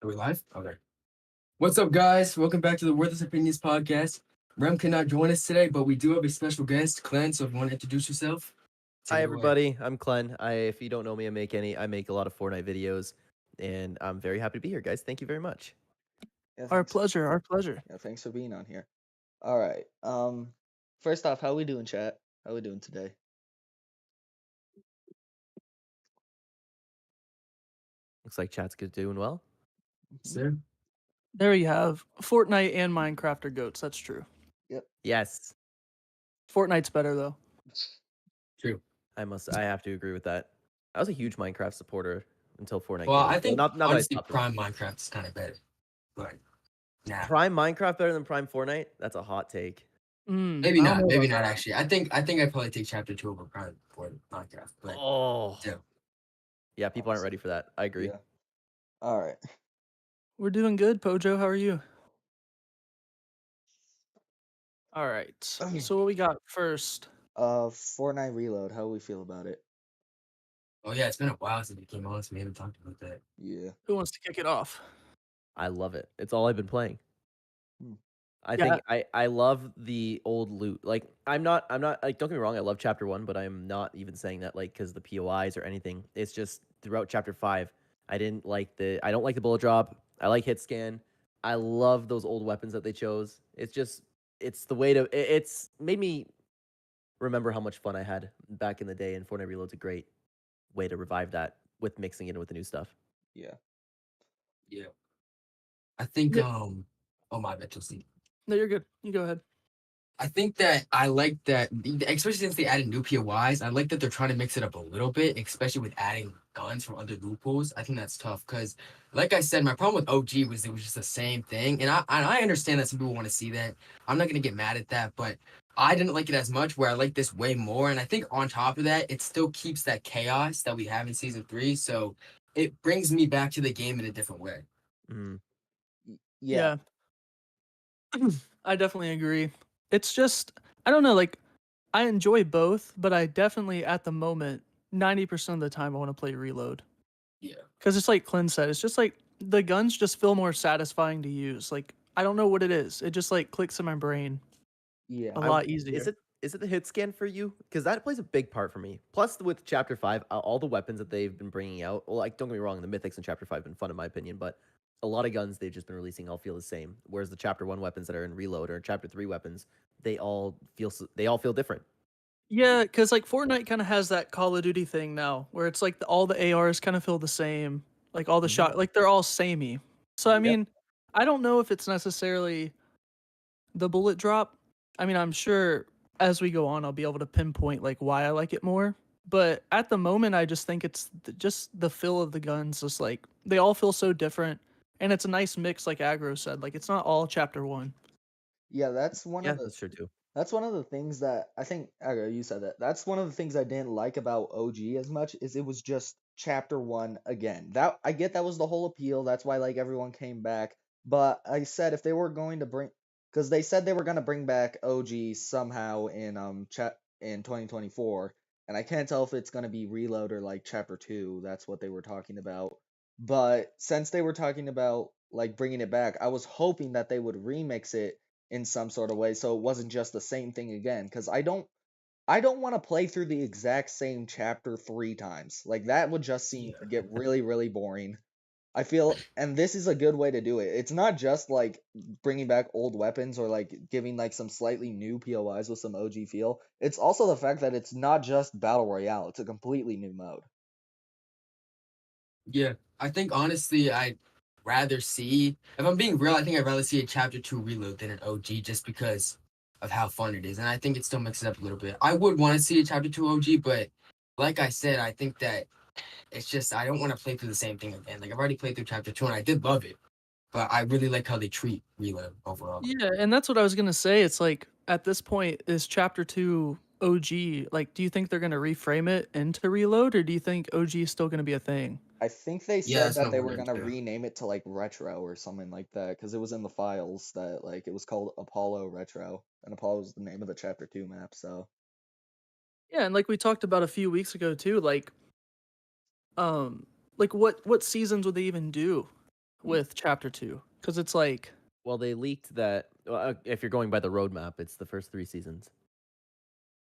Are we live? Okay. What's up, guys? Welcome back to the Worthless Opinions podcast. Rem cannot join us today, but we do have a special guest, Glenn. So if you want to introduce yourself, take Hi it away. everybody, I'm Glenn. If you don't know me, I make a lot of Fortnite videos, and I'm very happy to be here, guys. Thank you very much. Yeah, Our thanks. pleasure, our pleasure. Yeah, thanks for being on here. All right. First off, how we doing, chat? How we doing today? Looks like chat's good, doing well. Sir? There you have Fortnite and Minecraft are goats. That's true. Yep. Yes, Fortnite's better though. True. I have to agree with that. I was a huge Minecraft supporter until Fortnite Well, came. I Well, think not that I honestly, stopped it. Prime Minecraft is kind of better. But nah, Prime Minecraft better than Prime Fortnite? That's a hot take. maybe I don't not. know Maybe about not that. actually. I think I'd probably take Chapter 2 over Prime for Minecraft. But Oh, still. yeah, people aren't ready for that. I agree. Yeah. All right. We're doing good, Pojo. How are you? All right. So what we got first? Fortnite Reload. How we feel about it? Oh yeah, it's been a while since we came on, so we haven't talked about that. Yeah. Who wants to kick it off? I love it. It's all I've been playing. Hmm. I Yeah. think I love the old loot. Like I'm not like, don't get me wrong, I love chapter 1, but I'm not even saying that like cuz the POIs or anything. It's just throughout chapter 5, I don't like the bullet drop. I like hit scan. I love those old weapons that they chose. It's the way to it's made me remember how much fun I had back in the day, and Fortnite Reload's a great way to revive that with mixing it with the new stuff. Yeah. Yeah. I think Yeah. oh my bad, Chelsea. No, you're good. You go ahead. I think that I like that, especially since they added new POIs. I like that they're trying to mix it up a little bit, especially with adding guns from other loopholes. I think that's tough because, like I said, my problem with OG was it was just the same thing, and I understand that some people want to see that. I'm not gonna get mad at that, but I didn't like it as much. Where I like this way more, and I think on top of that, it still keeps that chaos that we have in season 3. So it brings me back to the game in a different way. Mm. Yeah. I definitely agree. It's just I don't know, like I enjoy both, but I definitely at the moment 90% of the time I want to play Reload. Yeah. Cuz it's like Clint said, it's just like the guns just feel more satisfying to use. Like I don't know what it is. It just like clicks in my brain Yeah. a I lot Is easier. it the hit scan for you? Because that plays a big part for me. Plus, with Chapter 5, all the weapons that they've been bringing out, well, like, don't get me wrong, the mythics in Chapter 5 have been fun in my opinion, but a lot of guns they've just been releasing all feel the same. Whereas the Chapter 1 weapons that are in Reload or Chapter 3 weapons, they all feel different. Yeah, because like Fortnite kind of has that Call of Duty thing now, where it's like all the ARs kind of feel the same, like all the Mhm. shot, like they're all samey. So I Yep. mean, I don't know if it's necessarily the bullet drop. I mean, I'm sure as we go on, I'll be able to pinpoint like why I like it more. But at the moment, I just think it's just the feel of the guns. Just like they all feel so different, and it's a nice mix, like Agro said. Like it's not all Chapter 1. Yeah. That's one Yeah, of the that's true too. That's one of the things that I think, you said that. That's one of the things I didn't like about OG as much is it was just chapter 1 again. That I get that was the whole appeal. That's why like everyone came back. But I said if they were going to bring cuz they said they were going to bring back OG somehow in 2024, and I can't tell if it's going to be Reload or like chapter 2. That's what they were talking about. But since they were talking about like bringing it back, I was hoping that they would remix it in some sort of way so it wasn't just the same thing again, because I don't want to play through the exact same chapter 3 times. Like that would just get really really boring. I feel, and this is a good way to do it. It's not just like bringing back old weapons or like giving like some slightly new POIs with some OG feel. It's also the fact that it's not just battle royale, it's a completely new mode. Yeah, I think honestly, I'd rather see, if I'm being real, I think I'd rather see a Chapter 2 reload than an OG just because of how fun it is. And I think it still mixes up a little bit. I would want to see a Chapter 2 OG, but like I said, I think that it's just, I don't want to play through the same thing again. Like, I've already played through Chapter 2 and I did love it, but I really like how they treat reload overall. Yeah, and that's what I was gonna say. It's like at this point, is Chapter 2 OG? Like, do you think they're gonna reframe it into Reload, or do you think OG is still gonna be a thing? I think they Yeah, said that's what that I'm they were wondering gonna too. rename it to like Retro or something like that because it was in the files that like it was called Apollo Retro, and Apollo was the name of the chapter 2 map. So Yeah, and like we talked about a few weeks ago too, um, like what seasons would they even do? with chapter 2 because it's like, Well, they leaked that. If you're going by the roadmap, it's the first 3 seasons.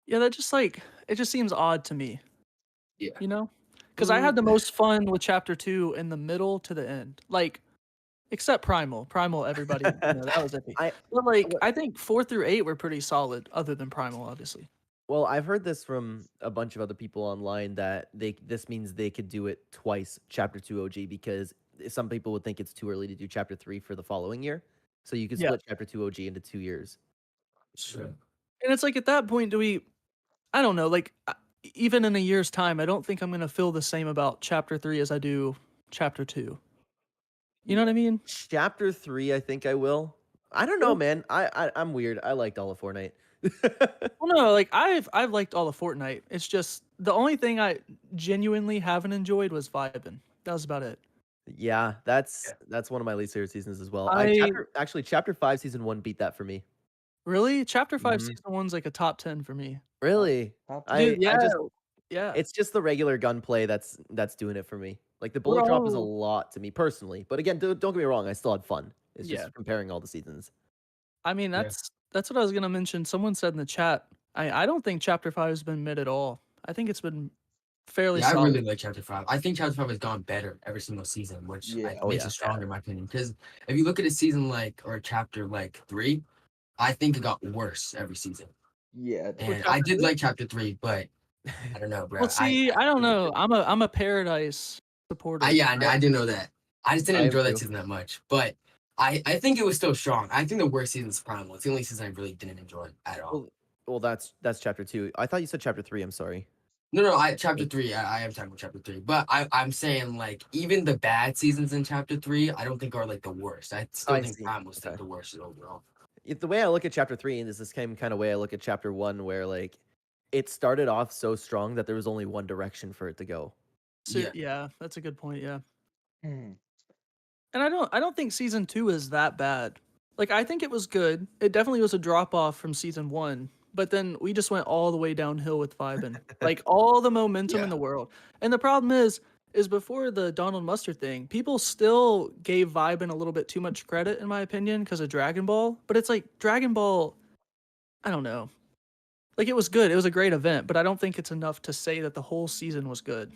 yeah, that just like it just seems odd to me, Yeah. you know? Because I had Mm. the most fun with chapter 2 in the middle to the end, like except Primal. Primal, everybody, that was epic. I But like, what- I think 4 through 8 were pretty solid, other than Primal, obviously. well, I've heard this from a bunch of other people online that this means they could do it twice, chapter 2 OG, because some people would think it's too early to do chapter 3 for the following year. So you could Yeah, split chapter 2 OG into 2 years. Sure. and it's like at that point, do we? I don't know. Like, even in a year's time, I don't think I'm gonna feel the same about chapter 3 as I do chapter 2. You know what I mean? Chapter 3, I think I will. I don't know, Really? man. I'm weird. I liked all of Fortnite. Well, no, like I've liked all of Fortnite. It's just the only thing I genuinely haven't enjoyed was vibing. That was about it. Yeah, Yeah. that's one of my least favorite seasons as well. I I chapter 5 season 1 beat that for me. really chapter 5 Mhm. season 1's like a top 10 for me. Really? Top Dude, I yeah, just yeah. it's just the regular gunplay that's doing it for me. Like the bullet drop is a Bro, lot to me personally, but again, don't get me wrong, I still had fun. It's yeah. just comparing all the seasons. I mean, Yeah. that's what I was gonna mention. Someone said in the chat, I don't think chapter 5 has been mid at all. I think it's been fairly Yeah, I solid. really like chapter 5. I think chapter 5 has gone better every single season, which Yeah. Oh makes yeah. it stronger in my opinion. Because if you look at a season like or a chapter like 3, I think it got worse every season. Yeah. With And I chapter did 3? like chapter 3, but I don't know, Well, bro. see, I don't know. I'm a Paradise supporter. Yeah, I do know that. I just didn't I am enjoy that too. season that much, but I think it was still strong. I think the worst season is Primal. It's the only season I really didn't enjoy at all. Well, that's chapter 2. I thought you said chapter 3, I'm sorry. No, I chapter 3. I am talking about chapter 3, but I'm saying like even the bad seasons in chapter 3, I don't think are like the worst. I still I think see. Primal's Okay. like the worst overall. The way I look at chapter 3 is the same kind of way I look at chapter 1 where like it started off so strong that there was only one direction for it to go. So, Yeah, yeah, that's a good point. Yeah. Mhm. And I don't think season 2 is that bad. Like I think it was good. It definitely was a drop off from season 1, but then we just went all the way downhill with vibing. Like all the momentum in yeah, the world. And the problem is before the Donald Mustard thing, people still gave vibing a little bit too much credit in my opinion because of Dragon Ball, but it's like Dragon Ball, I don't know. Like it was good. It was a great event, but I don't think it's enough to say that the whole season was good.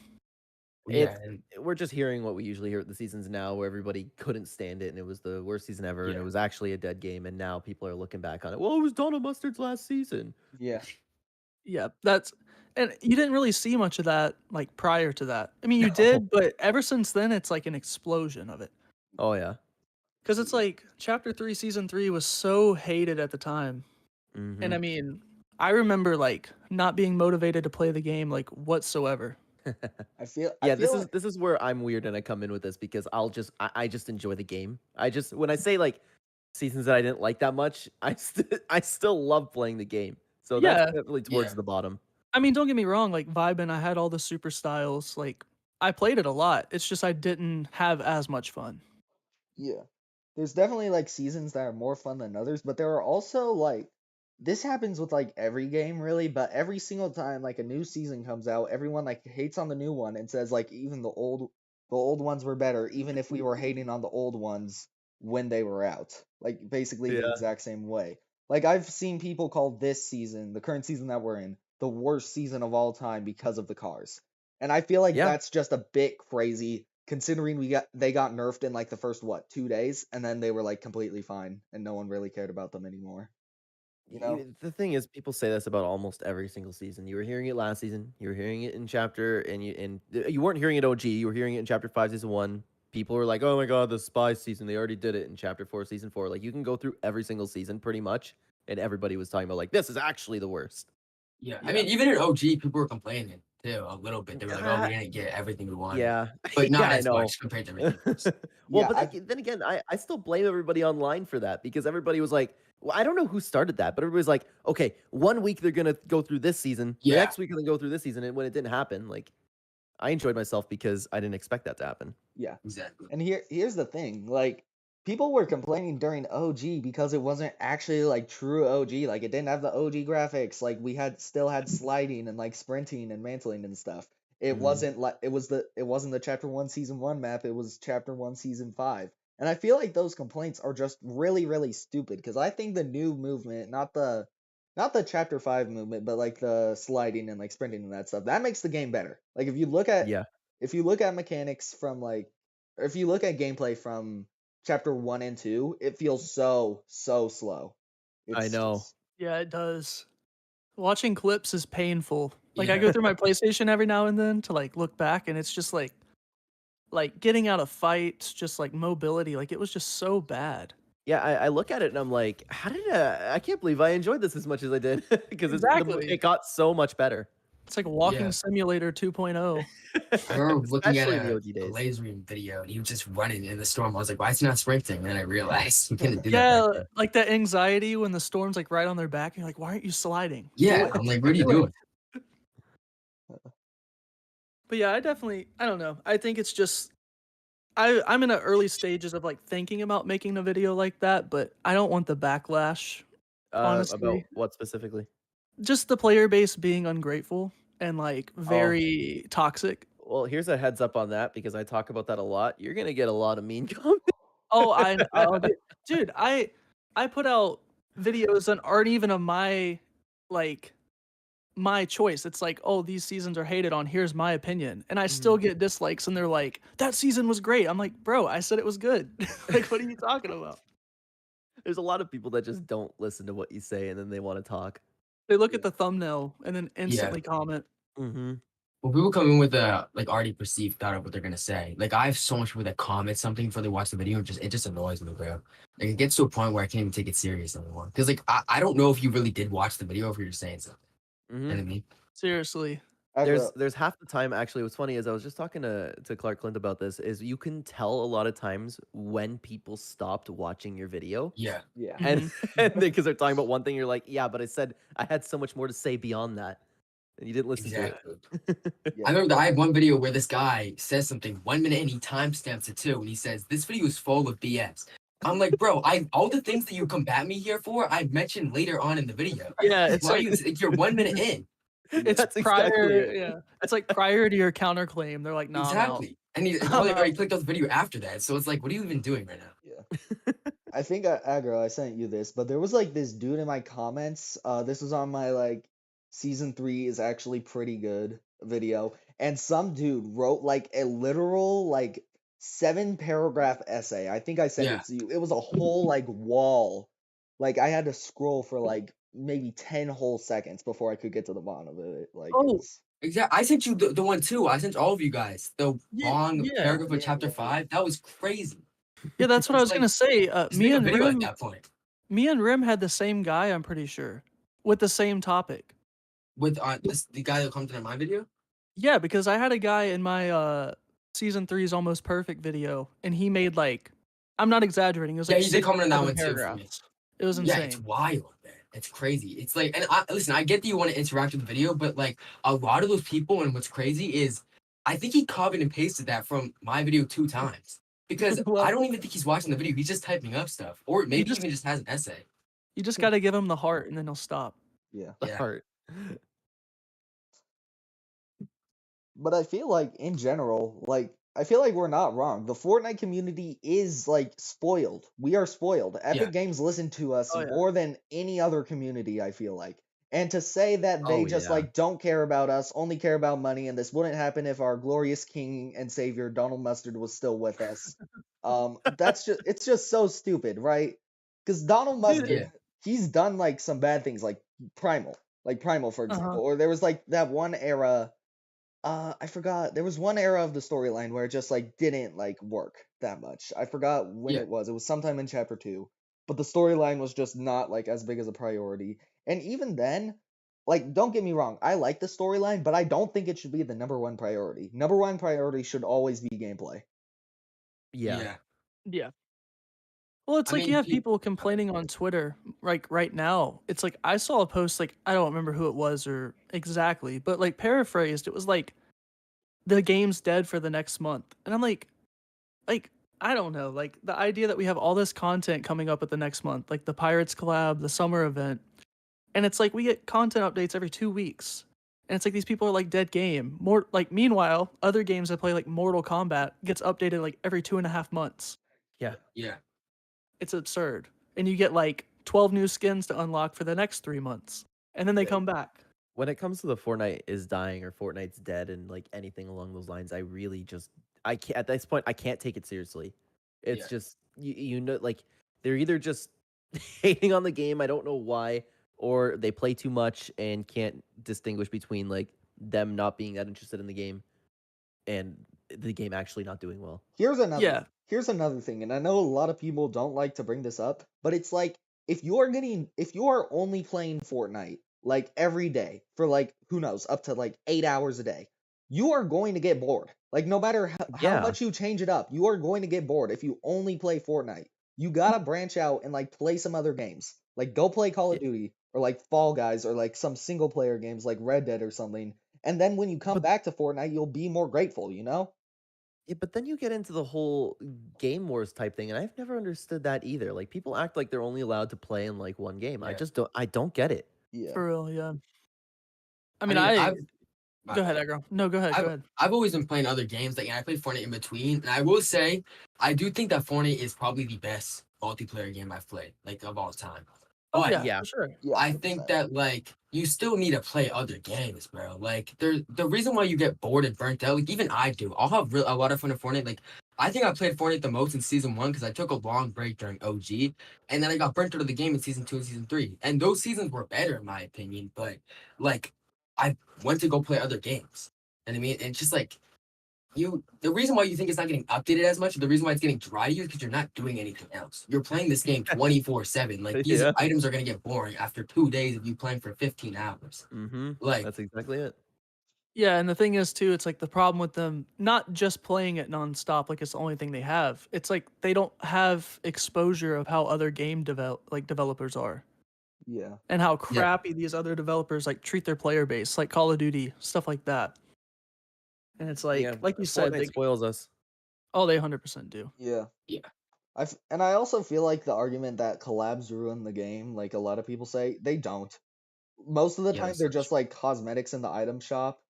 It's yeah, and we're just hearing what we usually hear at the seasons now where everybody couldn't stand it and it was the worst season ever and yeah, it was actually a dead game and now people are looking back on it. Well, it was Donald Mustard's last season. Yeah. Yeah, that's and you didn't really see much of that like prior to that. I mean, you No. did, but ever since then it's like an explosion of it. Oh yeah. Cuz it's like chapter 3 season 3 was so hated at the time. And I Mhm. mean, I remember like not being motivated to play the game like whatsoever. I Yeah, feel like this is where I'm weird and I come in with this because I just enjoy the game. I just when I say like seasons that I didn't like that much, I still love playing the game. So that's Yeah. definitely yeah, towards the bottom. I mean, don't get me wrong, like vibing, I had all the super styles, like I played it a lot. It's just I didn't have as much fun. yeah. There's definitely like seasons that are more fun than others, but there are also like this happens with like every game really, but every single time like a new season comes out, everyone like hates on the new one and says like even the old ones were better, even if we were hating on the old ones when they were out. Like basically the Yeah. exact same way. Like I've seen people call this season, the current season that we're in, the worst season of all time because of the cars. And I feel like Yeah. that's just a bit crazy considering they got nerfed in like the first 2 days and then they were like completely fine and no one really cared about them anymore. You know? The thing is, people say this about almost every single season. You were hearing it last season. You were hearing it in chapter, you weren't hearing it OG. You were hearing it in chapter 5, season 1. People were like, "Oh my god, the spy season! They already did it in chapter 4, season 4." Like you can go through every single season pretty much, and everybody was talking about like this is actually the worst. yeah. I Yeah. mean, even in OG, people were complaining too a little bit. They were like, "Oh, we Uh, didn't get everything we wanted," yeah, but yeah, not I as know. much compared to everything else. Well, Yeah, but I then again, I still blame everybody online for that because everybody was like, well, I don't know who started that, but everybody's like, okay, 1 week they're gonna go through this season, the Yeah, next week they're gonna go through this season, and when it didn't happen, like I enjoyed myself because I didn't expect that to happen. yeah. exactly. And here's the thing, like people were complaining during OG because it wasn't actually like true OG, like it didn't have the OG graphics, like we had still had sliding and like sprinting and mantling and stuff. It Mhm. wasn't like it wasn't the chapter 1 season 1 map, it was chapter 1 season 5. And I feel like those complaints are just really, really stupid because I think the new movement, not the chapter 5 movement, but like the sliding and like sprinting and that stuff, that makes the game better. Like Yeah, if you look at mechanics from like or if you look at gameplay from chapter 1 and 2, it feels so slow. I It's know. just Yeah, it does. Watching clips is painful. Like I Yeah. go through my PlayStation every now and then to like look back, and it's just like getting out of fights, just like mobility. Like it was just so bad. Yeah, I look at it and I'm like, how did I can't believe I enjoyed this as much as I did because Exactly. it got so much better. It's like Walking Yeah. Simulator 2.0. I remember looking at Especially in the a, OG a days. lasering video and he was just running in the storm. I was like, why is he not sprinting? And then I realized he couldn't do that Yeah, back then. like that anxiety when the storm's like right on their back. And you're like, why aren't you sliding? Do Yeah, it. I'm like, what are you Do it. doing? But yeah, I don't know. I think it's just I'm in the early stages of like thinking about making a video like that, but I don't want the backlash, About honestly. what specifically? Just the player base being ungrateful and like Oh, very toxic. well, here's a heads up on that because I talk about that a lot. You're gonna get a lot of mean comments. Oh, dude, I put out videos that aren't even of like my choice. It's like, oh, these seasons are hated on. Here's my opinion, and I still Mhm. get dislikes, and they're like, that season was great. I'm like, bro, I said it was good. Like, what are you talking about? There's a lot of people that just don't listen to what you say and then they want to talk. They look yeah. at the thumbnail and then Yeah. instantly comment. Mm-hmm. Well, people come in with a like already perceived thought of what they're gonna say. Like I have so much people that comment something before they watch the video, and it just annoys me, bro. Like it gets to a point where I can't even take it serious anymore. Because like I don't know if you really did watch the video if you're just saying something. You know Mm-hmm. what I mean? Seriously. There's half the time actually what's funny is I was just talking to Clark Clint about this is you can tell a lot of times when people stopped watching your video Yeah. Yeah. and Mhm. and because they're talking about one thing you're like, yeah, but I said I had so much more to say beyond that and you didn't listen to Exactly. it. Yeah. I remember I had one video where this guy says something 1 minute and he timestamps it too, and he says this video is full of BS. I'm like, bro, I all the things that you combat me here for, I mentioned later on in the video. Yeah, it's Why are like you? Like, you're 1 minute in. it's That's exactly prior. it. Yeah, it's like prior to your counterclaim. They're like, nah, I'm out. Exactly. And he I'm probably out. already clicked off the video after that. So it's like, what are you even doing right now? Yeah. I think Agro, I sent you this, but there was like this dude in my comments. This was on my like season 3 is actually pretty good video, and some dude wrote like a literal like 7 paragraph essay. I think I sent Yeah. it to you. It was a whole like wall. Like I had to scroll for like maybe 10 whole seconds before I could get to the bottom of it. Like it Oh, was Exactly. I sent you the one too. I sent all of you guys the yeah, long yeah, paragraph of yeah, chapter yeah, yeah. 5. That was crazy. yeah. That's what I It's was like gonna say. just make a video at that point. Me and Rim had the same guy. I'm pretty sure, with the same topic. With the guy that commented on my video. Yeah, because I had a guy in my season 3's almost perfect video, and he made like, I'm not exaggerating. It was Yeah, like he did six or comment on that seven one too for me. paragraphs. It was Yeah, it's insane. wild, man. It's crazy. It's like, and listen, I get that you want to interact with the video, but like a lot of those people, and what's crazy is, I think he copied and pasted that from my video 2 times because I Well, don't even think he's watching the video. He's just typing up stuff, or you maybe just even just has an essay. you just got to give him the heart, and then he'll stop. Yeah. The Yeah, heart. But I feel like in general, like I feel like we're not wrong. The Fortnite community is like spoiled. We are spoiled. yeah. Epic Games listen to us Oh yeah. more than any other community, I feel like. And to say that they Oh just yeah. like don't care about us, only care about money, and this wouldn't happen if our glorious king and savior Donald Mustard was still with us. That's just it's just so stupid, right? Because Donald Dude. Yeah. Mustard, he's done like some bad things, like Primal, for Uh-huh. example. Or there was like that one era I forgot. There was one era of the storyline where it just like didn't like work that much. I forgot when Yeah. it was. It was sometime in chapter 2. But the storyline was just not like as big as a priority. And even then, like don't get me wrong, I like the storyline, but I don't think it should be the number one priority. Number one priority should always be gameplay. Yeah. Yeah. Yeah. Well, it's I like you mean, have people complaining on Twitter, like right now. It's like I saw a post, like I don't remember who it was or exactly, but like paraphrased, it was like the game's dead for the next month, and I'm like I don't know, like the idea that we have all this content coming up at the next month, like the Pirates collab, the summer event, and it's like we get content updates every 2 weeks, and it's like these people are like dead game. More like meanwhile, other games I play like Mortal Kombat gets updated like every 2.5 months. Yeah. Yeah. It's absurd. And you get like 12 new skins to unlock for the next 3 months. And then they Yeah. come back. When it comes to the Fortnite is dying or Fortnite's dead and like anything along those lines, I really just I can't at this point I can't take it seriously. It's Yeah. just you know like they're either just hating on the game, I don't know why, or they play too much and can't distinguish between like them not being that interested in the game and the game actually not doing well. Here's another Yeah. here's another thing, and I know a lot of people don't like to bring this up, but it's like if you're only playing Fortnite like every day for like who knows up to like 8 hours a day, you are going to get bored. Like no matter how Yeah. much you change it up, you are going to get bored if you only play Fortnite. You gotta branch out and like play some other games. Like go play Call of Yeah. Duty or like Fall Guys or like some single player games like Red Dead or something. And then when you come But back to Fortnite, you'll be more grateful, you know? yeah, but then you get into the whole game wars type thing, and I've never understood that either. Like people act like they're only allowed to play in like one game. Yeah. I don't get it. Yeah. For real, yeah. I I mean, mean, I I've my go ahead, bad. Aggro. No, go ahead, go I've ahead. I've always been playing other games. Like, and I play Fortnite in between. And I will say, I do think that Fortnite is probably the best multiplayer game I've played, like of all time. Oh But yeah, Yeah. for sure. Yeah, I think 100%. that like you still need to play other games, bro. Like the reason why you get bored and burnt out, like even I do. I'll have a lot of fun in Fortnite. Like I think I played Fortnite the most in season 1 because I took a long break during OG, and then I got burnt out of the game in season 2 and season 3. And those seasons were better in my opinion. But like I went to go play other games. And I mean, it's just like the reason why you think it's not getting updated as much, the reason why it's getting dry to you is because you're not doing anything else. You're playing this game 24/7. Like these Yeah. items are gonna get boring after 2 days of you playing for 15 hours. Mm-hmm. Like, That's exactly it. Yeah, and the thing is too, it's like the problem with them not just playing it nonstop, like it's the only thing they have. It's like they don't have exposure of how other developers are Yeah. and how yeah, crappy these other developers like treat their player base, like Call of Duty, stuff like that. And it's Yeah. like you said, Fortnite spoils us. they 100% do. Yeah. yeah, And I also feel like the argument that collabs ruin the game, like a lot of people say, they don't. Most of the yeah. time That's they're not just true. like cosmetics in the item shop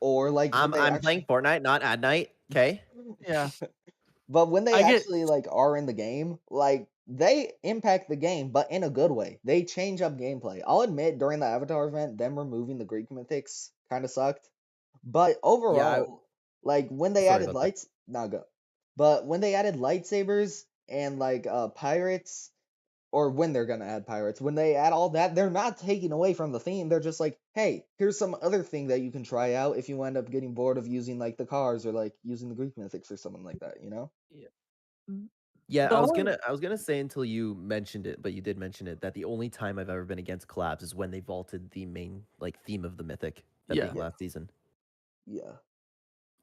or like when they I'm playing actually Fortnite, not at night. Okay. Yeah. but when they I get actually like are in the game, like they impact the game, but in a good way. They change up gameplay. I'll admit during the Avatar event, them removing the Greek mythics kind of sucked. But Yeah. overall, like when they Sorry added about that. not go. But when they added lightsabers and like pirates, or when they're gonna add pirates, when they add all that, they're not taking away from the theme. They're just like, hey, here's some other thing that you can try out if you end up getting bored of using like the cars or like using the Greek mythics or something like that, you know? Yeah, the only I was gonna say until you mentioned it, but you did mention it, that the only time I've ever been against collabs is when they vaulted the main like theme of the mythic that Yeah. being last season. Yeah.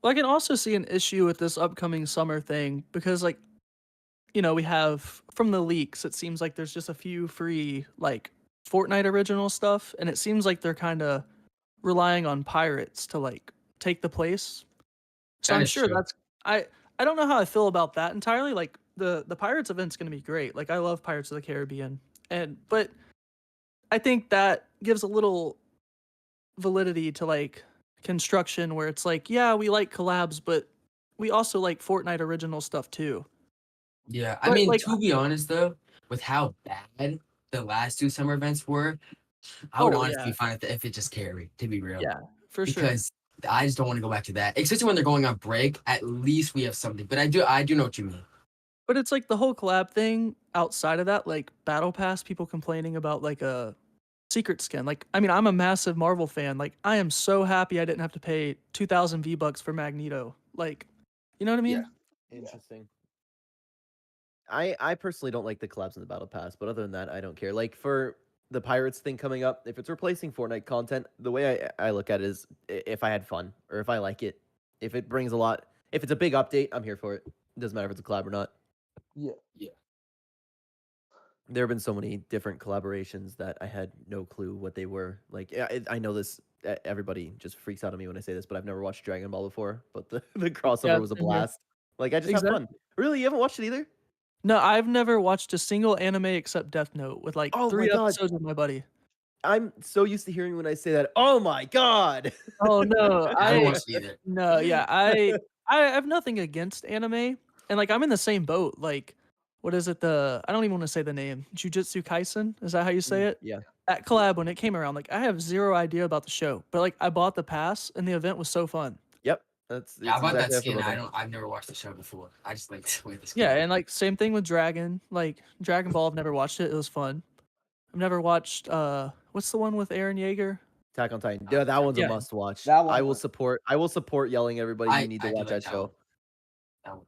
Well, I can also see an issue with this upcoming summer thing because, like, we have from the leaks, it seems like there's just a few free, like, Fortnite original stuff, and it seems like they're kind of relying on pirates to, like, take the place. So That I'm is sure true. I don't know how I feel about that entirely. Like, the Pirates event's going to be great. Like, I love Pirates of the Caribbean, but I think that gives a little validity to, like, construction where it's like, yeah, we like collabs, but we also like Fortnite original stuff too. Yeah, I But mean, like, to be honest though, with how bad the last 2 summer events were, I would oh honestly yeah, be fine if it just carried, to be real. yeah, for sure. Because I just don't want to go back to that. Especially when they're going on break. At least we have something. But I do know what you mean. But it's like the whole collab thing outside of that, like Battle Pass, people complaining about like a secret skin. Like, I mean, I'm a massive Marvel fan. Like, I am so happy I didn't have to pay 2,000 V-Bucks for Magneto. Like, you know what I Yeah. mean? Yeah. Interesting. I personally don't like the collabs in the battle pass, but other than that, I don't care. Like for the pirates thing coming up, if it's replacing Fortnite content, the way I look at it is if I had fun or if I like it, if it brings a lot, if it's a big update, I'm here for it. It doesn't matter if it's a collab or not. Yeah. Yeah. There have been so many different collaborations that I had no clue what they were. Like I know this, everybody just freaks out on me when I say this, but I've never watched Dragon Ball before. But the Yeah, crossover was a same here. blast. Like I just have fun. Exactly. Really, you haven't watched it either? No, I've never watched a single anime except Death Note with like Oh my 3 god, episodes with my buddy. I'm so used to hearing when I say that. Oh my god. Oh no, I haven't watched it either. no, yeah, I have nothing against anime, And like I'm in the same boat. Like, what is it? I don't even want to say the name. Jujutsu Kaisen. Is that how you say it? Yeah. That collab when it came around, like I have zero idea about the show, but like I bought the pass and the event was so fun. Yep. It's Yeah, I bought that exactly how I feel skin. about that. I've never watched the show before. I just like the way the skin Yeah, looks. and like same thing with Dragon. Like Dragon Ball, I've never watched it. It was fun. I've never watched what's the one with Aaron Yeager? Attack on Titan. Yeah, that one's a Yeah. must watch. That I one. will support. I will support yelling everybody. You need to I do watch like that show. That one.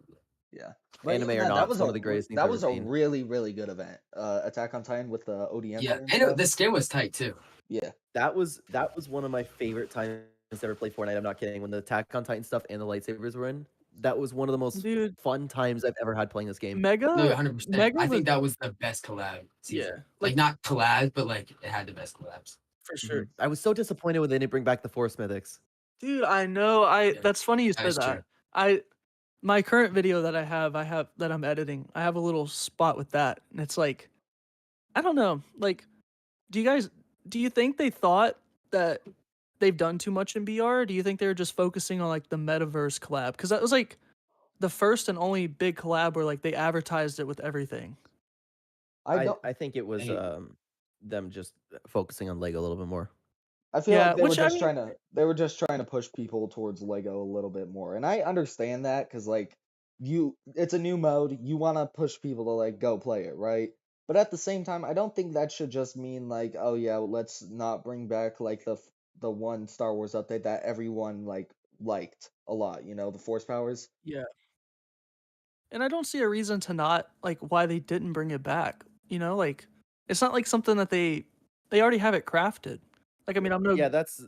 Yeah. But Anime even or that not, was it's one of the greatest things that I've was ever a seen. really, really good event. Attack on Titan with the ODM Yeah, there and and stuff. the skin was tight too. Yeah. That was one of my favorite times to ever play Fortnite. I'm not kidding. When the Attack on Titan stuff and the lightsabers were in, that was one of the most Dude, fun times I've ever had playing this game. No, Mega 100%. Mega I was think that was the best collab season. yeah, Like like not collab, but like it had the best collabs. for sure. I was so disappointed when they didn't bring back the Force Mythics. Dude, I know. Yeah, That's funny you that said is that. true. My current video that I have that I'm editing. I have a little spot with that, and it's like, I don't know. Like, do you think they thought that they've done too much in BR? Or do you think they were just focusing on like the metaverse collab? Because that was like the first and only big collab where like they advertised it with everything. I think it was Hey. them just focusing on Lego a little bit more. I feel Yeah, like they were which I just mean, trying to push people towards Lego a little bit more. And I understand that cuz like it's a new mode, you want to push people to like go play it, right? But at the same time, I don't think that should just mean like, oh yeah, let's not bring back like the one Star Wars update that everyone liked a lot, the Force powers. yeah. And I don't see a reason to not like why they didn't bring it back. Like it's not like something that they already have it crafted. Like I mean, Yeah, that's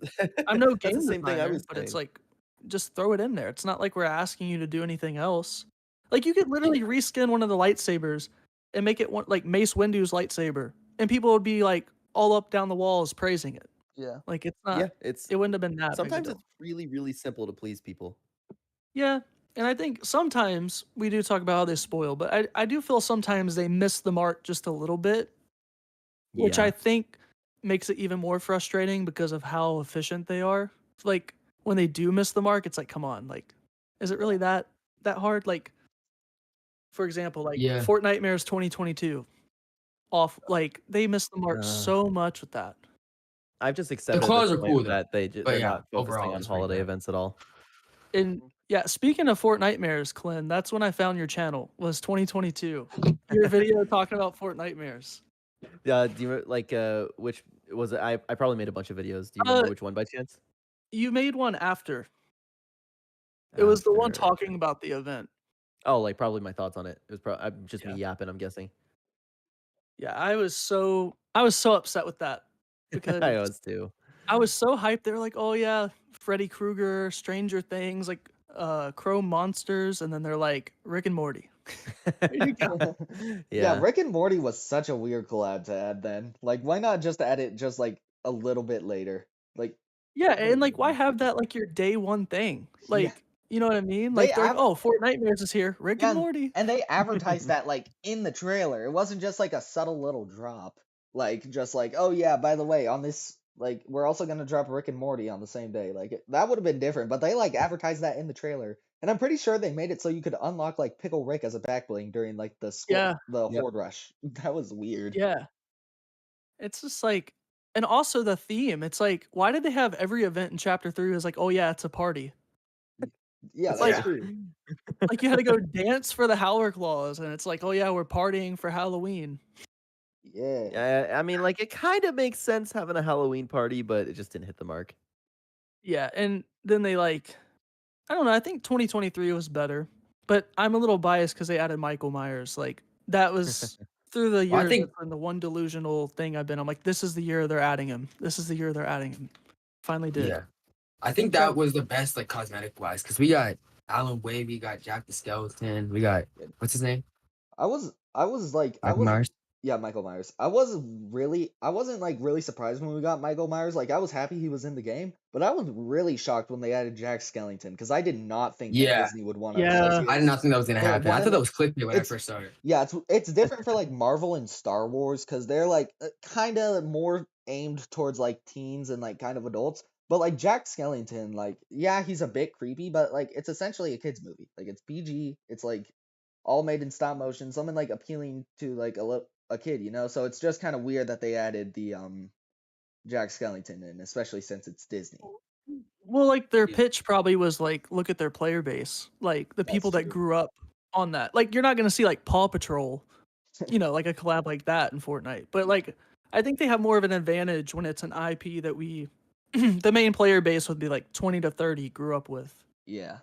I'm no that's the game same thing I designer, was but it's saying. like just throw it in there. It's not like we're asking you to do anything else. Like you could literally reskin one of the lightsabers and make it one like Mace Windu's lightsaber, and people would be like all up down the walls praising it. Yeah. Like it's Yeah, not. It wouldn't have been that big a sometimes deal. it's really, really simple to please people. Yeah, and I think sometimes we do talk about how they spoil, but I do feel sometimes they miss the mark just a little bit, which I Yeah. think makes it even more frustrating because of how efficient they are. Like when they do miss the mark, it's like, come on, like, is it really that hard? Like, for example, like Yeah. Fortnitemares 2022 off, like they missed the mark so much with that. I've just accepted at claws this are point cool, though. that But they're yeah, not overall, focusing it on was pretty holiday good. events at all. And yeah, speaking of Fortnitemares, Clint, that's when I found your channel. Was 2022. Your video talking about Fortnitemares. Do you like which was it? I probably made a bunch of videos. Do you Uh, remember which one by chance? You made one after. It was the one After- talking about the event. Oh, like probably my thoughts on it. It was probably just me Yeah. yapping. I'm guessing. Yeah, I was so upset with that because I was too. I was so hyped. They were like, "Oh yeah, Freddy Krueger, Stranger Things, like Chrome Monsters," and then they're like Rick and Morty. Yeah, Rick and Morty was such a weird collab to add then. Like, why not just add it just like a little bit later? Like, Yeah, and like, why have that like your day one thing? Like, you know what I mean? Like, they're like, "Oh, Fortnitemares is here, Rick and Morty." and they advertised that like in the trailer. It wasn't just like a subtle little drop. Like, just like, oh yeah, by the way, on this, like, we're also gonna drop Rick and Morty on the same day. Like, that would have been different, but they like advertised that in the trailer. And I'm pretty sure they made it so you could unlock like Pickle Rick as a back bling during like the Yeah. the Yep. Horde Rush. That was weird. Yeah. It's just like, and also the theme. It's like, why did they have every event in chapter 3 was like, "Oh yeah, it's a party." Yeah, It's that's like true. like you had to go dance for the Howler Claws, and it's like, "Oh yeah, we're partying for Halloween." Yeah. Yeah, I mean, like it kind of makes sense having a Halloween party, but it just didn't hit the mark. Yeah, and then they like, I don't know. I think 2023 was better, but I'm a little biased because they added Michael Myers. Like that was through the Well, I years. think- That's been the one delusional thing I've been. I'm like, this is the year they're adding him. This is the year they're adding him. Finally did. Yeah. I think that was the best, like, cosmetic wise, because we got Alan Wade, we got Jack the Skeleton, we got what's his name? I was like Michael Myers. Yeah, Michael Myers. I wasn't like really surprised when we got Michael Myers. Like, I was happy he was in the game, but I was really shocked when they added Jack Skellington because I did not think that Yeah. Disney would want to. Yeah. I did not think that was gonna But happen. I one thought of that the- was clickbait when I it's- first started. Yeah, it's different for like Marvel and Star Wars because they're like kind of more aimed towards like teens and like kind of adults. But like Jack Skellington, like, yeah, he's a bit creepy, but like it's essentially a kids movie. Like, it's PG. It's like all made in stop motion, something like appealing to like a kid, you know. So it's just kind of weird that they added the Jack Skellington in, especially since it's Disney. Well, like their Yeah. pitch probably was like, look at their player base, like the That's people that true. grew up on that. Like you're not gonna see like Paw Patrol, like a collab like that in Fortnite. But like I think they have more of an advantage when it's an IP that we, the main player base would be like 20 to 30 grew up with. Yeah.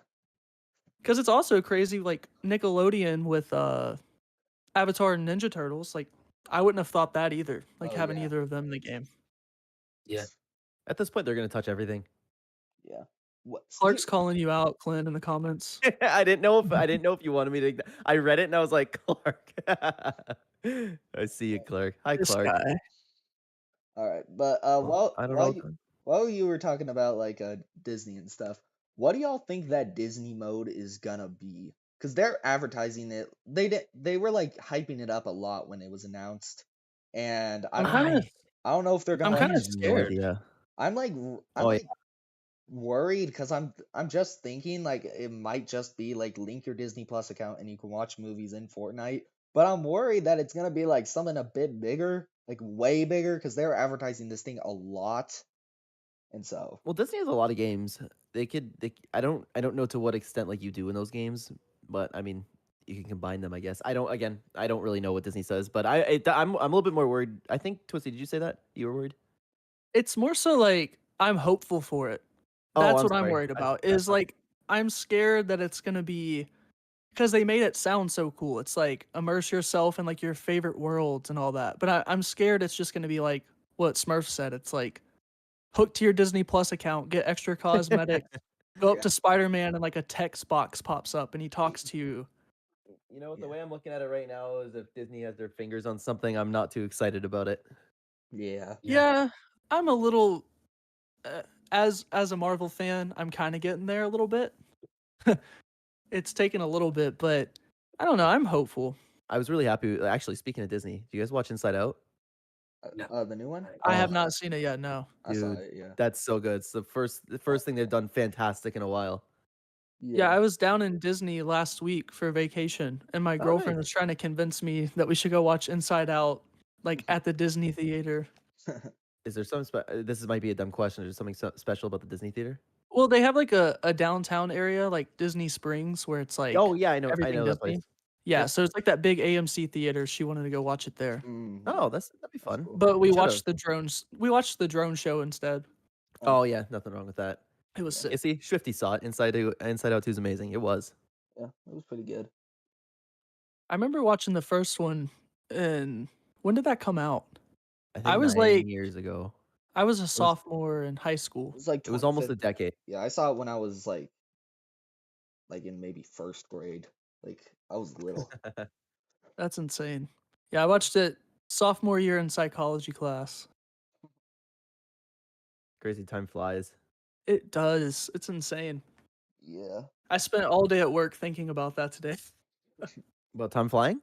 Because it's also crazy, like Nickelodeon with Avatar and Ninja Turtles. Like I wouldn't have thought that either. Like Oh, having yeah. either of them in the game. Yeah. At this point, they're gonna touch everything. Yeah. What's Clark's calling you out, Clint, in the comments. I didn't know if you wanted me to. I read it and I was like, Clark. I see you, Clark. Hi, This Clark. guy. All right, but Well, I don't know. while you were talking about like Disney and stuff, what do y'all think that Disney mode is gonna be? Because they're advertising it. They were like hyping it up a lot when it was announced, and I'm kind of I don't know if they're I'm gonna. I kind of have no scared. idea. I'm like Oh, yeah. worried because I'm just thinking like it might just be like link your Disney Plus account and you can watch movies in Fortnite. But I'm worried that it's gonna be like something a bit bigger, like way bigger, because they're advertising this thing a lot. And so Well, Disney has a lot of games. I don't know to what extent like you do in those games, but I mean, you can combine them, I guess. I don't really know what Disney says, but I'm a little bit more worried. I think Twisty, did you say that you were worried? It's more so like I'm hopeful for it. Oh, That's I'm what I'm sorry. worried about. Is like I'm scared that it's gonna be because they made it sound so cool. It's like immerse yourself in like your favorite worlds and all that. But I'm scared it's just gonna be like what Smurf said. It's like hook to your Disney Plus account, get extra cosmetics, go up Yeah. to Spider-Man and like a text box pops up and he talks to you. You know what? The Yeah. way I'm looking at it right now is if Disney has their fingers on something, I'm not too excited about it. yeah, Yeah, I'm a little as a Marvel fan, I'm kind of getting there a little bit. It's taken a little bit, but I don't know. I'm hopeful. I was really happy. Actually, speaking of Disney, do you guys watch Inside Out? No. the new one. I have Oh, not seen it yet. No. I saw dude, it. Yeah, that's so good. It's the first thing they've done fantastic in a while. Yeah, yeah. I was down in Disney last week for vacation, and my Oh, girlfriend nice. was trying to convince me that we should go watch Inside Out, like at the Disney theater. Is there some? This might be a dumb question. Is there something special about the Disney theater? Well, they have like a downtown area, like Disney Springs, where it's like Oh yeah, I know everything that place. Disney. Yeah, Yep. so it's like that big AMC theater. She wanted to go watch it there, Oh, that'd be That's fun. cool. but we Should've. watched the drones. We watched the drone show instead. Oh yeah, nothing wrong with that. It was Yeah. You sick. see, Swifty saw it. Inside Out 2 is amazing. It was. Yeah, it was pretty good. I remember watching the first one, and when did that come out? I think I was 9 like, years ago. I was a was- sophomore in high It school. was like It was almost a 2015. decade. Yeah, I saw it when I was like in maybe first grade. Like I was little. That's insane. Yeah, I watched it sophomore year in psychology class. Crazy time flies. It does. It's insane. Yeah. I spent all day at work thinking about that today. About time flying?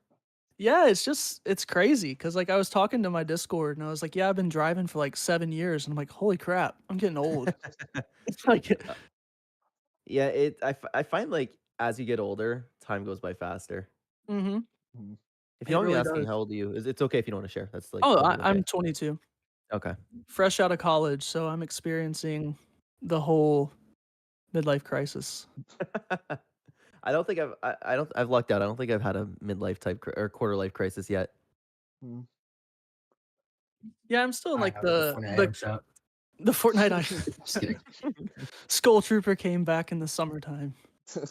Yeah, it's crazy because like I was talking to my Discord and I was like, yeah, I've been driving for like 7 years, and I'm like, holy crap, I'm getting old. It's like, Yeah, I find like as you get older, time goes by faster. mm-hmm. If It you don't mind me really asking, does. how old are you? It's okay if you don't want to share. That's like Oh, totally okay. I'm 22, Okay. fresh out of college, so I'm experiencing the whole midlife crisis. I don't think I've lucked out. I don't think I've had a midlife type or quarter life crisis yet. Hmm. Yeah, I'm still in I like have the Fortnite item shop. the Fortnite item. Just kidding. Skull Trooper came back in the summertime.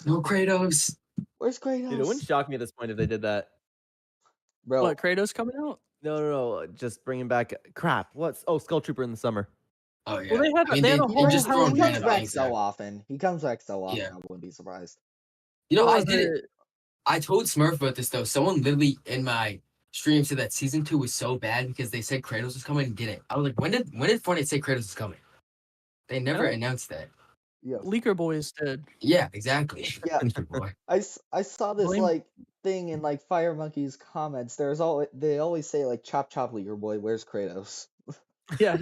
No Kratos. Where's Dude, it wouldn't Kratos? shock me at this point if they did that. Bro, What, Kratos coming out? No. Just bringing back crap. What's Skull Trooper in the summer? Oh yeah. Well, they had I mean, they had a they whole just throw he him Halloween. comes random back things so there. often. He comes back so often. Yeah. I wouldn't be surprised. You know, What I was did it. it? I told Smurf about this though. Someone literally in my stream said that season 2 was so bad because they said Kratos was coming and didn't. I was like, when did Fortnite say Kratos was coming? They never No. announced that. Yeah. Leaker Boys did. Yeah, exactly. Yeah. Boy. I saw this Blame- like thing in like Fire Monkey's comments. They always say like chop chop your boy, where's Kratos? Yeah,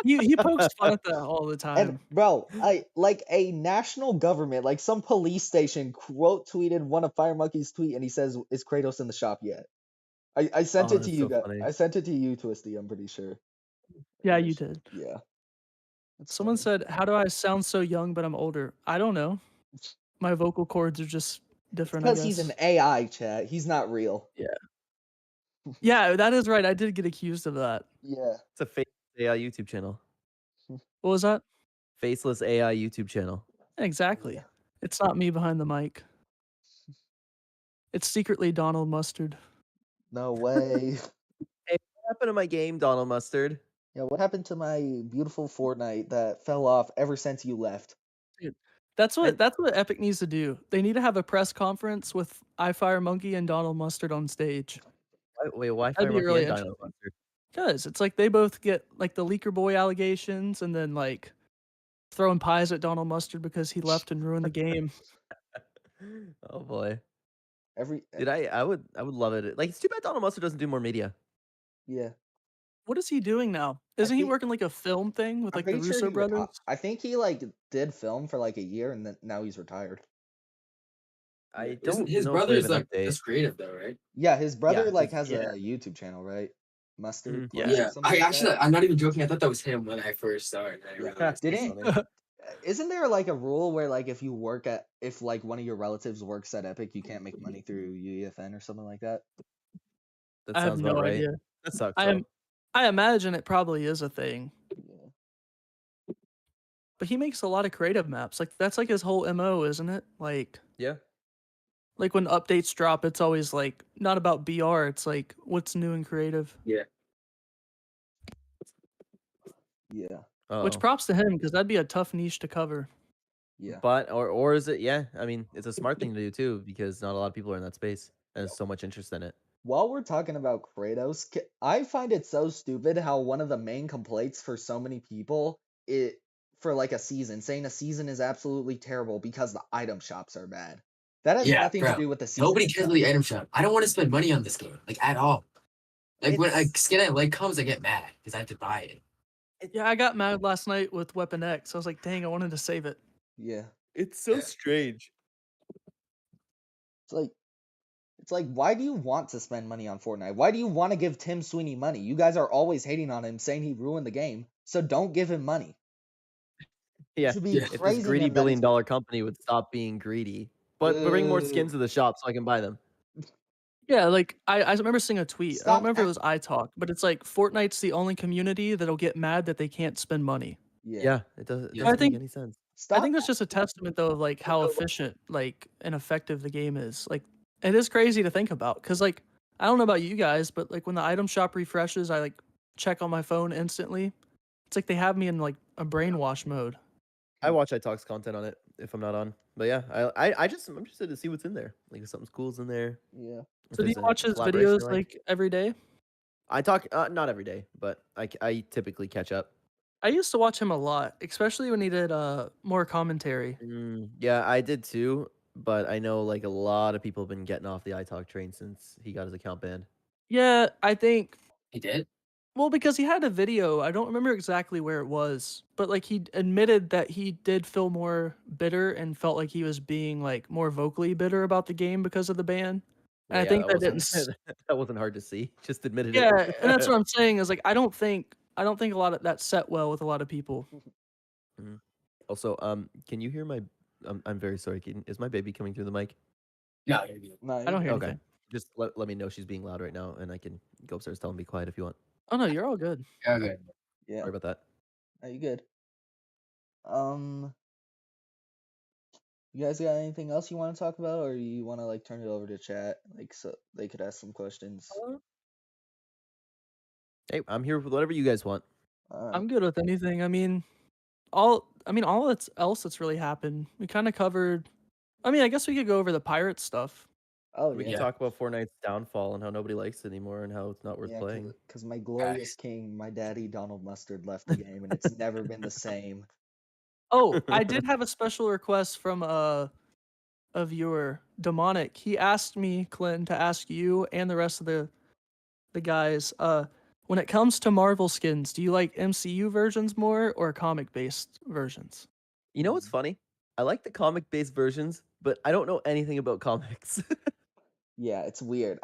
He pokes fun at that all the And time. bro, I like a national government, like some police station, quote tweeted one of Fire Monkey's tweet, and he says, "Is Kratos in the shop yet?" I sent Oh, it to that's you so guys. funny. I sent it to you, Twisty. I'm pretty sure. Yeah, you did. Yeah, it's Someone funny. said, "How do I sound so young but I'm older?" I don't know. My vocal cords are just It's different, I because he's an guess. AI, chat. He's not real. Yeah. Yeah, that is right. I did get accused of that. Yeah. It's a faceless AI YouTube channel. What was that? Faceless AI YouTube channel. Exactly. Yeah. It's not me behind the mic. It's secretly Donald Mustard. No way. Hey, what happened to my game, Donald Mustard? Yeah, what happened to my beautiful Fortnite that fell off ever since you left? Dude, And that's what Epic needs to do. They need to have a press conference with iFire Monkey and Donald Mustard on stage. wait, why That'd Fire be Monkey really and Dino interesting. Mustard? Cause it's like they both get like the leaker boy allegations and then like throwing pies at Donald Mustard because he left and ruined the game. Oh boy. Every Dude, I would love it. Like, it's too bad Donald Mustard doesn't do more media. yeah. What is he doing now? I Isn't he think working like a film thing with I'm like the pretty sure Russo he retired. brothers? I think he like did film for like a year and then now he's retired. I Isn't don't his know if they have brother's an like update. just creative though, right? Yeah, his brother Yeah, like has yeah. a YouTube channel, right? Mustard Yeah. Plus or Yeah, something I like actually, that. I'm not even joking. I thought that was him when I first saw it. I Yeah. realized. That's Didn't funny. isn't there like a rule where like if like one of your relatives works at Epic, you can't make money through UEFN or something like that? That I have sounds about no right. idea. That sucks I though. am I imagine it probably is a thing. Yeah. But he makes a lot of creative maps. Like that's like his whole MO, isn't it? Yeah. Like when updates drop, it's always like not about BR, it's like what's new and creative. Yeah, Yeah. Which Oh. props to him because that'd be a tough niche to cover. Yeah. But or is it? Yeah. I mean, it's a smart thing to do too because not a lot of people are in that space and there's so much interest in it. While we're talking about Kratos, I find it so stupid how one of the main complaints for so many people it for like a season, saying a season is absolutely terrible because the item shops are bad. That has yeah, nothing to bro. do with the season. Nobody cares itself. about the item shop. I don't want to spend money on this game, like at all. Like when a It's- skin I like comes, I get mad because I have to buy it. Yeah, I got mad last night with Weapon X. I was like, dang, I wanted to save it. Yeah. It's so Yeah. strange. It's like why do you want to spend money on Fortnite? Why do you want to give Tim Sweeney money? You guys are always hating on him, saying he ruined the game. So don't give him money. Yeah. To be Yeah. If this praising greedy him that he's billion-dollar company would stop being greedy, but bring more skins to the shop so I can buy them. Yeah, like I remember seeing a tweet. I Stop don't remember if it act- was iTalk, but it's like Fortnite's the only community that'll get mad that they can't spend money. Yeah, it doesn't Yeah. doesn't think- make any sense. Stop I think that's just a testament though of like how efficient like and effective the game is. Like it is crazy to think about because like I don't know about you guys, but like when the item shop refreshes, I like check on my phone instantly. It's like they have me in like a brainwash mode. I watch iTalk's content on it if I'm not on. But yeah, I'm interested to see what's in there. Like if something's cool's in there. Yeah. if So do you there's a watch his collaboration videos I like every day? I talk not every day, but I typically catch up. I used to watch him a lot, especially when he did more commentary. Yeah, I did too, but I know like a lot of people have been getting off the iTalk train since he got his account banned. Yeah, I think He did. well because he had a video. I don't remember exactly where it was, but like he admitted that he did feel more bitter and felt like he was being like more vocally bitter about the game because of the ban. And I Yeah, think that wasn't, didn't. that wasn't hard to see. Just admitted Yeah, it. and that's what I'm saying is like I don't think a lot of that set well with a lot of people. Also, can you hear my? I'm very sorry. Is my baby coming through the mic? No, you're good. No, I don't hear Okay. anything. Just let me know she's being loud right now, and I can go upstairs, tell him be quiet if you want. Oh no, you're all good. You're good. Yeah. Sorry about that. Are you good? You guys got anything else you want to talk about, or you want to like turn it over to chat, like so they could ask some questions? Hey, I'm here with whatever you guys want. Alright. I'm good with anything. I mean, all that's really happened. We kind of covered. I mean, I guess we could go over the pirate stuff. Oh We yeah, can Yeah. talk about Fortnite's downfall and how nobody likes it anymore and how it's not worth yeah, playing. because my glorious king, my daddy Donald Mustard, left the game, and it's never been the same. Oh, I did have a special request from a viewer, Demonic. He asked me, Clinton, to ask you and the rest of the guys, when it comes to Marvel skins, do you like MCU versions more or comic-based versions? You know what's funny? I like the comic-based versions, but I don't know anything about comics. Yeah, it's weird.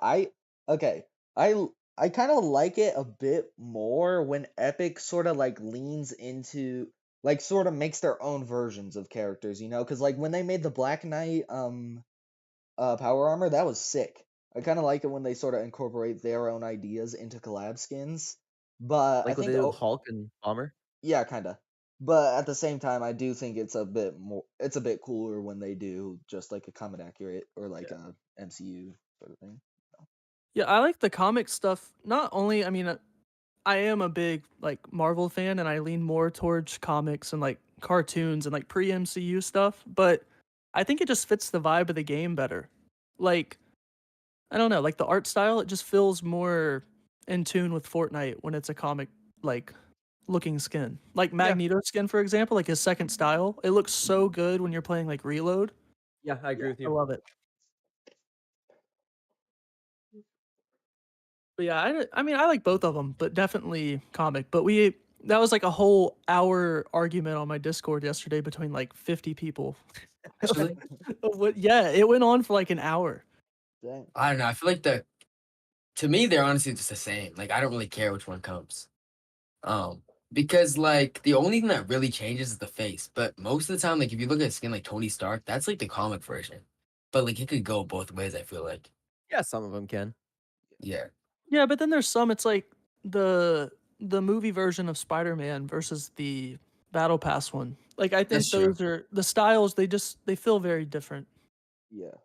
Okay. I kind of like it a bit more when Epic sort of like leans into like sort of makes their own versions of characters, you know? Cuz like when they made the Black Knight power armor, that was sick. I kind of like it when they sort of incorporate their own ideas into collab skins. But I Like what they think did with Hulk and Bomber. yeah, kind of. But at the same time, I do think it's a bit cooler when they do just like a comic accurate or like a MCU sort of thing. Yeah, I like the comic stuff. Not only, I mean, I am a big like Marvel fan, and I lean more towards comics and like cartoons and like pre MCU stuff. But I think it just fits the vibe of the game better. Like I don't know, like the art style, it just feels more in tune with Fortnite when it's a comic like looking skin. Like Yeah. Magneto skin, for example, like his second style, it looks so good when you're playing like Reload. Yeah, I agree Yeah. with I you. love it. But yeah, I mean, I like both of them, but definitely comic. But that was like a whole hour argument on my Discord yesterday between like 50 people. Actually, What? Yeah, it went on for like an hour. Dang. I don't know. I feel like to me they're honestly just the same. Like I don't really care which one comes. Um, because like the only thing that really changes is the face. But most of the time, like if you look at a skin like Tony Stark, that's like the comic version. But like it could go both ways, I feel like. Yeah, some of them can. Yeah. Yeah, but then there's some. It's like the the movie version of Spider-Man versus the Battle Pass one. Like I think That's true. those are the styles. They feel very different. Yeah.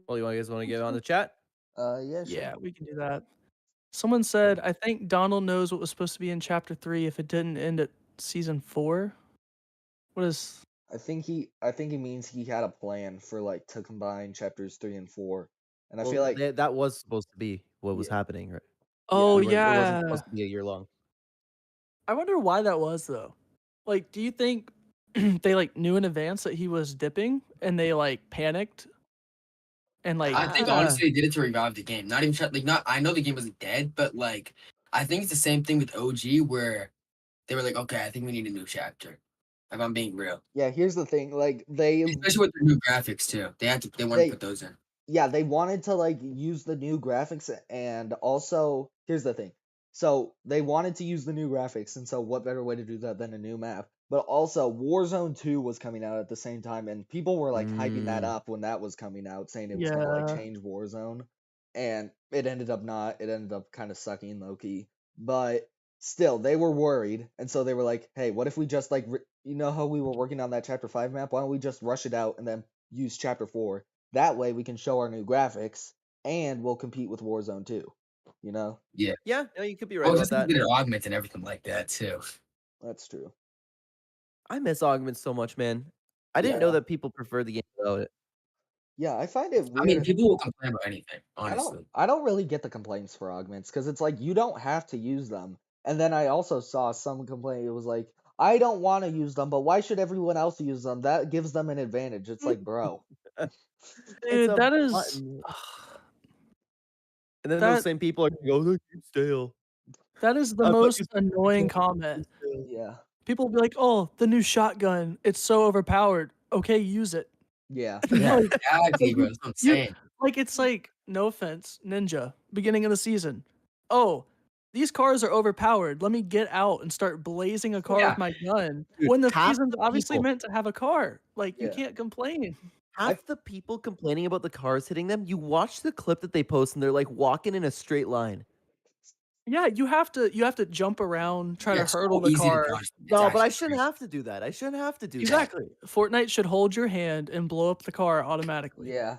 Well, you guys want to get on the chat? Yeah, sure. Yeah, we can do that. Someone said, I think Donald knows what was supposed to be in chapter 3 if it didn't end at season 4. What is I think he means he had a plan for like to combine chapters 3 and 4. And I Well, feel like that was supposed to be what was yeah, happening, right? yeah. Oh It wasn't yeah. supposed to be a year long. I wonder why that was though. Like, do you think they like knew in advance that he was dipping and they like panicked and like I think Ah, honestly they did it to revive the game. Not even like not. I know the game wasn't dead, but like I think it's the same thing with OG where they were like, okay, I think we need a new chapter. If I'm being real, Yeah, here's the thing. Like especially with the new graphics too. They want to they put those in. yeah, they wanted to like use the new graphics and also here's the thing. So they wanted to use the new graphics, and so what better way to do that than a new map? But also Warzone 2 was coming out at the same time and people were like hyping that mm, up when that was coming out, saying it was gonna like yeah. change Warzone. And it ended up not. It ended up kind of sucking low key. But still, they were worried, and so they were like, "Hey, what if we just like you know how we were working on that chapter 5 map? Why don't we just rush it out and then use chapter 4? That way we can show our new graphics and we'll compete with Warzone 2. You know? Yeah. yeah, no, you could be right Well, about just that. get augments and everything like that too. That's true. I miss augments so much, man. I didn't know Yeah. that people prefer the game without it. Yeah, I find it I mean, weird. people will complain about anything, honestly. I don't really get the complaints for augments because it's like you don't have to use them. And then I also saw some complaint. It was like, I don't want to use them, but why should everyone else use them? That gives them an advantage. It's like, bro. It's Dude, a that is button. And then those that same people are gonna go, "That game's stale. that is the I'm not most using the annoying game, comment. it's stale." Yeah. People will be like, "Oh, the new shotgun, it's so overpowered." Okay, use it. Yeah. Yeah, like, exactly, bro. That's what I'm you saying. like it's like no offense, Ninja, beginning of the season. Oh, these cars are overpowered. Let me get out and start blazing a car Yeah. with my gun. Dude, When the half season's the obviously people meant to have a car. Like you Yeah. can't complain. I half the people complaining about the cars hitting them, you watch the clip that they post and they're, like, walking in a straight line. Yeah, you have to jump around, try Yeah, to it's hurdle so the easy to car. dodge. It's No, but I actually shouldn't crazy. have to do that. I shouldn't have to do that. Exactly. Fortnite should hold your hand and blow up the car automatically. yeah.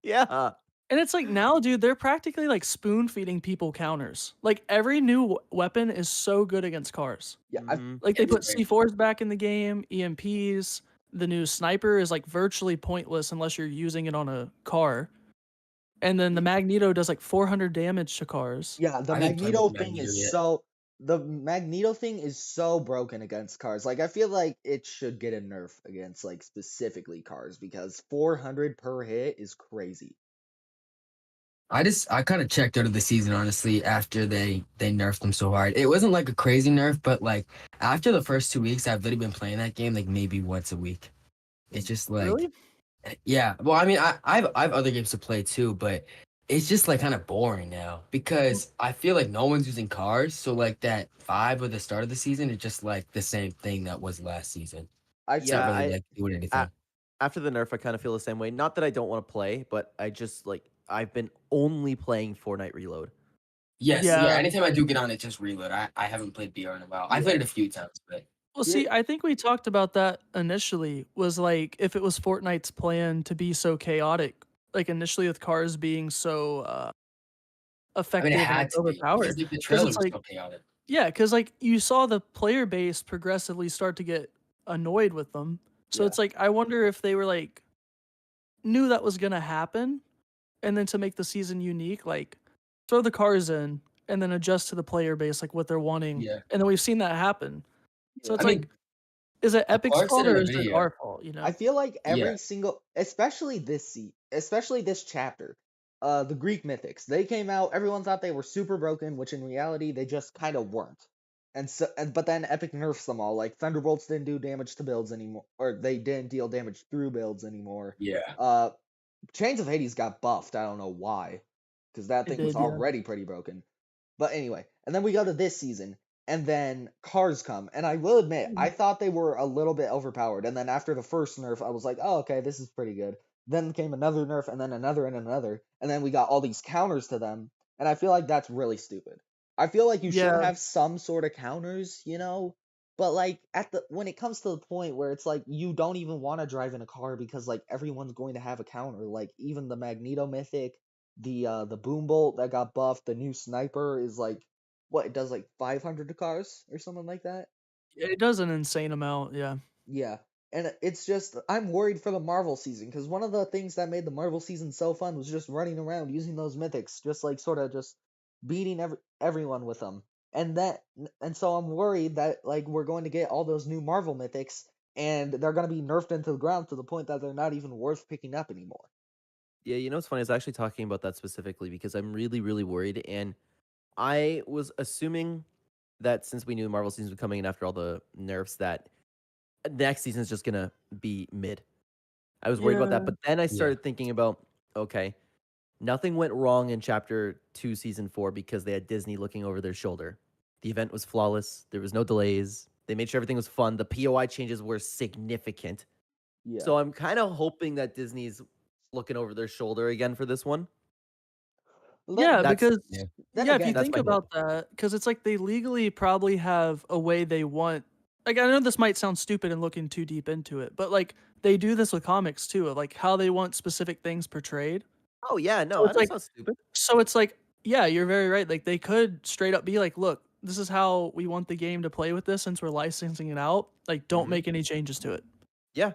Yeah. And it's like now, dude, they're practically like spoon feeding people counters. Like every new weapon is so good against cars. Yeah. Mhm. Like they It's put crazy. C4s back in the game, EMPs. The new sniper is like virtually pointless unless you're using it on a car. And then the Magneto does like 400 damage to cars. Yeah, the I didn't play with Magneto the thing Magneto is yet. the Magneto thing is so broken against cars. Like I feel like it should get a nerf against like specifically cars because 400 per hit is crazy. I kind of checked out of the season honestly after they nerfed them so hard. It wasn't like a crazy nerf, but like after the first 2 weeks, I've literally been playing that game like maybe once a week. It's just like, Really? yeah. Well, I mean, I have other games to play too, but it's just like kind of boring now because I feel like no one's using cars. So like that vibe of the start of the season is just like the same thing that was last season. I It's not Yeah, think really like doing anything. after the nerf, I kind of feel the same way. Not that I don't want to play, but I just like I've been only playing Fortnite Reload. Yes, yeah. Yeah. Anytime I do get on it, just reload. I haven't played BR in a while. I Yeah. played it a few times, but Well, Here- see, I think we talked about that initially. Was like if it was Fortnite's plan to be so chaotic, like initially with cars being so I effective mean, it and like had to be because overpowered, like the because trailer it's was like so chaotic. yeah, because like you saw the player base progressively start to get annoyed with them. So Yeah. it's like I wonder if they were like knew that was gonna happen, and then to make the season unique, like throw the cars in and then adjust to the player base like what they're wanting, Yeah. and then we've seen that happen. So Yeah. it's I like, mean, is it Epic's Clark said fault in or the is it video. our fault? You know? I feel like Yeah. every single, especially especially this chapter, the Greek mythics, they came out. Everyone thought they were super broken, which in reality they just kind of weren't. But then Epic nerfs them all. Like Thunderbolts didn't do damage to builds anymore, or they didn't deal damage through builds anymore. Yeah. Chains of Hades got buffed. I don't know why, because that It thing was did, yeah. already pretty broken. But anyway, and then we go to this season, and then cars come, and I will admit, I thought they were a little bit overpowered. And then after the first nerf, I was like, oh, okay, this is pretty good. Then came another nerf, and then another, and then we got all these counters to them, and I feel like that's really stupid. I feel like you should Yeah. have some sort of counters, but like when it comes to the point where it's like you don't even want to drive in a car because like everyone's going to have a counter. Like even the Magneto mythic, the boom bolt that got buffed, the new sniper is like what it does like 500 to cars or something like that. It does an insane amount, yeah. Yeah. And it's just I'm worried for the Marvel season because one of the things that made the Marvel season so fun was just running around using those mythics, just like sort of just beating everyone with them. And so I'm worried that like we're going to get all those new Marvel mythics and they're going to be nerfed into the ground to the point that they're not even worth picking up anymore. Yeah, you know what's funny? I was actually talking about that specifically because I'm really, really worried. And I was assuming that since we knew Marvel season was coming in after all the nerfs, that next season is just gonna be mid. I was worried about that, Yeah. but then I Yeah. started thinking about okay, nothing went wrong in chapter 2, season 4 because they had Disney looking over their shoulder. The event was flawless. There was no delays. They made sure everything was fun. The POI changes were significant. Yeah. So I'm kind of hoping that Disney's looking over their shoulder again for this one. Yeah, That's because Yeah. Then yeah, if you again, that's think my hope. about that, because it's like they legally probably have a way they want. Like I know this might sound stupid and looking too deep into it, but like they do this with comics too, of like how they want specific things portrayed. Oh yeah, So no, it's that's like, not stupid. yeah, you're very right. Like they could straight up be like, look, this is how we want the game to play with this since we're licensing it out. Like, don't Mhm. make any changes to it. Yeah,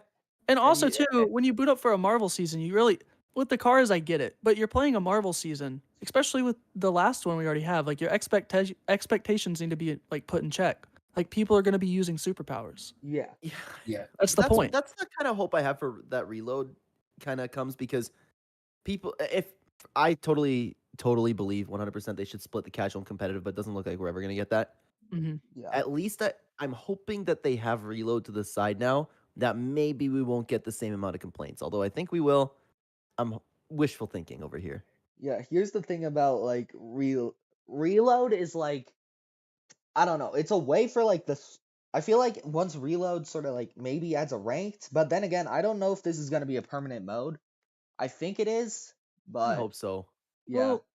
And also you- too, when you boot up for a Marvel season, you really with the cars, I get it, but you're playing a Marvel season, especially with the last one we already have. Like your expectations need to be like put in check. Like people are going to be using superpowers. yeah. yeah. Yeah. That's the point. That's the kind of hope I have for that reload kind of comes because people if I totally believe 100% they should split the casual and competitive, but it doesn't look like we're ever going to get that. Hmm. Yeah. At least I'm hoping that they have reload to the side now that maybe we won't get the same amount of complaints. Although I think we will. I'm wishful thinking over here. Yeah, here's the thing about like reload is like I don't know. It's a way for like this. I feel like once reload sort of like maybe adds a ranked, but then again, I don't know if this is going to be a permanent mode. I think it is, I but hope so. yeah, Well,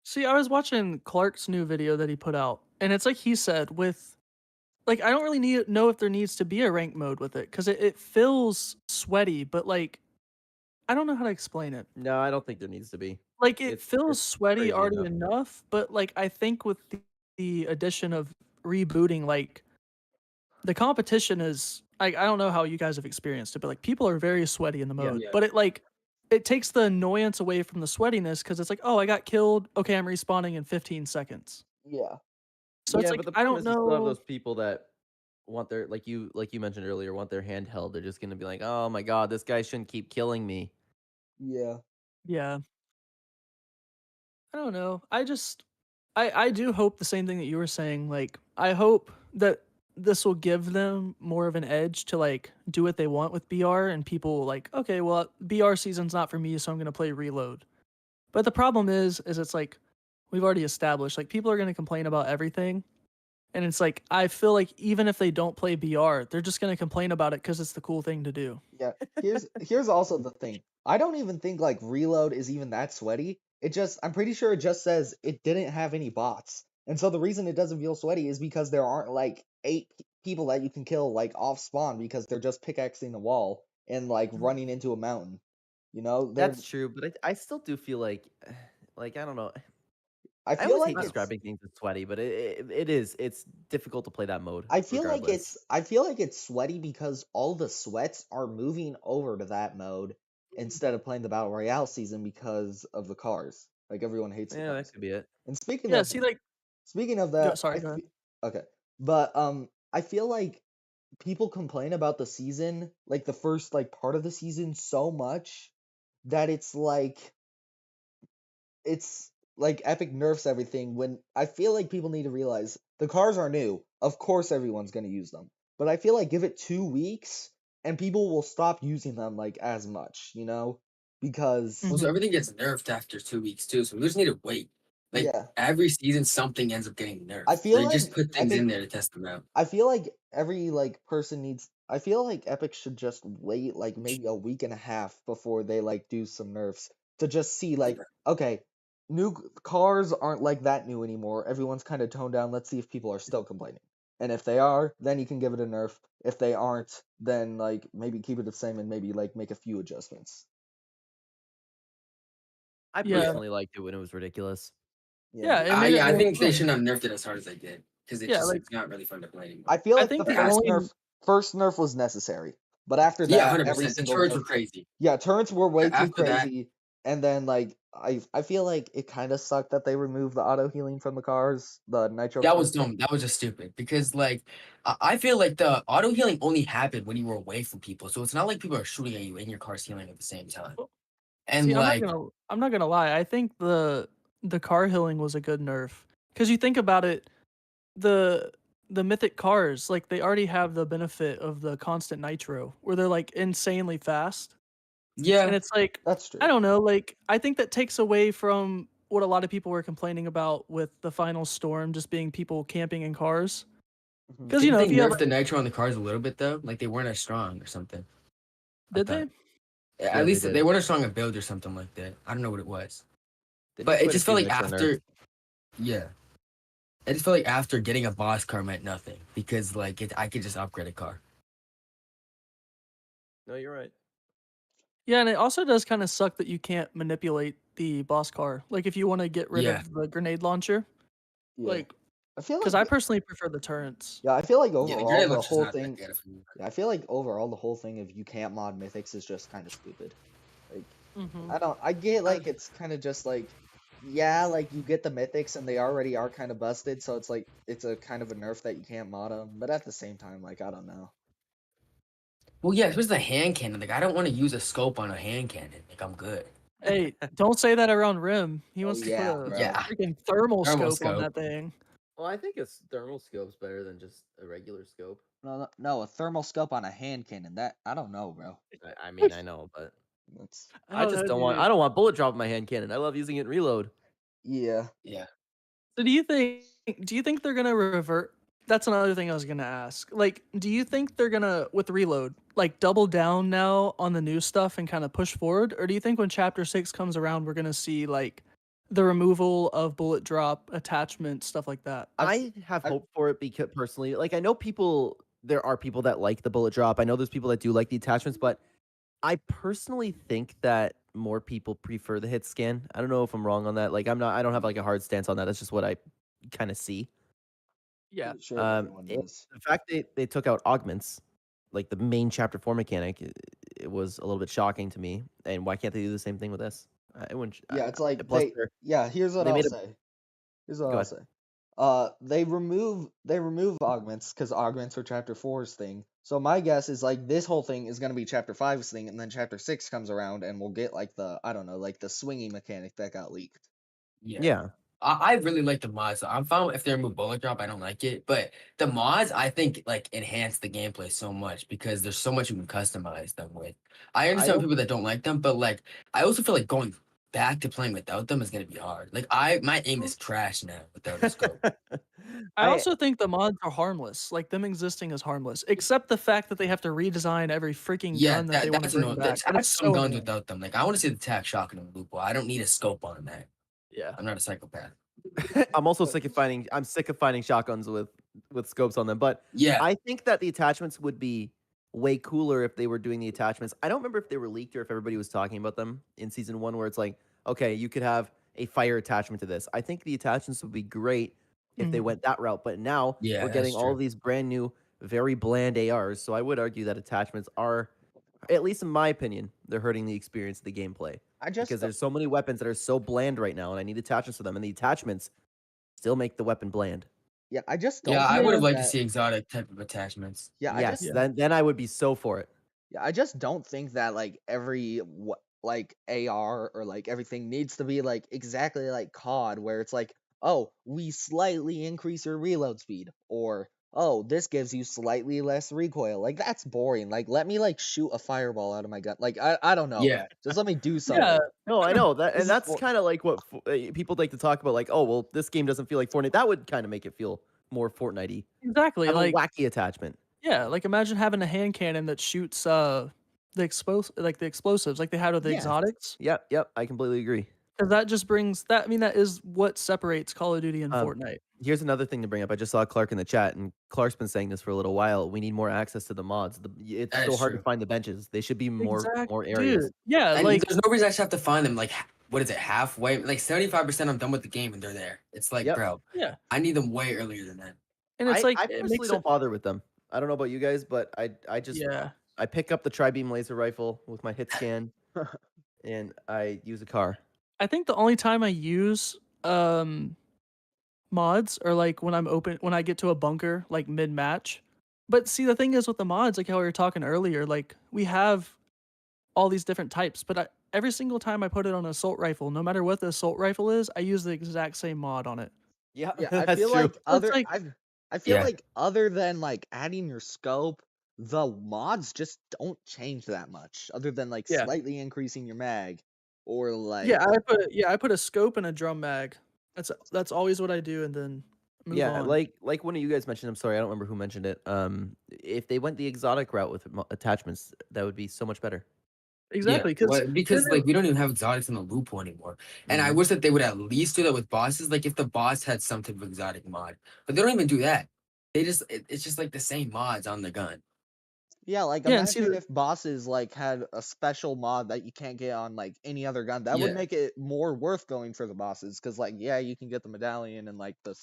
see, I was watching Clark's new video that he put out, and it's like he said with like I don't really know if there needs to be a rank mode with it because it feels sweaty, but like I don't know how to explain it. No, I don't think there needs to be. Like it It's feels sweaty crazy already enough. enough, but like I think with the addition of rebooting, like the competition is I don't know how you guys have experienced it, but like people are very sweaty in the Yeah. mode. Yeah. But it takes the annoyance away from the sweatiness because it's like, oh, I got killed. Okay, I'm respawning in 15 seconds. yeah, So it's Yeah, like but the I problem don't is you still have know. those people that want their like you mentioned earlier, want their handheld. They're just gonna be like, "Oh my god, this guy shouldn't keep killing me." Yeah. Yeah, I don't know. I do hope the same thing that you were saying. Like I hope that this will give them more of an edge to like do what they want with BR and people like, okay, well, BR season's not for me, so I'm gonna play Reload. But the problem is it's like we've already established like people are gonna complain about everything. And it's like I feel like even if they don't play BR, they're just gonna complain about it because it's the cool thing to do. Yeah. Here's also the thing. I don't even think like reload is even that sweaty. I'm pretty sure it just says it didn't have any bots. And so the reason it doesn't feel sweaty is because there aren't like people that you can kill like off spawn because they're just pickaxing the wall and like running into a mountain. You know, they're That's true, but I still do feel like I don't know. I I feel always like hate it's describing things as sweaty, but it's difficult to play that mode regardless. I feel like it's sweaty because all the sweats are moving over to that mode instead of playing the battle royale season because of the cars. Like everyone hates the Yeah, that cars. could be it. And Yeah, see, like, speaking of go. that, Sorry, go ahead. okay. But I feel like people complain about the season, like the first like part of the season so much that it's like Epic nerfs everything when I feel like people need to realize the cars are new. Of course everyone's going to use them. But I feel like give it 2 weeks and people will stop using them like as much, you know? Because Well, so Mhm. everything gets nerfed after 2 weeks too, so we just need to wait. Like yeah, every season, something ends up getting I nerfed. feel They like just put things in Epic there to test them out. I feel like every like person needs I feel like Epic should just wait like maybe a week and a half before they like do some nerfs to just see like Yeah. okay, cars aren't like that new anymore. Everyone's kind of toned down. Let's see if people are still complaining. And if they are, then you can give it a nerf. If they aren't, then like maybe keep it the same and maybe like make a few adjustments. I Yeah, Yeah. personally liked it when it was ridiculous. Yeah. yeah, it made it Yeah, I more think they fun. shouldn't have nerfed it as hard as they did because Yeah, like it's not really fun to play anymore. I feel I like think the Or the as only first nerf was necessary. But after yeah, that, every 100%. The single turrets nerf were crazy. yeah, turrets were way too After that, crazy. And then like I feel like it kind of sucked that they removed the auto healing from the cars, the nitro that was cars. dumb. That was just stupid because like I feel like the auto healing only happened when you were away from people, so it's not like people are shooting at you and your car's healing at the same time. well, And see, like I'm not gonna lie. I think the car healing was a good nerf because you think about it, the the mythic cars like they already have the benefit of the constant nitro where they're like insanely fast, and yeah, it's like That's I true. don't know. Like I think that takes away from what a lot of people were complaining about with the final storm just being people camping in cars. Mhm. Because you didn't know they if you have nerf the nitro on the cars a little bit though? Like they weren't as strong or something. I did thought. they? At Yeah, they least they did. weren't as strong a build or something like that. I don't know what it was. They did But it quite a just few felt like nitro nerfs. after yeah. I just felt like after getting a boss car meant nothing because like I could just upgrade a car. No, you're right. Yeah, and it also does kind of suck that you can't manipulate the boss car. Like if you want to get rid Yeah. of the grenade launcher, Yeah. like I feel because like I personally prefer the turrets. yeah, I feel like Yeah, the overall grenade the launcher's whole not that thing good if you yeah, I feel like overall the whole thing of you can't mod mythics is just kind of stupid. Like Mm-hmm. I get like it's kind of just like yeah, like you get the mythics and they already are kind of busted, so it's like it's a kind of a nerf that you can't mod them, but at the same time like I don't know. Well, yeah, especially the hand cannon. Like I don't want to use a scope on a hand cannon. Like I'm good. Hey, don't say that around Rim. He Oh wants to put yeah, a bro. Yeah. freaking thermal Thermal scope on scope. that thing. Well, I think a thermal scope's better than just a regular scope. No, a thermal scope on a hand cannon. That I don't know, bro. I mean, I know, but That's I Oh, just that'd don't be want. I don't want bullet drop in my hand cannon. I love using it in reload. yeah. Yeah. So do you think they're gonna revert? That's another thing I was gonna ask. Like, do you think they're gonna with reload, like double down now on the new stuff and kind of push forward? Or do you think when chapter 6 comes around we're gonna see like the removal of bullet drop, attachment, stuff like that? I have I hope for it because personally, like I know people. There are people that like the bullet drop. I know there's people that do like the attachments, but I personally think that more people prefer the hit scan. I don't know if I'm wrong on that. Like I'm not. I don't have like a hard stance on that. That's just what I kind of see. Yeah. pretty sure everyone And does. the fact they took out augments, like the main chapter 4 mechanic, it was a little bit shocking to me. And why can't they do the same thing with this? It wouldn't. Yeah, it's like Plus, here's what they I'll made a say. Here's what go I'll ahead. say. They remove augments because augments are chapter 4's thing. So my guess is like this whole thing is gonna be chapter 5's thing, and then chapter 6 comes around and we'll get like the I don't know, like the swinging mechanic that got leaked. Yeah. Yeah. I really like the mods. I'm fine if they remove bullet drop. I don't like it, but the mods I think like enhance the gameplay so much because there's so much you can customize them with. I I understand don't people that don't like them, but like I also feel like going back to playing without them is gonna be hard. Like my aim is trash now without a scope. I I also think the mods are harmless. Like them existing is harmless, except the fact that they have to redesign every freaking Yeah, gun that they want to that's bring annoying. back, and Have it's some so guns annoying. without them. Like I want to see the tac shotgun and loophole. I don't need a scope on that. Yeah. I'm not a psychopath. I'm also But- sick of finding shotguns with scopes on them. But Yeah, I think that the attachments would be way cooler if they were doing the attachments. I don't remember if they were leaked or if everybody was talking about them in season 1 where it's like, okay, you could have a fire attachment to this. I think the attachments would be great if they Mhm. went that route, but now yeah, we're that's getting all true. these brand new very bland ARs, so I would argue that attachments are, at least in my opinion, they're hurting the experience of the gameplay I just because there's so many weapons that are so bland right now and I need attachments to them and the attachments still make the weapon bland. yeah, I just Yeah, don't I would think have liked to that see exotic type of attachments. yeah, I Yes, just Yeah. then I would be so for it. Yeah, I just don't think that like every like AR or like everything needs to be like exactly like COD where it's like, oh, we slightly increase your reload speed or oh, this gives you slightly less recoil. Like that's boring. Like let me like shoot a fireball out of my gun. Like I don't know. Yeah, Just let me do Yeah. something. No, I know that, This and is that's for kind of like what people like to talk about. Like, oh, well, this game doesn't feel like Fortnite. That would kind of make it feel more Fortnite-y. Exactly. Have a Like wacky attachment. yeah, like imagine having a hand cannon that shoots the explosives like they had with the Yes. exotics. Yep. I completely agree. Because that just brings that. I mean, that is what separates Call of Duty and Um, Fortnite. Here's another thing to bring up. I just saw Clark in the chat, and Clark's been saying this for a little while. We need more access to the mods. It's that so is hard to true. find the benches. They should be Exactly, more dude. areas. Yeah, And like there's no reason I should have to find them. Like, what is it? Halfway? Like 75% I'm done with the game and they're there. It's like, Yep. bro, yeah, I need them way earlier than that. and it's like I it personally makes don't it. bother with them. I don't know about you guys, but I just Yeah, I pick up the tri-beam laser rifle with my hit scan, and I use a car. I think the only time I use mods are like when I get to a bunker like mid match. But see, the thing is with the mods, like how we were talking earlier, like we have all these different types, but every single time I put it on an assault rifle, no matter what the assault rifle is, I use the exact same mod on it. Yeah, Yeah, I that's feel true. like So it's like I feel Yeah. like other than like adding your scope, the mods just don't change that much other than like yeah, slightly increasing your mag or yeah. like I put a scope and a drum mag. That's always what I do, and then move Yeah, on. like one of you guys mentioned. I'm sorry, I don't remember who mentioned it. If they went the exotic route with attachments, that would be so much better. Yeah, Exactly, because because like we don't even have exotics in the loophole anymore. And I Mhm. wish that they would at least do that with bosses. Like if the boss had some type of exotic mod, but they don't even do that. They just it's just like the same mods on the gun. yeah, like yeah, and see imagine if bosses like had a special mod that you can't get on like any other gun. That would Yeah, make it more worth going for the bosses cuz like yeah, you can get the medallion and like the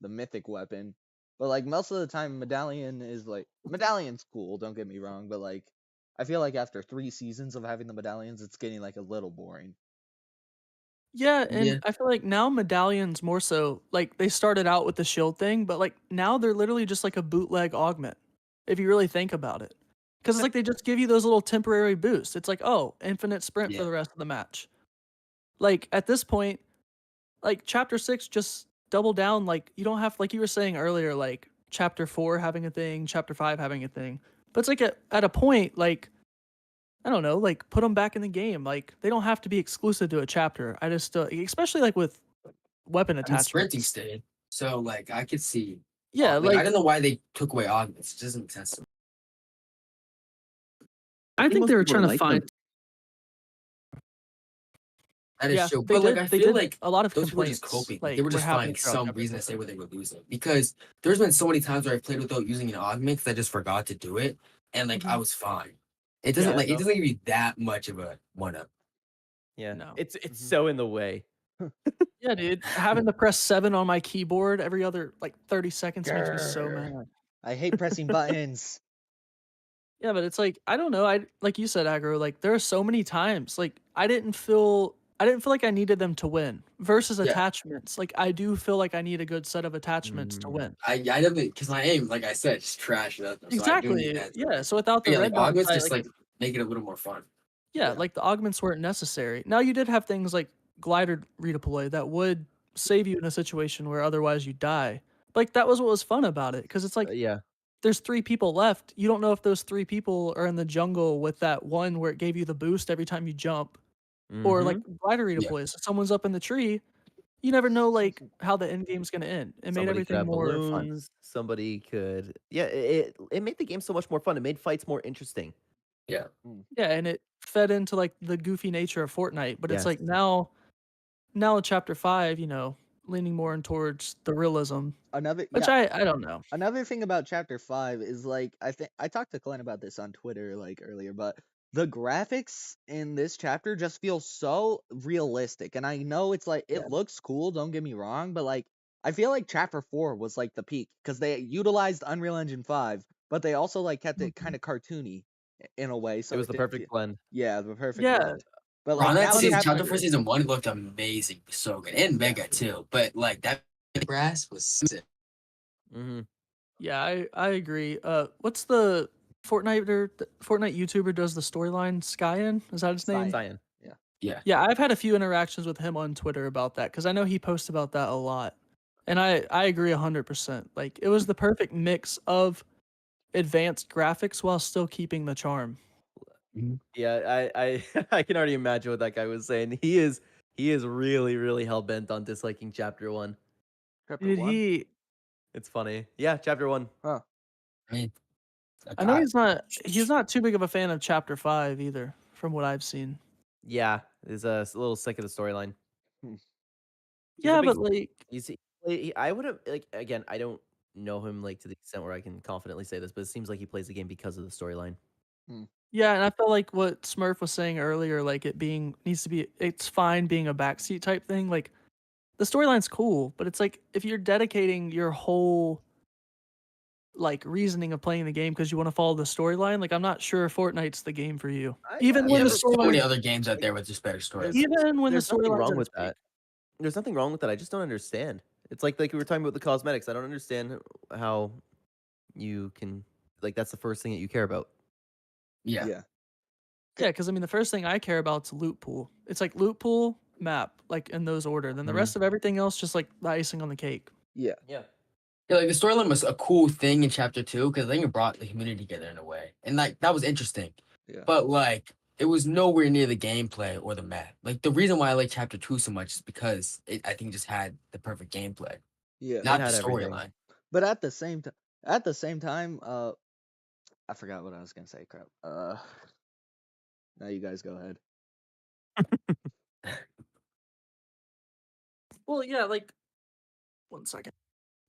mythic weapon. But like most of the time medallion's cool, don't get me wrong, but like I feel like after 3 seasons of having the medallions, it's getting like a little boring. yeah, and yeah, I feel like now medallions more so like they started out with the shield thing, but like now they're literally just like a bootleg augment, if you really think about it. Because it's like they just give you those little temporary boosts. It's like, oh, infinite sprint for yeah. the rest of the match. Like at this point, like chapter 6 just double down, like you don't have, like you were saying earlier, like chapter 4 having a thing, chapter 5 having a thing. But it's like at a point, like I don't know, like put them back in the game. Like they don't have to be exclusive to a chapter. I just especially like with weapon I mean sprinting attachments. stayed. So like I could see Yeah, like I like don't know why they took away augments. It doesn't make sense to me. I think most they were people trying to like them. find. That is Yeah, true. they But like did. I They feel did like a lot of those people were just complaints. coping. Like, they Like were were just happening finding throughout some chapter reason to 4. say what they were losing. Because there's been so many times where I played without using an augment because I just forgot to do it. And like I Mhm. was fine. It Yeah, doesn't like it no. doesn't give you that much of a one up. Yeah, no. it's Mhm. so in the way. Yeah, dude. Having to press 7 on my keyboard every other like 30 seconds makes me so Grr. mad. I hate pressing buttons. Yeah, but it's like I don't know. I like you said, aggro. Like there are so many times like I didn't feel I didn't feel like I needed them to win. Versus Yeah. attachments, like I do feel like I need a good set of attachments to Mm. win. I definitely because my aim, like I said, is trash without them. So I do need Exactly. that. Yeah. So without But the yeah, like red dots, augments I just like like make it a little more fun. yeah, Yeah. like the augments weren't necessary. Now you did have things like glider redeploy that would save you in a situation where otherwise you die. Like that was what was fun about it because it's like Yeah. there's 3 people left. You don't know if those 3 people are in the jungle with that one where it gave you the boost every time you jump, or like Mm-hmm. glider Yeah. redeploys. Someone's up in the tree. You never know like how the end game's gonna end. It made Somebody could everything have more fun. balloons. Somebody could. Yeah. It made the game so much more fun. It made fights more interesting. Yeah. Mm. Yeah, and it fed into like the goofy nature of Fortnite. But it's Yes. like now in chapter 5, leaning more in towards the realism, Another which yeah. I don't know. Another thing about chapter 5 is like I think I talked to Glenn about this on Twitter like earlier, but the graphics in this chapter just feel so realistic. And I know it's like Yeah. it looks cool, don't get me wrong, but like I feel like chapter 4 was like the peak cuz they utilized Unreal Engine 5, but they also like kept it kind Mhm. of cartoony in a way, It so was it the didn't feel perfect blend. yeah, the perfect Yeah, blend. But Bro, on like that now season, chapter chapter for season 1 looked amazing, so good, and yeah. mega too. But like that grass was sick. Mm-hmm. yeah, I agree. What's the Fortnite YouTuber does the storyline? Skyen? Is that his name? Cyan. Cyan. Yeah. Yeah. Yeah, I've had a few interactions with him on Twitter about that because I know he posts about that a lot, and I agree 100%. Like it was the perfect mix of advanced graphics while still keeping the charm. Mhm. Yeah, I I can already imagine what that guy was saying. He is really, really hell bent on disliking chapter 1. Chapter Did 1? he? It's funny. Yeah, chapter 1. Huh. I mean, like, I know he's not too big of a fan of chapter 5 either, from what I've seen. Yeah, is a little sick of the storyline. Hmm. He's a Yeah, big but like I would have like again, I don't know him like to the extent where I can confidently say this, but it seems like he plays the game because of the storyline. Hmm. yeah, and I felt like what Smurf was saying earlier, like it being needs to be it's fine being a backseat type thing. Like the storyline's cool, but it's like if you're dedicating your whole like reasoning of playing the game because you want to follow the storyline, like I'm not sure Fortnite's the game for you. Even yeah, when the there's so many storyline other games out there with just better stories. There's even when the there's nothing storyline's wrong a with mistake. that. There's nothing wrong with that. I just don't understand. It's like we were talking about the cosmetics. I don't understand how you can like that's the first thing that you care about. Yeah. Yeah. Yeah, because I mean the first thing I care about is loot pool. It's like loot pool, map, like in those order. Then the Mhm. rest of everything else just like the icing on the cake. Yeah. Yeah. Yeah, like the storyline was a cool thing in chapter 2 because I think it brought the community together in a way, and like that was interesting. Yeah. But like it was nowhere near the gameplay or the map. Like the reason why I like chapter 2 so much is because I think it just had the perfect gameplay, Yeah. not the had everything. storyline. But at the same time, I forgot what I was gonna say. Crap. Now you guys go ahead. Well, yeah, like 1 second.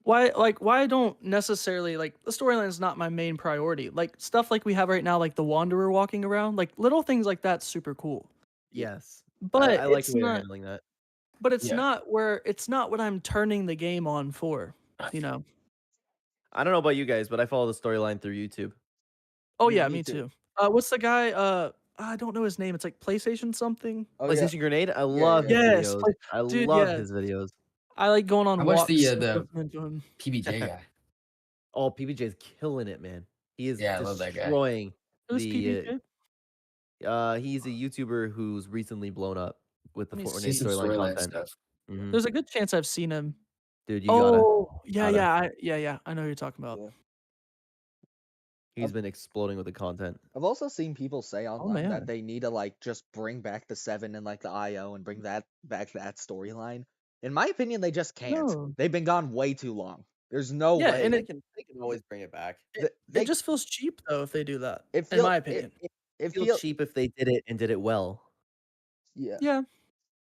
Why I don't necessarily like the storyline is not my main priority. Like stuff like we have right now, like the Wanderer walking around, like little things like that's super cool. Yeah. Yes. But I like the way they're handling that. Yeah. it's not what I'm turning the game on for, you know. I don't know about you guys, but I follow the storyline through YouTube. Oh yeah, Me me too. too. What's the guy? I don't know his name. It's like PlayStation something. Oh yeah. PlayStation Grenade, I Yeah. love Yeah. his Yes, videos. I dude. love Yeah, his videos. I like going I on watched walks and the listening to him. PBJ guy. Oh, PBJ is killing it, man. He is Yeah, I love that guy. destroying Who's the PBJ? he's a YouTuber who's recently blown up with the Let me Fortnite See some see. storyline storyline content. stuff. Mhm. There's a good chance I've seen him. Dude, you gotta Oh yeah, gotta. yeah. I know who you're talking about. Yeah. He's I've been exploding with the content. I've also seen people say Oh online that man. they need to like just bring back the 7 and like the IO and bring that back that storyline. In my opinion, they just can't. No. They've been gone way too long. There's no Yeah, way. and They can always bring it back. it They just feels cheap though if they do that. it In feel my it opinion. it, It'd it feel feel cheap if they did it and did it well. yeah. Yeah.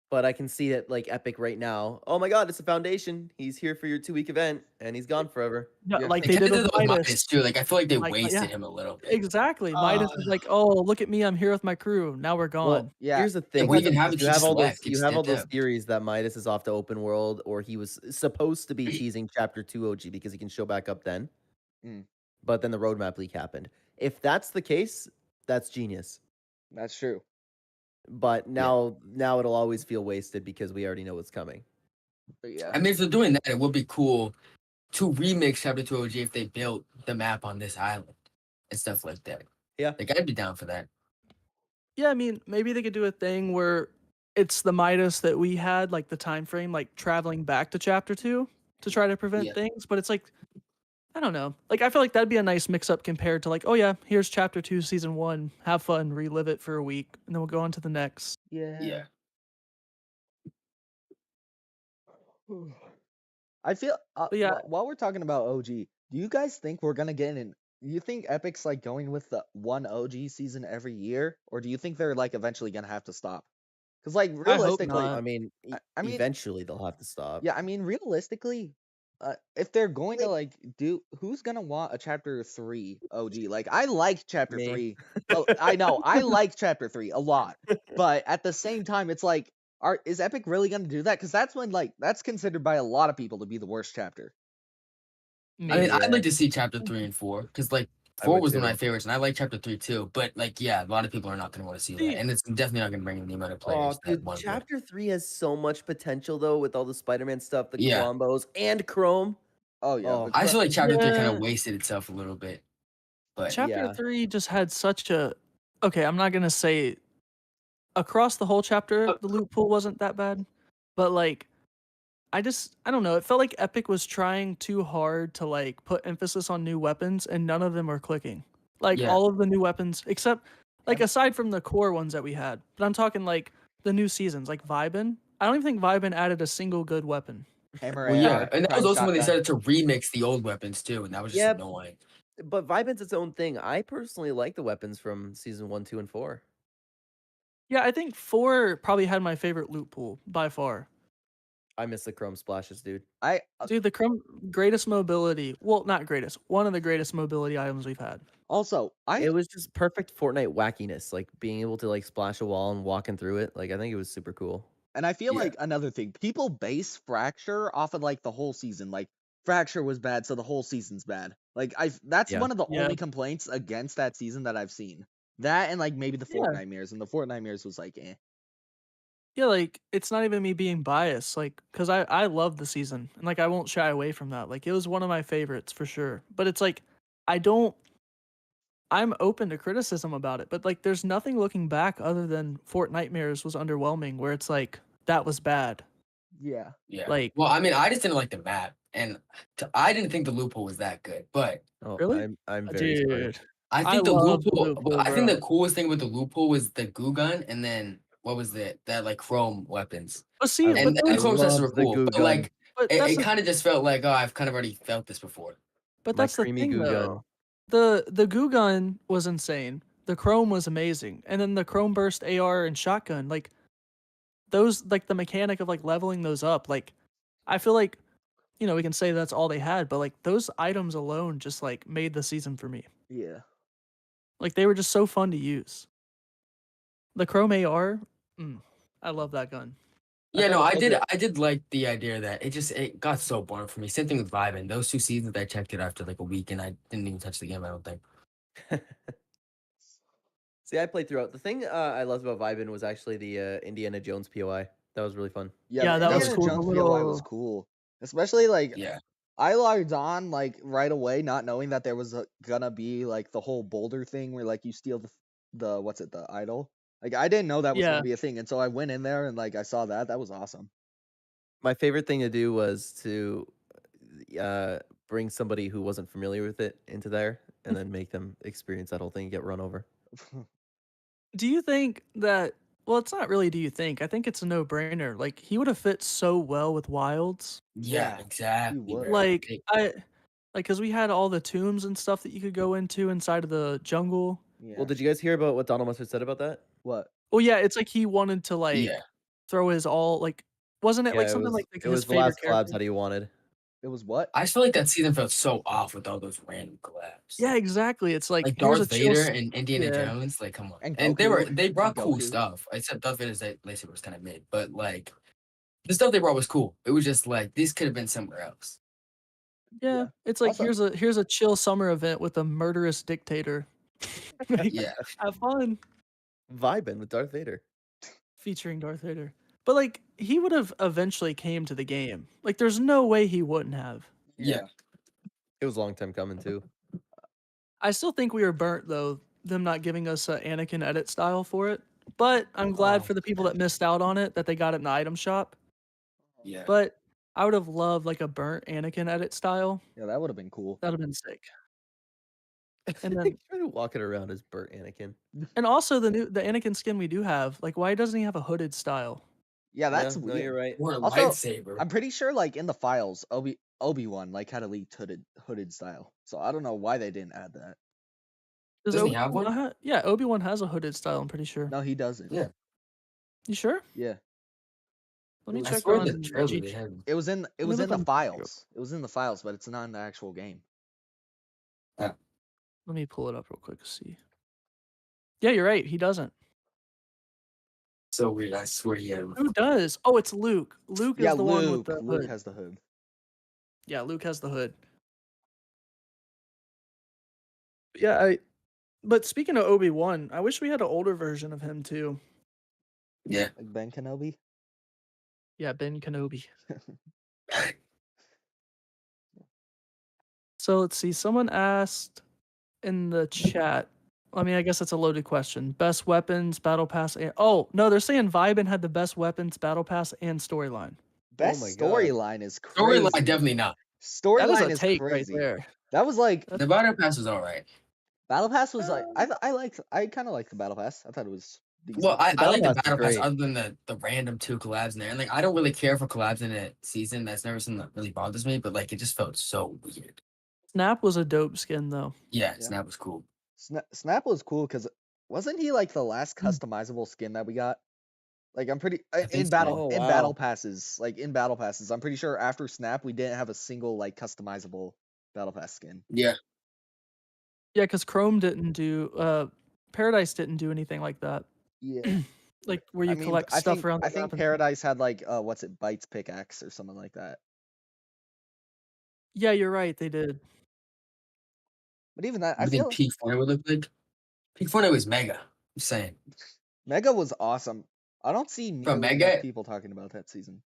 But I can see that like Epic right now. Oh my god, it's a foundation. He's here for your 2-week event and he's gone forever. Yeah, Yeah. like They they kind did of with did that with Midas. Midas too. Like I feel like they Like yeah, wasted him a little bit. exactly. Midas is like, "Oh, look at me. I'm here with my crew. Now we're Well, gone." Yeah. here's the Yeah, thing. we Because can of, have it. He just left. He You just have all dipped those out. theories that Midas is off to open world or he was supposed to be teasing chapter 2 OG because he can show back up then. mm, But then the roadmap leak happened. If that's the case, that's genius. that's true. But now it'll always feel wasted because we already know what's coming. But yeah. I mean, if they're doing that, it would be cool to remix Chapter 2 OG if they built the map on this island and stuff like that. Yeah. Like, I'd be down for that. Yeah, I mean, maybe they could do a thing where it's the Midas that we had, like the time frame, like traveling back to chapter 2 to try to prevent Yeah. things, but it's like I don't know. Like I feel like that'd be a nice mix up compared to like, oh yeah, here's chapter 2 season 1. Have fun, relive it for a week, and then we'll go on to the next. Yeah. I feel But yeah, while we're talking about OG, do you guys think we're gonna get an? Do you think Epic's like going with the one OG season every year, or do you think they're like eventually gonna have to stop? Because like I hope realistically, not. I mean, I mean, eventually they'll have to stop. yeah, I mean realistically, if they're going to Like- like do, who's gonna want a chapter 3 OG? Like I like chapter Me. 3. Oh, I know I like chapter 3 a lot, but at the same time, it's like. Is Epic really gonna do that? Because that's when like that's considered by a lot of people to be the worst chapter. I mean, Yeah. I'd like to see Chapter 3 and 4 because, like, I 4 would was one of my too. favorites, and I like Chapter 3 too. But, like, yeah, a lot of people are not going to want to see that, See, and it's definitely not going to bring in the amount of Oh, players that dude, one would. chapter 3 has so much potential though with all the Spider-Man stuff, the Yeah. combos, and Chrome. Oh yeah, Oh, the I feel like Chapter 3 kind Yeah. of wasted itself a little bit. But chapter yeah. 3 just had such a okay, I'm not going to say across the whole chapter the loot pool wasn't that bad, but like I don't know, it felt like Epic was trying too hard to like put emphasis on new weapons and none of them were clicking. Like yeah, all of the new weapons except like I'm- aside from the core ones that we had. But I'm talking like the new seasons like Vibin. I don't even think Vibin added a single good weapon. hammer well, yeah, AR, and that prime was also when they shotgun. started to remix the old weapons too, and that was just Yeah. annoying. But Vibin's its own thing. I personally like the weapons from season 1, 2, and 4. Yeah, I think 4 probably had my favorite loot pool by far. I miss the Chrome splashes, dude. I Dude, the greatest mobility. Well, not greatest. One of the greatest mobility items we've had. also I It was just perfect Fortnite wackiness, like being able to like splash a wall and walking through it. Like I think it was super cool. and I feel Yeah. like another thing, people base Fracture off of like the whole season. Like Fracture was bad, so the whole season's bad. Like that's Yeah. one of the Yeah. only complaints against that season that I've seen. That and like maybe the Yeah. Fortnite mirrors, and the Fortnite mirrors was like, eh. Yeah, like it's not even me being biased, like because I love the season and like I won't shy away from that. Like it was one of my favorites for sure. But it's like I don't. I'm open to criticism about it, but like there's nothing looking back other than Fort Nightmares was underwhelming, where it's like that was bad. Yeah. Yeah. Like Well, I mean, I just didn't like the map, and I didn't think the loophole was that good. But Oh, really, I'm very sorry. dude, I I think the love the loophole. loophole, I think bro. the coolest thing with the loophole was the goo gun, and then what was that like chrome weapons. But see, I, but And I those, chrome sensors were loved the cool, goo but gun. like but it, that's it the, kind of just felt like, oh, I've kind of already felt this before. but My that's the creamy thing goo though. gun. The goo gun was insane. The chrome was amazing, and then the chrome burst AR and shotgun, like those, like the mechanic of like leveling those up, like I feel like we can say that's all they had, but like those items alone just like made the season for me. Yeah. Like they were just so fun to use. The chrome AR, I love that gun. Yeah, feel no, I like did. it- I did like the idea that it got so boring for me. Same thing with Vibin. Those 2 seasons, I checked it after like a week, and I didn't even touch the game. I don't think. See, I played throughout. The thing I loved about Vibin was actually the Indiana Jones POI. That was really fun. Yeah, Yeah, the that was Indiana cool. The Jones POI was little cool. Especially like Yeah, I logged on like right away, not knowing that there was gonna be like the whole boulder thing where like you steal the what's it, the idol. Like I didn't know that was yeah. gonna be a thing, and so I went in there and like I saw that. That was awesome. My favorite thing to do was to bring somebody who wasn't familiar with it into there and then make them experience that whole thing and get run over. Do you think that? Well, it's not really. Do you think? I think it's a no-brainer. Like he would have fit so well with Wilds. yeah, Yeah, exactly. would. bro. Like It- because we had all the tombs and stuff that you could go into inside of the jungle. Yeah. Well, did you guys hear about what Donald Mustard said about that? What? Well, yeah, it's like he wanted to like yeah, throw his all like. Wasn't it Yeah, like something like it his was the favorite last collabs character? that he wanted. It was what? I just feel like that season felt so off with all those random collabs. Yeah, exactly. It's like Like here's a Darth chill. Vader and Indiana Yeah. Jones. Like, come on. And And Goku. they brought cool Goku. stuff. Except Darth Vader's lightsaber was kind of mid, but like the stuff they brought was cool. It was just like these could have been somewhere else. Yeah, Yeah. it's like Also- here's a chill summer event with a murderous dictator. Like, Yeah. have fun. Vibin with Darth Vader. featuring Darth Vader. But like he would have eventually came to the game. Like there's no way he wouldn't have. Yeah. It was a long time coming too. I still think we were burnt though, them not giving us an Anakin edit style for it. But I'm glad Oh, for the people that missed out on it that they got it in the item shop. yeah. But I would have loved like a burnt Anakin edit style. Yeah, that would have been cool. That'd have been sick. And then Trying to walk it around as Burt Anakin. and also the Anakin skin we do have, like why doesn't he have a hooded style? Yeah, that's yeah, no, weird. you're right. Or a Also, lightsaber. I'm pretty sure like in the files, Obi-Wan like had a leaked hooded style. So I don't know why they didn't add that. Does Doesn't he have Obi-Wan one? not yeah, Obi-Wan has a hooded style, I'm pretty sure. No, he doesn't. Yeah. You sure? Yeah. Let me I I check swear on the trailer they GG. had. It was in me the look on GG real files. It was in the files, but it's not in the actual game. Let me pull it up real quick to see. Yeah, you're right. He doesn't. So weird. I swear he had. Who does? Oh, it's Luke. Luke Yeah, is the one with the Luke hood. has the hood. Yeah, Luke has the hood. Yeah, but speaking of Obi-Wan, I wish we had an older version of him too. Yeah. Like Ben Kenobi. Yeah, Ben Kenobi. So let's see. Someone asked in the chat. I mean, I guess it's a loaded question. Best weapons, battle pass, and oh no, they're saying Vibin had the best weapons, battle pass, and storyline. Best my God. storyline is crazy. Storyline definitely not. That is Storyline a is take crazy. right there. That was like The battle pass was alright. Battle Pass was like I kind of liked the Battle Pass. I thought it was decent. Well, I battle like the pass is battle pass great. other than the random 2 collabs in there. And like I don't really care for collabs in a season. That's never something that really bothers me, but like it just felt so weird. Snap was a dope skin though. Yeah, Yeah. Snap was cool. Snap was cool because wasn't he like the last Mm. customizable skin that we got? Like I'm pretty think in so. battle Oh, in wow. battle passes. Like in battle passes, I'm pretty sure after Snap we didn't have a single like customizable battle pass skin. Yeah. Yeah, because Chrome didn't do Paradise didn't do anything like that. Yeah. Like where you I mean, collect stuff around the I think map and- Paradise had like what's it, Bites pickaxe or something like that. Yeah, you're right, they did. But even that, I What do you feel think Peak Fortnite would look like? Peak Fortnite was mega. I'm saying. Mega was awesome. I don't see nearly Mega- enough people talking about that season.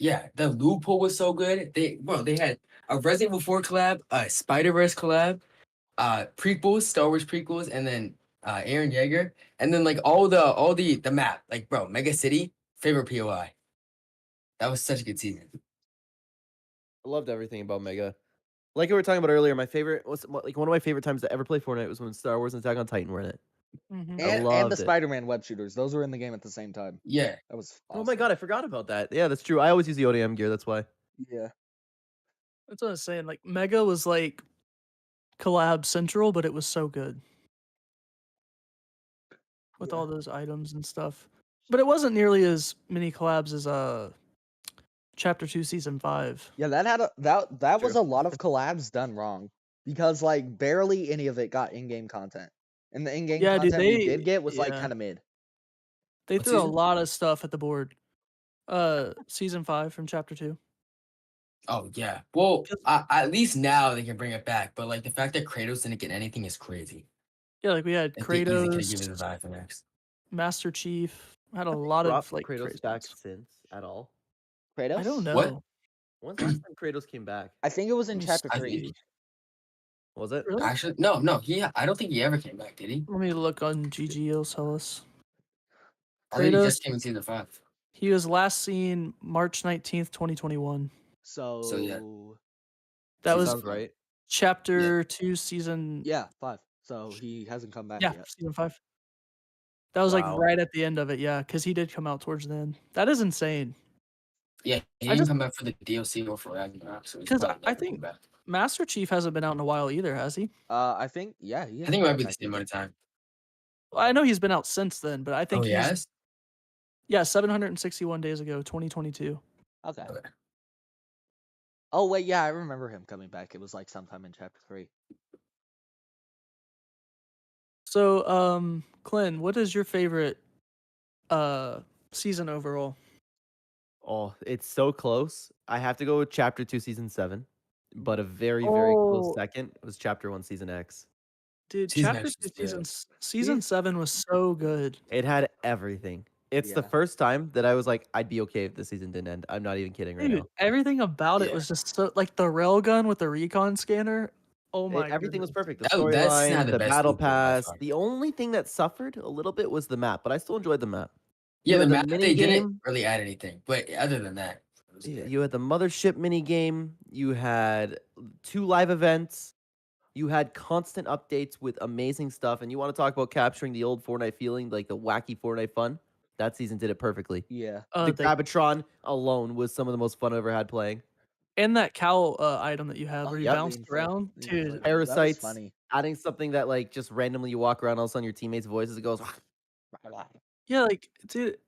Yeah, the loophole was so good. They had a Resident Evil 4 collab, a Spider-Verse collab, prequels, Star Wars prequels, and then Aaron Yeager, and then like all the map. Like, bro, Mega City, favorite POI. That was such a good season. I loved everything about Mega. Like we were talking about earlier, my favorite like one of my favorite times to ever play Fortnite was when Star Wars and Attack on Titan were in it. Mhm. I And loved the it. Spider-Man web shooters, those were in the game at the same time. Yeah. That was Oh my awesome. god, I forgot about that. Yeah, that's true. I always use the ODM gear. That's why. Yeah. That's what I was saying. Like Mega was like collab central, but it was so good with Yeah. all those items and stuff. But it wasn't nearly as many collabs as Chapter 2 Season 5. Yeah, that had that was True. a lot of collabs done wrong because like barely any of it got in-game content. And the in-game Yeah, dude, content we they- did get was like yeah. kind of mid. They What threw a season? lot of stuff at the board. Season 5 from Chapter 2. Oh yeah. Well, Because- at least now they can bring it back. But like the fact that Kratos didn't get anything is crazy. Yeah, like we had I think easy could have given Kratos, the vibe for next. Master Chief. Had a lot Brought of like Kratos crazy back ones. since at all. Kratos? I don't know. What? When's the last time Kratos came back? I think it was in Let me chapter I 3. think- Was it? Really? Actually, no. I don't think he ever came back, did he? Let me look on GG. It'll tell us. I think he Kratos- just came in season 5. He was last seen March 19th, 2021. So yeah. That was Sounds right. Chapter 2, Season. Yeah, 5. So he hasn't come back Yeah, yet. Season 5. That was Wow. like right at the end of it, yeah, because he did come out towards the end. That is insane. Yeah, he I didn't just- come back for the DLC or for Ragnarok. So he's 'Cause probably I never think- come back. Master Chief hasn't been out in a while either, has he? I think yeah, he I has think it might come be the back same yet. amount of time. Well, I know he's been out since then, but I think Oh, he he's has? yeah, 761 days ago, 2022. Okay. Okay. Oh wait, yeah, I remember him coming back. It was like sometime in chapter 3. So, Clint, what is your favorite season overall? Oh, it's so close. I have to go with Chapter 2, Season 7. But a very, very close Oh. second was Chapter 1, Season X. Dude, Season Chapter X 2 was good. season 7 was so good. It had everything. It's the Yeah. first time that I was like, I'd be okay if the season didn't end. I'm not even kidding right Dude, now. everything about it Yeah. was just so like the railgun with the recon scanner. Oh my Everything was goodness. perfect. The That's not storyline, the the best battle loophole by pass. far. The only thing that suffered a little bit was the map, but I still enjoyed the map. Yeah, You the had the map mini they didn't game. really add anything, but other than that, it was good. You had the mothership mini game. You had 2 live events. You had constant updates with amazing stuff, and you want to talk about capturing the old Fortnite feeling, like the wacky Fortnite fun? That season did it perfectly. Yeah. The The Gravitron alone was some of the most fun I ever had playing. and that cow item that you had Oh where you yeah, Yep. the bounced around, the dude. inflatable. That was Parasites, funny. adding something that like just randomly you walk around, all of a sudden your teammates' voices it goes. Yeah, like dude,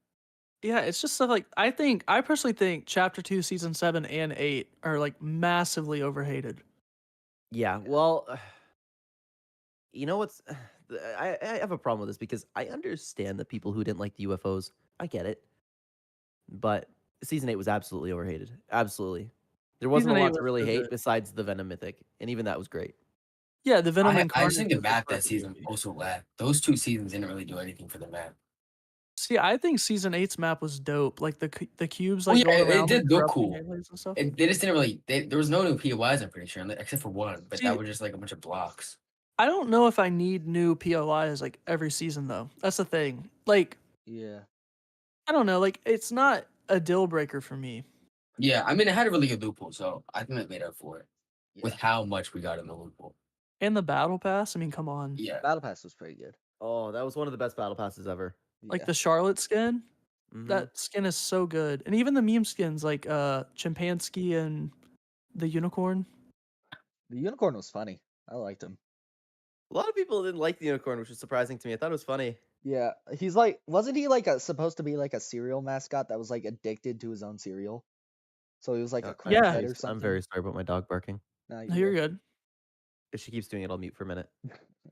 yeah, it's just stuff like I personally think Chapter 2, Season 7 and 8 are like massively overhated. Yeah, well, you know what's I have a problem with this because I understand the people who didn't like the UFOs. I get it. But season 8 was absolutely overhated. Absolutely. There wasn't a Season 8 lot to was really so hate good. besides the Venom Mythic, and even that was great. Yeah, the Venom and I just Carnage think the was like map that perfect season for me. also lacked. Those 2 seasons didn't really do anything for the map. See, I think Season 8's map was dope. Like the cubes Oh like yeah, going it around like did look corrupting cool. aliens and stuff. They just didn't really. There was no new POIs, I'm pretty sure, except for one. But that See, was just like a bunch of blocks. I don't know if I need new POIs like every season though. That's the thing. Like, Yeah. I don't know, like it's not a deal breaker for me. Yeah, I mean, it had a really good loophole, so I think that made up for it with Yeah. how much we got in the loophole. And the battle pass, I mean, come on. Yeah, Battle Pass was pretty good. Oh, that was one of the best battle passes ever. Like Yeah. the Charlotte skin, Hmm. that skin is so good. And even the meme skins like Chimpanski and the unicorn. The unicorn was funny. I liked him. A lot of people didn't like the unicorn, which was surprising to me. I thought it was funny. Yeah. He's like, wasn't he like supposed to be like a cereal mascot that was like addicted to his own cereal? So he was like a Yeah. crackhead or I'm something. very sorry about my dog barking. Nah, No, you're good. If she keeps doing it, I'll mute for a minute.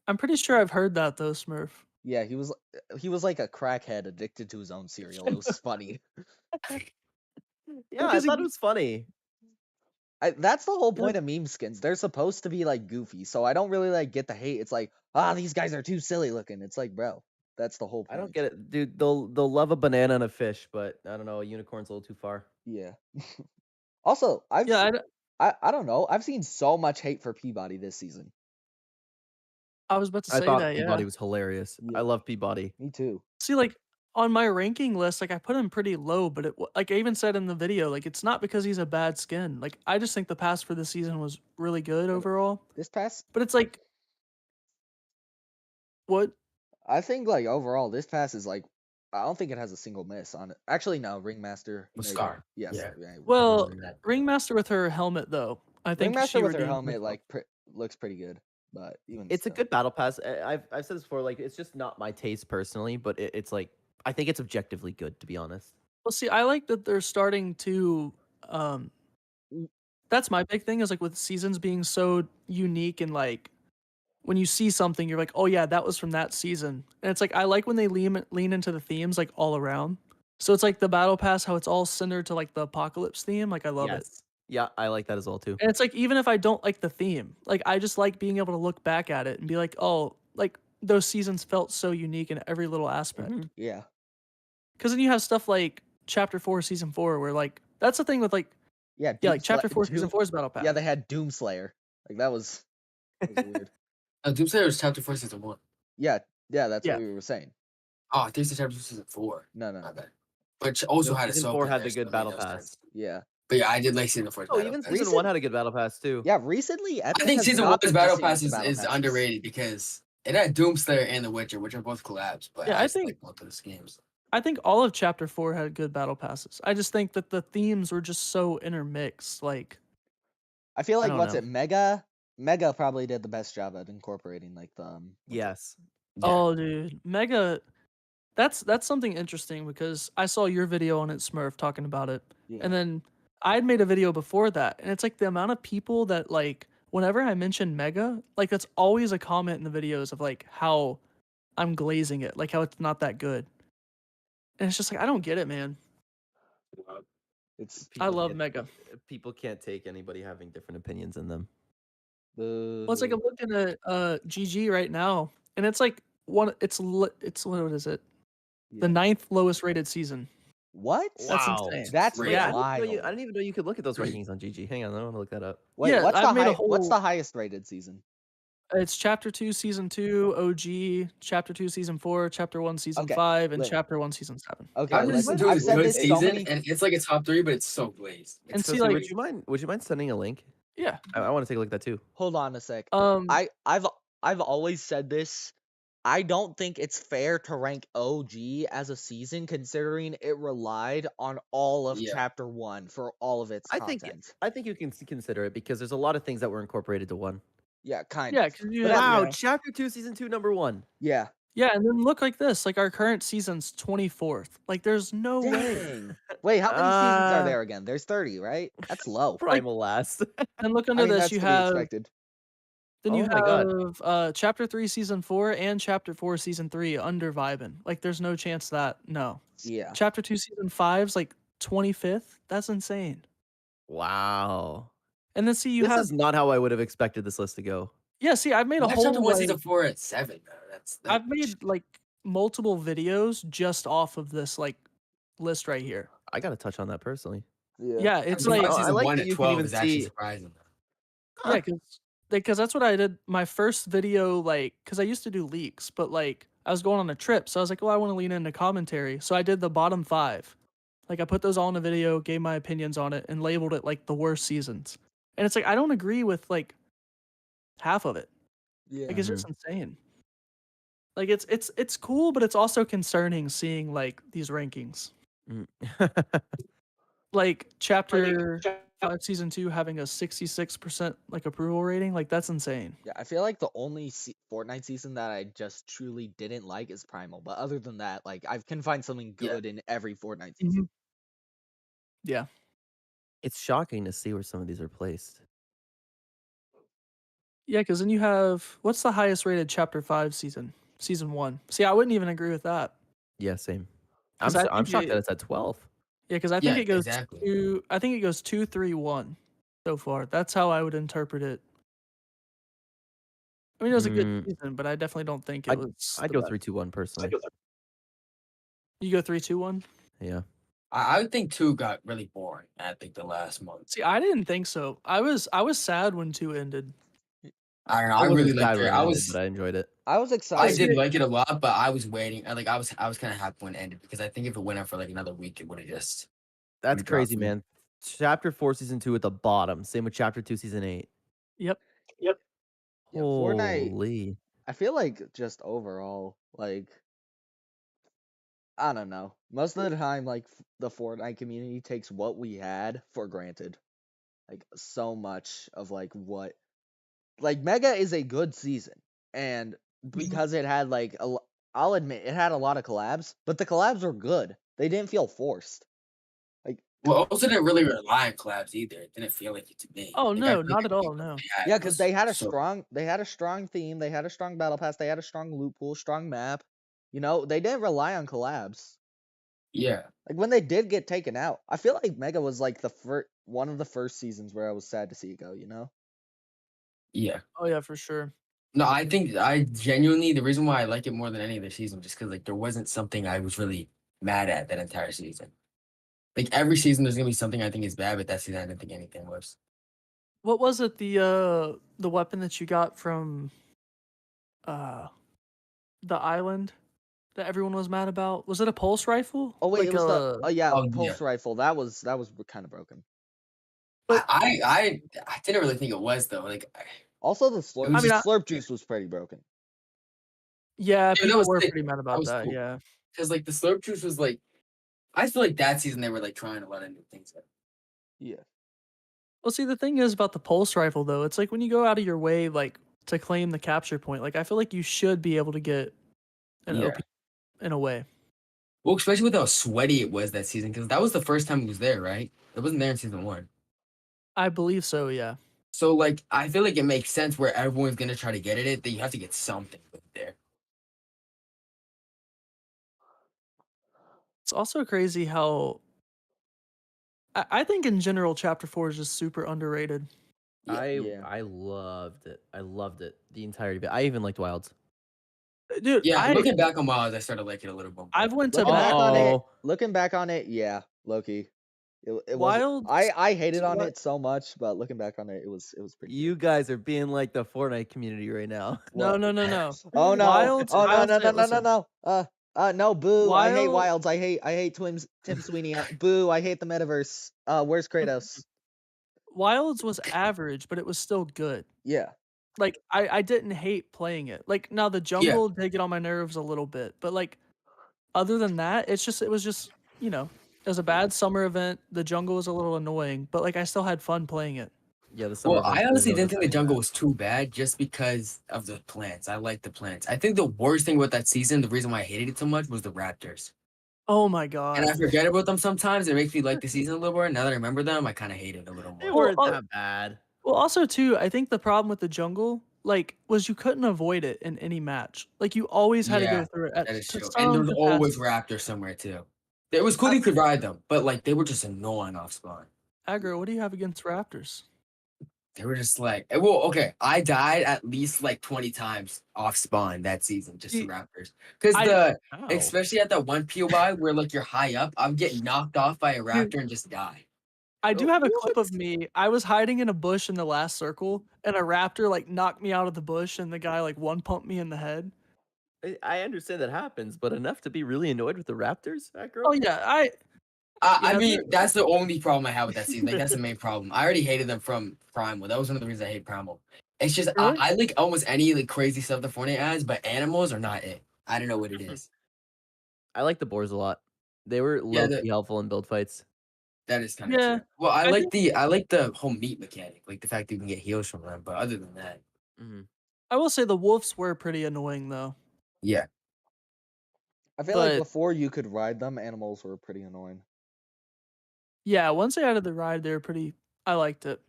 I'm pretty sure I've heard that though, Smurf. Yeah, he was like a crackhead addicted to his own cereal. It was funny. Yeah, I Because thought it was funny. That's the whole Yeah. point of meme skins. They're supposed to be like goofy, so I don't really like get the hate. It's like, these guys are too silly looking. It's like, bro, that's the whole I don't point. get it, dude. They'll love a banana and a fish, but I don't know. A unicorn's a little too far. Yeah. Also, Yeah, I don't know. I've seen so much hate for Peabody this season. I was about to I say thought that, Peabody yeah. was hilarious. I Yeah. love Peabody. Me too. See, like on my ranking list, like I put him pretty low, but like I even said in the video, like it's not because he's a bad skin. Like I just think the pass for this season was really good overall. This pass, But it's like, what? I think like overall, this pass is like, I don't think it has a single miss on it. Actually, no, Ringmaster. with maybe. Scar. Yes. Yeah. Well, Other than that. Ringmaster with her helmet though, I think Ringmaster she with her redeemed helmet herself. like looks pretty good, but even It's a still. good battle pass. I've said this before. Like, it's just not my taste personally, but it's like I think it's objectively good, to be honest. Well, see, I like that they're starting to. Um, that's my big thing is like with seasons being so unique and like when you see something, you're like, oh yeah, that was from that season. And it's like I like when they lean into the themes like all around. So it's like the battle pass, how it's all centered to like the apocalypse theme. Like I love it. Yes. Yeah, I like that as well too. And it's like even if I don't like the theme, like I just like being able to look back at it and be like, oh, like those seasons felt so unique in every little aspect. Mhm. Yeah. Because then you have stuff like Chapter 4, Season 4, where like that's the thing with like Yeah. yeah, like Chapter 4, Season 4 is battle pass. Yeah, they had Doomslayer. Like that was weird. Doomslayer was chapter 4, season 1. Yeah, that's Yeah. what we were saying. Oh, I think it's chapter 4, season 4. No. My bad. But also No, had season Ahsoka 4 in had there, the so good that made battle no pass. sense. Yeah. But yeah, I did like season 4's Oh, battle even pass. season 1 had a good battle pass too. Yeah, recently Epic I think has season not 1's been battle missing pass with the battle is passes. underrated because it had Doomslayer and The Witcher, which are both collabs. But Yeah, I I just think- like both of those games. I think all of Chapter 4 had good battle passes. I just think that the themes were just so intermixed. Like, I feel like don't what's know. it? Mega probably did the best job at incorporating like the Yes. Yeah. oh, dude, Mega. That's something interesting because I saw your video on it, Smurf, talking about it, Yeah. and then I'd made a video before that, and it's like the amount of people that like whenever I mention Mega, like that's always a comment in the videos of like how I'm glazing it, like how it's not that good, and it's just like I don't get it, man. It's I love can't- Mega. People can't take anybody having different opinions in them. Well, it's like I'm looking at GG right now, and it's like it's what is it? Yeah. The 9th lowest rated season. What? That's Wow. insane. That's Great. Yeah, wild. I didn't even know you could look at those rankings on GG. Hang on, I want to look that up. Wait, Yeah, I've made a what's whole. the highest rated season? It's Chapter 2, Season 2, OG, Chapter 2, Season 4, Chapter 1, Season Okay, 5, and lit. Chapter 1, Season 7. Okay, Chapter would Season you 2 mind- is I've a said good this so season, many. and it's like a top 3, but it's so glazed. It's And so see, So like, would you mind sending a link? yeah. I want to take a look at that too. Hold on a sec. Um, I've always said this. I don't think it's fair to rank OG as a season considering it relied on all of Yeah. chapter 1 for all of its I think you can consider it because there's a lot of things that were incorporated to one. Yeah, kind yeah, of. because you But have, Wow, yeah. chapter 2, season 2, number 1. Yeah. Yeah, and then look like this. Like, our current season's 24th. Like, there's no way. Dang. Wait, how many seasons are there again? There's 30, right? That's low. Primal last. And look I under mean, this, that's you to be have. expected. Then you Oh my God. have Chapter 3, Season 4, and Chapter 4, Season 3 under vibing. Like, there's no chance that. No. Yeah. Chapter 2, Season 5's like 25th. That's insane. Wow. And then see, you This have. is not how I would have expected this list to go. Yeah, see, I've made a Why whole. Chapter 1, Like, Season 4 at 7, though? I've made like multiple videos just off of this like list right here. I got to touch on that personally. Yeah, it's Chapter like. 5, I Season like 1 that at you can 12 even is actually see- surprising. Yeah, because that's what I did. My first video, like, because I used to do leaks, but like I was going on a trip, so I was like, well, I want to lean into commentary, so I did the bottom 5. Like, I put those all in a video, gave my opinions on it, and labeled it like the worst seasons. And it's like I don't agree with like half of it. Yeah. Like, it's just insane. Like, it's cool, but it's also concerning seeing like these rankings. Mm. Like chapter 5 season 2 having a 66% like approval rating, like that's insane. Yeah, I feel like the only Fortnite season that I just truly didn't like is Primal. But other than that, like I can find something Yeah. good in every Fortnite season. Yeah. It's shocking to see where some of these are placed. Yeah, because then you have what's the highest rated chapter 5 season? Season 1. See, I wouldn't even agree with that. Yeah, same. 'Cause I'm I I'm think shocked it- that it's at 12. Yeah, because I think Yeah, it goes exactly. I think it goes 2, 3, 1 so far. That's how I would interpret it. I mean, it was a good season, but I definitely don't think it was. I'd the go best. 3-2-1 personally. You go 3, 2, 1? Yeah. I would think 2 got really boring at like the last month. See, I didn't think so. I was sad when 2 ended. I don't know. I I wasn't really liked sad when it. it ended, but I enjoyed it. I was I excited. did like it a lot, but I was waiting. I was kind of happy when it ended because I think if it went on for like another week, it would have just. That's Pretty crazy, dropped me. man. Chapter 4, season 2 at the bottom. Same with chapter 2, season 8. Yep. Yeah, Fortnite. Holy. I feel like just overall, like I don't know. Most of the time, like the Fortnite community takes what we had for granted. Like so much of like what, like Mega is a good season, and because it had like I'll admit it had a lot of collabs, but the collabs were good. They didn't feel forced. Well, also didn't really rely on collabs either. It didn't feel like it to me. Oh, Like, I no, feel like not at all, everything no. they had Yeah, because was they had a so- strong theme, they had a strong battle pass, they had a strong loot pool, strong map. You know, they didn't rely on collabs. Yeah. Like when they did get taken out, I feel like Mega was like the one of the first seasons where I was sad to see it go. You know? Yeah. Oh yeah, for sure. No, I think I genuinely the reason why I like it more than any other season just because like there wasn't something I was really mad at that entire season. Like every season, there's gonna be something I think is bad, but that season I didn't think anything was. What was it? The weapon that you got from the island that everyone was mad about? Was it a pulse rifle? Oh wait, Like it was the yeah, oh, pulse rifle. That was kind of broken. But- I didn't really think it was though. Like Also, the slurp, was just- slurp juice was pretty broken. yeah, that people was were sick. pretty mad That about was that. cool. Yeah. because like the slurp juice was like I feel like that season they were like trying a lot of new things. Yeah. Well, see, the thing is about the pulse rifle though, it's like when you go out of your way like to claim the capture point, like I feel like you should be able to get an Yeah. OP in a way. Well, especially with how sweaty it was that season, because that was the first time it was there, right? It wasn't there in season 1. I believe so. Yeah. So like I feel like it makes sense where everyone's gonna try to get at it, that you have to get something with it there. It's also crazy how I think in general chapter 4 is just super underrated. Yeah. Yeah. I loved it. I loved it. The entirety of it. I even liked Wilds. Dude, Yeah, looking back on Wilds, I started liking it a little bit more. I've went to Looking back on it, Uh-oh. yeah, Loki. It was Wilds. I hated on what- it so much, but looking back on it, it was pretty You guys are being like the Fortnite community right now. No, What? no, no, no. Oh no! Wilds. Oh no! I'll No! say, No! No! No! listen. No! No! Boo! I hate Wild. Wilds. I hate Tim Sweeney. Boo! I hate the metaverse. Where's Kratos? Wilds was average, but it was still good. Yeah. Like I didn't hate playing it. Like now the Yeah. jungle did get on my nerves a little bit, but like other than that, it was just you know it was a bad summer event. The jungle was a little annoying, but like I still had fun playing it. Yeah, the summer Well, I events honestly really didn't think the affect jungle that. was too bad just because of the plants. I like the plants. I think the worst thing with that season, the reason why I hated it so much, was the Raptors. Oh my And god. I forget about them sometimes. It makes me like the season a little more. Now that I remember them, I kind of hate it a little They more. weren't Well, that bad. Well, also too, I think the problem with the jungle, like, was you couldn't avoid it in any match. Like, you always had to go Yeah, through it that is to true. And some there's always capacity. Raptors somewhere too. It was cool you could ride them, but like they were just annoying off spawn. Aggro, what do you have against Raptors? They were just like, well, okay. I died at least like 20 times off spawn that season just to See, Raptors. Because I How? especially at that one POI where like you're high up, I'm getting knocked off by a dude, Raptor and just die. I do have a clip What? of me. I was hiding in a bush in the last circle, and a raptor like knocked me out of the bush, and the guy like one pumped me in the head. I understand that happens, but enough to be really annoyed with the Raptors, that girl? Oh yeah, I yeah, mean, that's the only problem I have with that season. Like, that's the main problem. I already hated them from Primal. That was one of the reasons I hate Primal. It's just really? I like almost any like crazy stuff the Fortnite adds, but animals are not it. I don't know what it is. I like the boars a lot. They were Yeah, low-key helpful in build fights. that is kind of Yeah, true. Well, I I like think the whole meat mechanic, like the fact that you can get heals from them. But other than that, Mhm. I will say the wolves were pretty annoying though. yeah, I feel like But before you could ride them, animals were pretty annoying. yeah, once they added the ride, they were pretty. I liked it.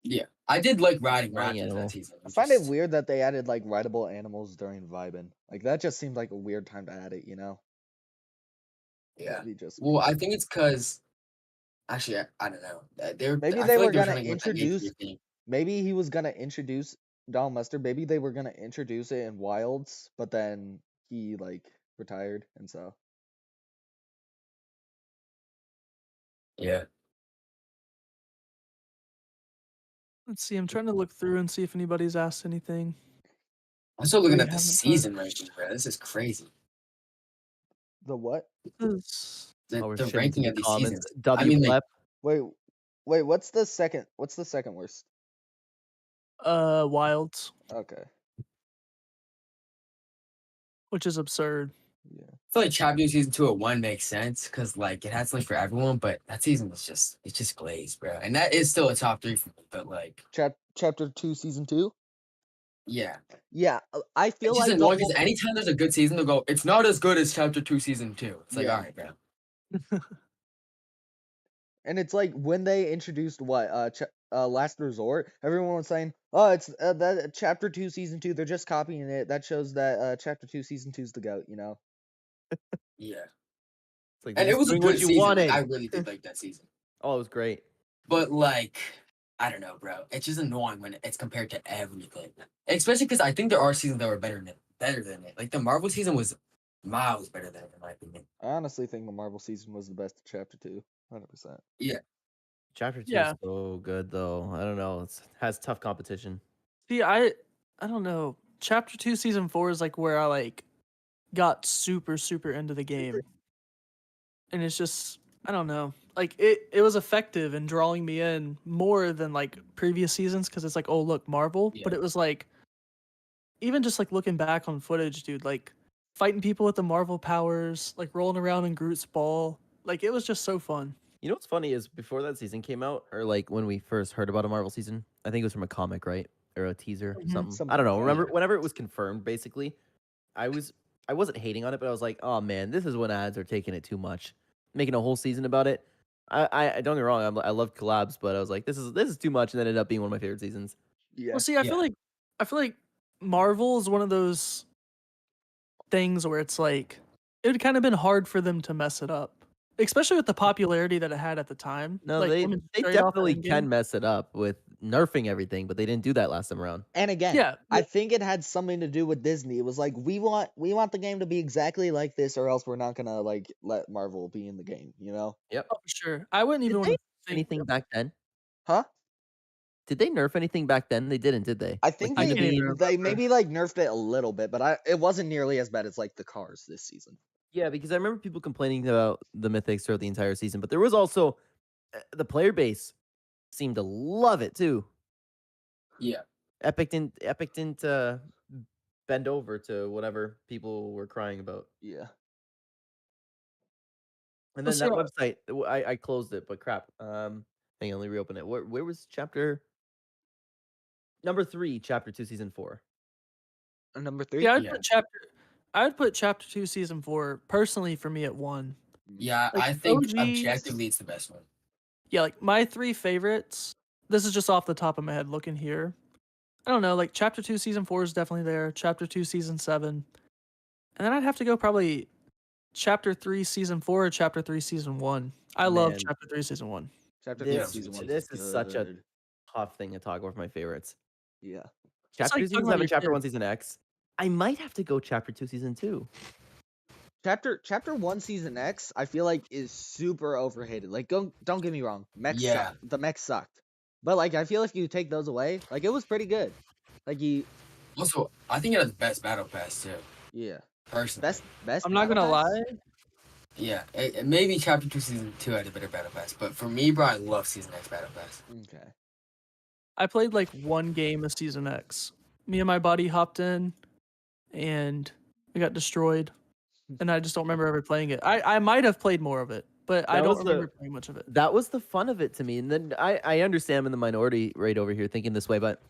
yeah. I did like riding Riding raptors animal. that season. I find it weird that they added like rideable animals during vibin. Like that just seemed like a weird time to add it, you know? Yeah. Maybe just Well, me. I think it's because actually I don't know. Maybe I they feel were like they're gonna trying to go with that introduce. nature thing. Maybe he was gonna introduce Donald Mustard. Maybe they were gonna introduce it in Wilds, but then he like retired, and so Yeah. Let's see. I'm trying to look through and see if anybody's asked anything. I'm still looking We at the haven't season touched. rankings, bro. This is crazy. the what? This Oh, we're The shitting ranking the of these comments. seasons. I W mean, like, plep. Wait, wait. What's the second? What's the second worst? Wilds, Okay. which is absurd. Yeah. I feel like Chapter season 2 at 1 makes sense because like it had something for everyone, but that season was it's just glazed, bro. And that is still a top 3 for me, but like, Chapter 2, Season 2. yeah. Yeah, I feel It's just like the annoying because whole. anytime there's a good season, they'll go, it's not as good as Chapter 2 season 2. It's like, Yeah. all right, bro. And it's like when they introduced what Last Resort, everyone was saying, "Oh, it's that Chapter 2 Season 2. They're just copying it. That shows that Chapter 2 Season 2's the goat." You know? Yeah. It's like they're And it just was a doing good what you season. Like, wanted. I really did like that season. Oh, it was great. But like, I don't know, bro. It's just annoying when it's compared to everything. Especially because I think there are seasons that were better than it. Like the Marvel season was miles better than it, in my opinion. I honestly think the Marvel season was the best of Chapter 2, 100%. Chapter 2 Yeah. is so good though. I don't know. It has tough competition. See, I don't know. Chapter 2, Season 4 is like where I like got super into the game, and it's just I don't know. Like it was effective in drawing me in more than like previous seasons because it's like oh look Marvel, but Yeah. it was like even just like looking back on footage, dude, like fighting people with the Marvel powers, like rolling around in Groot's ball, like it was just so fun. You know what's funny is before that season came out, or like when we first heard about a Marvel season, I think it was from a comic, right? Or a teaser, Mhm. something. I Something don't know. like that, Remember yeah. whenever it was confirmed, basically, I wasn't hating on it, but I was like, oh man, this is when ads are taking it too much, making a whole season about it. I don't get me wrong, I love collabs, but I was like, this is too much, and then it ended up being one of my favorite seasons. Yeah. Well, see, I Yeah. feel like Marvel is one of those things where it's like it would kind of been hard for them to mess it up. especially with the popularity that it had at the time. No, Like they coming they straight off the definitely end can game. mess it up with nerfing everything, but they didn't do that last time around. And again, Yeah, I think it had something to do with Disney. It was like we want the game to be exactly like this, or else we're not gonna like let Marvel be in the game. You know? Yep. oh, for sure. I wouldn't Did even they want nerf to think. anything back then? Huh? Did they nerf anything back then? They didn't, did they? I Like think I they can't even Unity? they remember. maybe like nerfed it a little bit, but it wasn't nearly as bad as like the cars this season. Yeah, because I remember people complaining about the mythics throughout the entire season, but there was also the player base seemed to love it too. Yeah. Epic didn't bend over to whatever people were crying about. Yeah. And Well, then see, that website, I closed it, but crap. Hang on, let me reopen it. Where was chapter number 3, chapter 2, season 4? Number 3. yeah, Yeah. I'd put chapter 2, season 4 personally for me at 1. Yeah, Like I think OGs, objectively it's the best one. yeah, like my 3 favorites. This is just off the top of my head looking here. I don't know, like chapter 2, season 4 is definitely there. Chapter 2, season 7. And then I'd have to go probably chapter 3, season 4 or chapter 3, season 1. I love Man, chapter 3, season 1. Chapter 3 Yeah, this me season too. 1 this is is such a good. tough thing to talk over my favorites. Yeah. It's Chapter like 2, season talking about 7, your chapter kid. 1, season X. I might have to go chapter 2, season 2. Chapter 1 season X, I feel like is super overhated. Like don't get me wrong, mechs Yeah. sucked. The mechs sucked. But like I feel if you take those away, like it was pretty good. Like you Also, I think it has the best battle pass too. yeah. Personally. Best I'm not battle gonna pass? lie. Yeah. Maybe chapter 2, season 2 had a better battle pass. But for me, bro, I love season X battle pass. Okay. I played like one game of Season X. Me and my buddy hopped in and we got destroyed. And I just don't remember ever playing it. I might have played more of it, but I That don't was remember the playing much of it. that was the fun of it to me. And then I understand I'm in the minority right over here thinking this way, but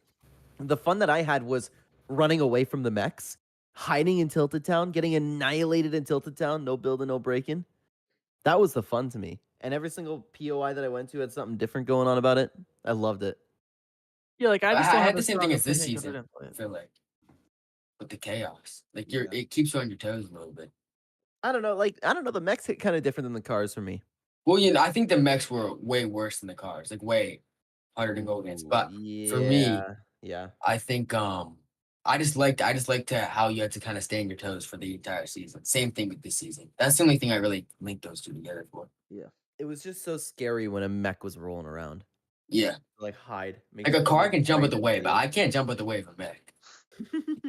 the fun that I had was running away from the mechs, hiding in Tilted Town, getting annihilated in Tilted Town, no building, no breaking. That was the fun to me. And every single POI that I went to had something different going on about it. I loved it. Yeah, like I I just don't had have the a same strong thing as this opinion 'cause I season, didn't play I it. feel like. With the chaos. Like Yeah. it keeps you on your toes a little bit. I don't know, the mechs hit kind of different than the cars for me. Well, I think the mechs were way worse than the cars. Like way harder to go against. Ooh, But for me, yeah. I think I just liked how you had to kind of stay on your toes for the entire season. Same thing with this season. That's the only thing I really linked those two together for. Yeah. It was just so scary when a mech was rolling around. Yeah. Like hide. Like a car can jump right at the next wave, to but you. I can't jump at the wave of a mech.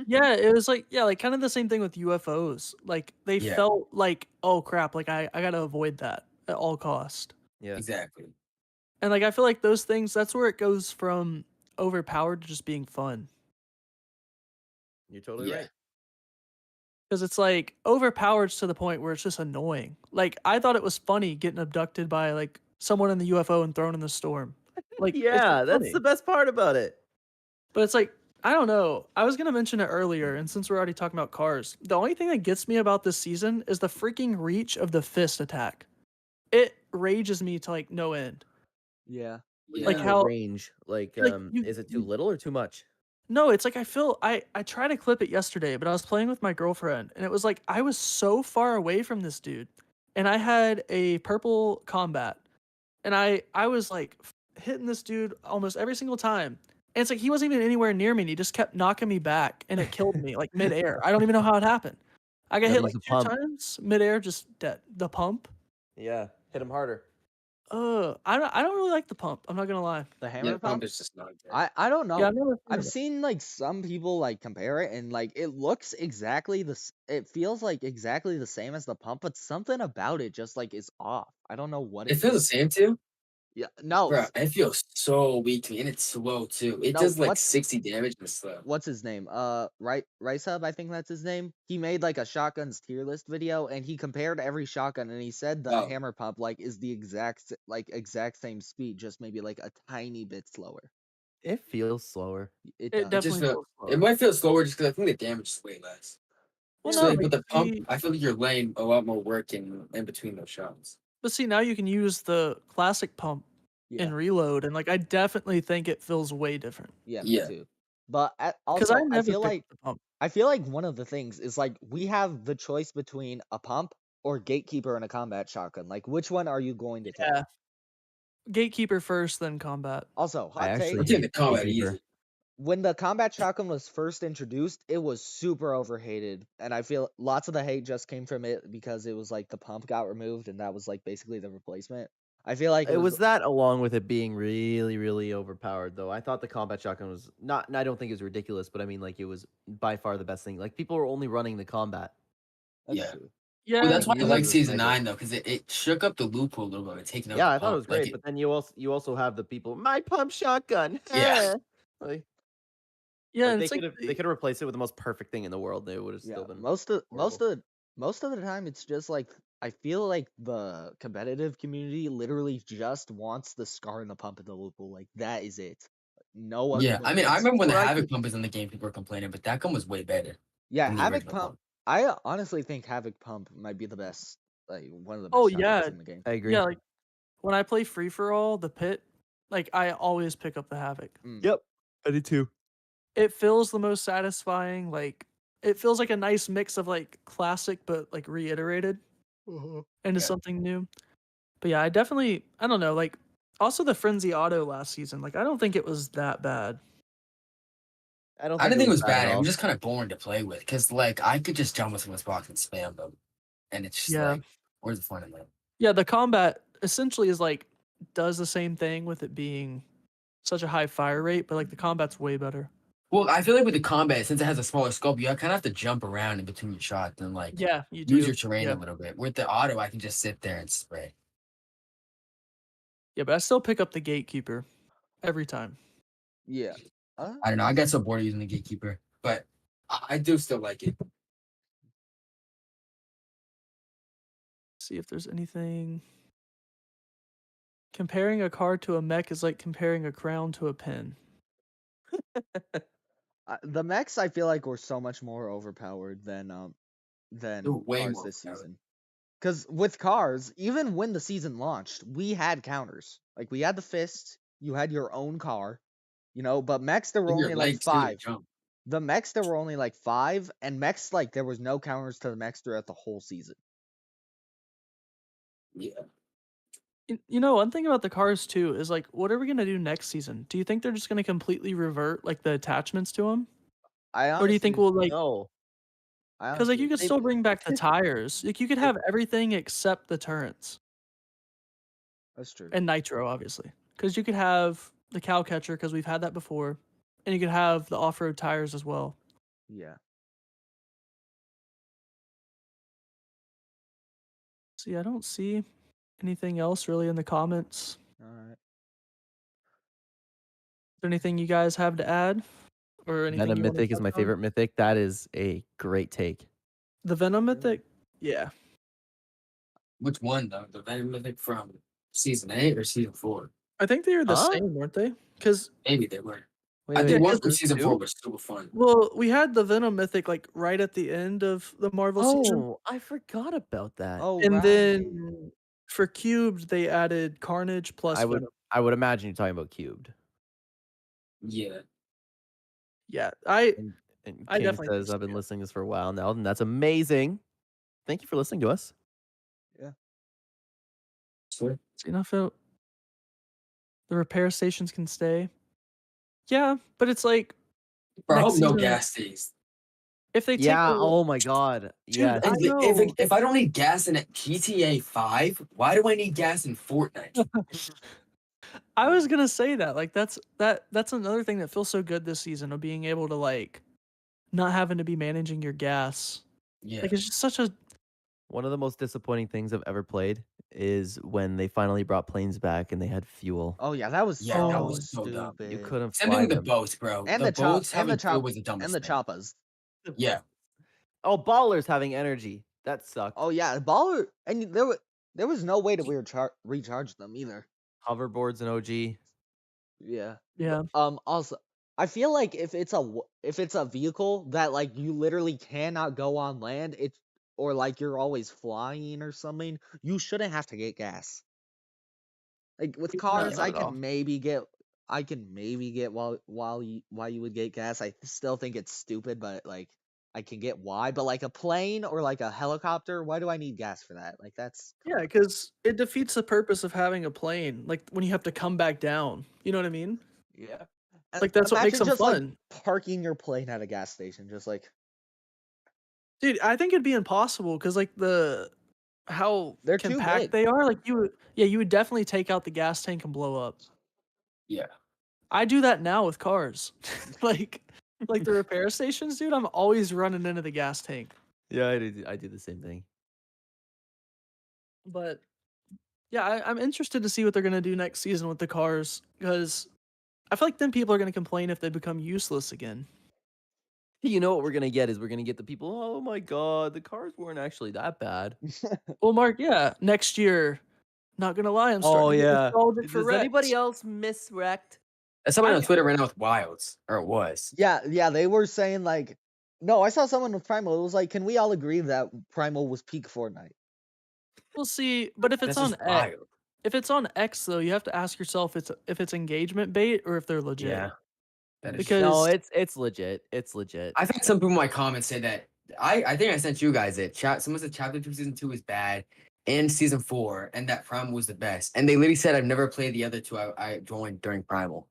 Yeah, it was like kind of the same thing with UFOs. Like they Yeah. felt like, oh crap, like I gotta avoid that at all cost. Yeah. Exactly. And like I feel like those things, that's where it goes from overpowered to just being fun. You're totally Yeah. right. Because it's like overpowered to the point where it's just annoying. Like I thought it was funny getting abducted by like someone in the UFO and thrown in the storm. Like it's Yeah, that's funny. the best part about it. But it's like, I don't know. I was gonna mention it earlier, and since we're already talking about cars, the only thing that gets me about this season is the freaking reach of the fist attack. It rages me to like no end. Yeah. What do Like you Yeah. mean how range? Like, like is it too little or too much? no, it's like I feel I tried to clip it yesterday, but I was playing with my girlfriend, and it was like I was so far away from this dude, and I had a purple combat, and I was like hitting this dude almost every single time. And it's like he wasn't even anywhere near me, and he just kept knocking me back, and it killed me like midair. I don't even know how it happened. I got Gotta hit use like the 2 pump. times midair, just dead. The pump. Yeah, hit him harder. I don't really like the pump. I'm not gonna lie. The Yeah, hammer the pump pump? is just not good. I don't know. Yeah, I've never seen I've it. seen like some people like compare it and like it looks exactly it feels like exactly the same as the pump, but something about it just like is off. I don't know what It feels the is. same too. Yeah. No. Bro, it feels so weak to me, and it's slow too. It No, does like what's 60 damage and it's slow. what's his name? Rice Hub, I think that's his name. He made like a shotguns tier list video and he compared every shotgun and he said the Oh. hammer pump like is the exact same speed, just maybe like a tiny bit slower. It feels slower. It It does. It definitely just feels it slower. might feel slower just because I think the damage is way less. Well, So no, like but with the pump, see, I feel like you're laying a lot more work in between those shots. now you can use the classic pump Yeah. and reload, and like I definitely think it feels way different. Yeah, me Yeah. too. But Because I also, never picked the pump. I feel like one of the things is like we have the choice between a pump or Gatekeeper and a combat shotgun? Like, which one are you going to take? Yeah. Gatekeeper first, then combat. Also, I hot take. actually I'm taking hate the combat Gatekeeper. easy. When the combat shotgun was first introduced, it was super overhated, and I feel lots of the hate just came from it because it was like the pump got removed, and that was like basically the replacement. I feel like It was that along with it being really, really overpowered, though. I thought the combat shotgun was not, and I don't think it was ridiculous, but I mean, like, it was by far the best thing. Like, people were only running the combat. that's Yeah. true. Yeah, Well, that's why I you like have to season snipe it. 9 though, because it shook up the loophole a little bit, by taking out Yeah, the I thought it pump. was great, Like, but then you also have the people, my pump shotgun. Yeah. Like, yeah, like and they it's like could have they could have replaced it with the most perfect thing in the world. They would have Yeah, still been most of horrible. the time it's just like I feel like the competitive community literally just wants the scar and the pump and the loophole. Like that is it. No other yeah. I mean, I difference. remember when the Or I Havoc could, pump was in the game, people were complaining, but that gun was way better Yeah, than the Havoc original pump. pump. I honestly think Havoc pump might be the best, like one of the Oh best shotguns yeah, in the game. I agree. yeah. Like when I play free for all, the pit, like I always pick up the Havoc. Yep, I did too. It feels the most satisfying. Like it feels like a nice mix of like classic but like reiterated into Yeah. something new. But yeah, I don't know, like also the Frenzy Auto last season, like I don't think it was that bad. I don't I think didn't think it was at bad. It all. was just kind of boring to play with, because like I could just jump with someone's box and spam them, and it's just Yeah. like, where's the fun in that? Yeah, the combat essentially is like does the same thing with it being such a high fire rate, but like the combat's way better. Well, I feel like with the combat, since it has a smaller scope, you kind of have to jump around in between your shots and like Yeah, you use do. your terrain Yeah. a little bit. With the auto, I can just sit there and spray. Yeah, but I still pick up the Gatekeeper every time. Yeah. I don't know. I got so bored using the Gatekeeper, but I do still like it. See if there's anything. Comparing a car to a mech is like comparing a crown to a pin. The mechs I feel like were so much more overpowered They're than way cars more this overpowered. season. Because with cars, even when the season launched, we had counters. Like we had the fist, you had your own car, but mechs there were And your only like legs too to 5. jump. The mechs there were only like 5, and mechs like there was no counters to the mechs throughout the whole season. Yeah. One thing about the cars too is like, what are we gonna do next season? Do you think they're just gonna completely revert like the attachments to them, or do you think we'll like? No, Because like you could They- still bring back the tires. Like you could have everything except the turrets That's true. and nitro, obviously. Because you could have the cow catcher because we've had that before, and you could have the off-road tires as well. Yeah. See, I don't see anything else really in the comments. All right. Is there anything you guys have to add, or anything Venom you want to Mythic is touch my on? favorite mythic. That is a great take. The Venom Really? Mythic, yeah. Which one though? The Venom Mythic from season 8 or season 4? I think they are the Huh? same, weren't they? Because Maybe they were. Wait, I wait, think Yeah, one 'cause from there's season 4 two? was super fun. well, we had the Venom Mythic like right at the end of the Marvel season, Oh, I forgot about that. Oh, and right. then for Cubed they added Carnage plus I would Venom. I would imagine you're talking about Cubed. Yeah. Yeah, And I King definitely think says so, I've been yeah. listening to this for a while now, and that's amazing. Thank you for listening to us. Swear. See, enough out. The repair stations can stay. Yeah, but it's like Bro, I next hope no season, gas stays. if they take Yeah. the Oh my God. Dude, Yes. I know. If I don't need gas in GTA 5, why do I need gas in Fortnite? I was gonna say that. Like that's another thing that feels so good this season of being able to like not having to be managing your gas. Yeah. Like it's just such a One of the most disappointing things I've ever played is when they finally brought planes back and they had fuel. Oh yeah, that was Yeah, so that was so dumb. stupid. You couldn't Same thing fly with the them. boats, bro. And the the chop boats and the having fuel chop was the dumbest and the thing. choppas. Yeah. Oh, ballers having energy. That sucked. Oh yeah, baller, and there was no way to recharge them either. Hoverboards and OG. Yeah. yeah. Also, I feel like if it's a vehicle that like you literally cannot go on land, or like you're always flying or something, you shouldn't have to get gas. Like with cars, not at all. I can maybe get why you would get gas. I still think it's stupid, but like I can get why, but like a plane or like a helicopter, why do I need gas for that? Like that's come Yeah, on. because it defeats the purpose of having a plane. Like when you have to come back down. You know what I mean? Yeah. Like that's what makes Imagine them just like fun. parking your plane at a gas station, just like Dude, I think it'd be impossible because like how they're too compact big. they are, like you would definitely take out the gas tank and blow up. Yeah. I do that now with cars. like like the repair stations, dude, I'm always running into the gas tank. Yeah, I do the same thing. But yeah, I'm interested to see what they're gonna do next season with the cars because I feel like then people are gonna complain if they become useless again. You know what we're gonna get is we're gonna get the people. Oh my god, the cars weren't actually that bad. Well, Mark, yeah, next year, not gonna lie, I'm Oh starting to get yeah. nostalgic for Does anybody Rex. else miss Wrecked? That's somebody on I Twitter right now with Wilds, or it was. Yeah, they were saying like no, I saw someone with Primal. It was like, can we all agree that Primal was peak Fortnite? will see, but if it's That's on just wild. If it's on X though, you have to ask yourself if it's engagement bait or if they're legit. Yeah, that is Because No, it's legit. It's legit. I've had some people in my comments say that I think I sent you guys it. Someone said chapter 2 season 2 is bad and season 4 and that Primal was the best. And they literally said I've never played the other two I joined during Primal.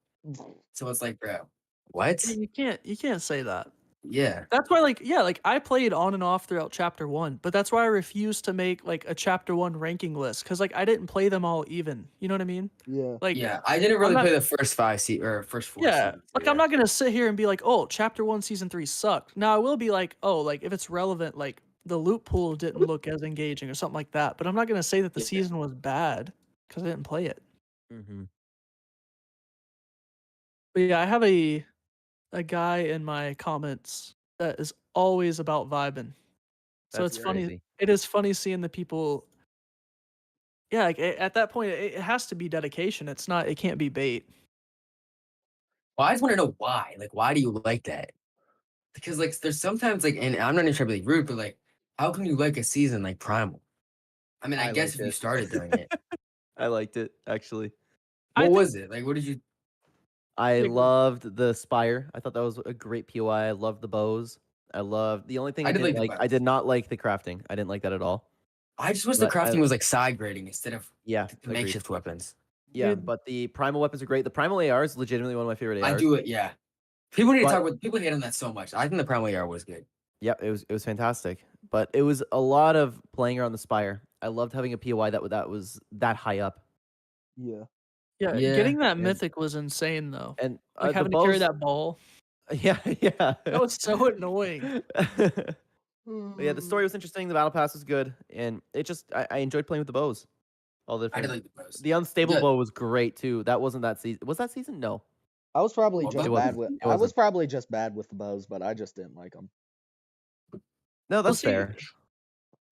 So it's like, bro, what? you can't say that. Yeah. That's why like I played on and off throughout chapter 1, but that's why I refused to make like a chapter 1 ranking list cuz like I didn't play them all even. You know what I mean? Yeah. Like Yeah. I didn't I'm really not play the first first 4 yeah, seasons. like Yeah. I'm not going to sit here and be like, "Oh, chapter 1 season 3 sucked." Now I will be like, "Oh, like if it's relevant like the loot pool didn't look as engaging or something like that." But I'm not going to say that the Yeah. season was bad cuz I didn't play it. Mm-hmm. But yeah, I have a guy in my comments that is always about vibing. So That's it's funny. crazy. It is funny seeing the people. Yeah, like at that point, it has to be dedication. It's not. It can't be bait. Well, I just want to know why. Like, why do you like that? Because like there's sometimes like, and I'm not even trying to be rude, but like, how can you like a season like Primal? I mean, I I guess liked if you it. started during it, I liked it actually. I what think. was it? Like, what did you? I Yeah, loved the spire. I thought that was a great POI. I loved the bows. I loved the only thing I I did didn't like the like. I bows. did not like the crafting. I didn't like that at all. I just wish the But crafting was like side grading instead of yeah, the agreed. makeshift weapons. Yeah, dude, but the primal weapons are great. The primal AR is legitimately one of my favorite I ARs. do it, yeah. People need to But talk about people hate on that so much. I think the Primal AR was good. yeah, it was fantastic. But it was a lot of playing around the spire. I loved having a POI that was that high up. Yeah. yeah, Yeah. getting that And mythic was insane though. and Like the having to carry bows. that ball. Yeah, yeah. That was so annoying. But yeah, the story was interesting. The battle pass was good, and it just I enjoyed playing with the bows. All the I did different. like the most. The unstable Yeah. bow was great too. That wasn't that season. Was that season? No, I was probably What just it bow? bad wasn't. with It I was wasn't. probably just bad with the bows, but I just didn't like them. No, Well, that's see, fair.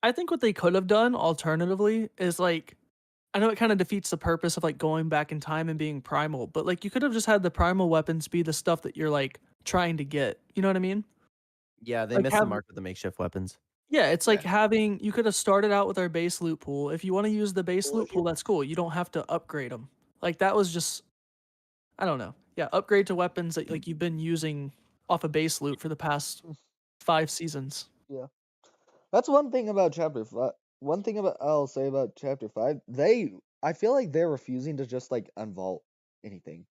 I think what they could have done alternatively is like I know it kind of defeats the purpose of like going back in time and being primal, but like you could have just had the primal weapons be the stuff that you're like trying to get. You know what I mean? Yeah, they Like missed the have mark with the makeshift weapons. yeah, it's like Yeah. having you could have started out with our base loot pool. If you want to use the base loot pool, that's cool. You don't have to upgrade them. Like that was just I don't know. Yeah, upgrade to weapons that like you've been using off a base loot for the past 5 seasons. Yeah. That's one thing about chapter 5. One thing about I'll say about chapter 5, I feel like they're refusing to just like unvault anything.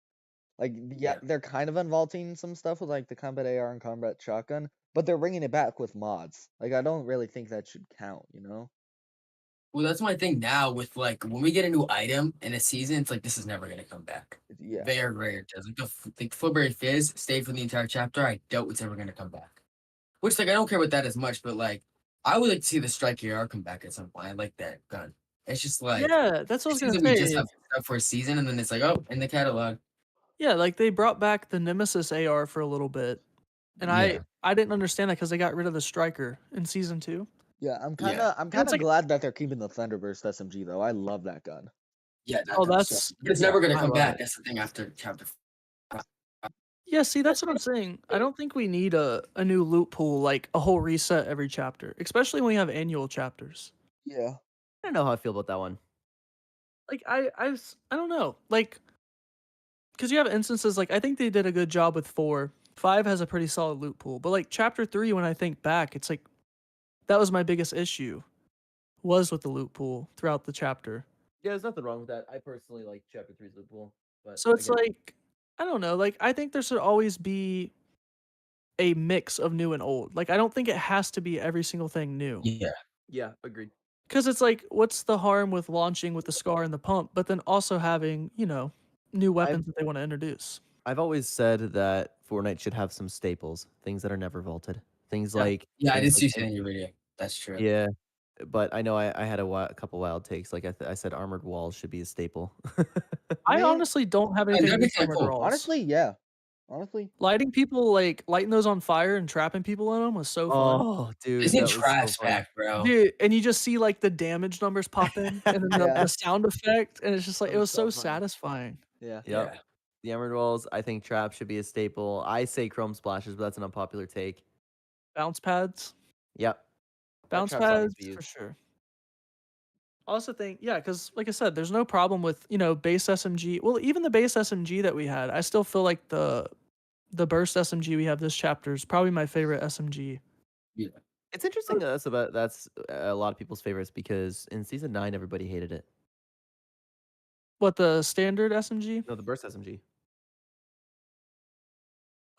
Like yeah, Yeah. they're kind of unvaulting some stuff with like the combat AR and combat shotgun, but they're bringing it back with mods. Like I don't really think that should count, you know? Well, that's my thing now with like when we get a new item in a season, it's like this is never gonna come back. Yeah. Very rare it does. Like the Flipberry Fizz stayed for the entire chapter. I doubt it's ever gonna come back. Which like I don't care about that as much, but like I would like to see the Strike AR come back at some point. I like that gun. It's just like Yeah, that's what I it was seems gonna like we just say. have stuff for a season and then it's like, oh, in the catalog. Yeah, like they brought back the Nemesis AR for a little bit, and Yeah. I didn't understand that because they got rid of the Striker in season 2. Yeah, I'm Yeah. I'm And kind it's of like, glad that they're keeping the Thunderburst SMG though. I love that gun. Yeah, oh, that was so that's but it's yeah, never gonna I come love back. it. That's the thing after chapter Yeah, see, that's what I'm saying. I don't think we need a new loot pool, like a whole reset every chapter, especially when we have annual chapters. Yeah. I don't know how I feel about that one. Like I don't know, like because you have instances like I think they did a good job with 4 5 has a pretty solid loot pool. But like chapter 3, when I think back, it's like that was my biggest issue was with the loot pool throughout the chapter. Yeah, there's nothing wrong with that. I personally like chapter 3's loot pool, but So it's again, like I don't know, like I think there should always be a mix of new and old. Like I don't think it has to be every single thing new. Yeah. yeah, agreed. Cuz it's like what's the harm with launching with the scar and the pump, but then also having, new weapons that they want to introduce. I've always said that Fortnite should have some staples, things that are never vaulted, things Yeah. like Yeah, I did see like that in your video. That's true. yeah. But I know I had a couple wild takes. Like I said, armored walls should be a staple. I I mean, honestly don't have And anything that'd be against kinda armored cool. walls. honestly, yeah. Honestly, Lighting people lighting those on fire and trapping people in them was so fun. Oh, dude, Disney that was so trash fun. pack, bro. Dude, and you just see like the damage numbers pop in and then Yeah. the sound effect and it's just like That it was was so so funny. satisfying. yeah. Yep. Yeah. The emerald walls, I think trap should be a staple. I say chrome splashes, but that's an unpopular take. Bounce pads. Yep. Bounce trap's not meant pads to be for used. sure. I also think, yeah, because like I said, there's no problem with, base SMG. Well, even the base SMG that we had, I still feel like the burst SMG we have this chapter is probably my favorite SMG. Yeah. It's interesting that's a lot of people's favorites because in season 9 everybody hated it. What, the standard SMG? No, the burst SMG.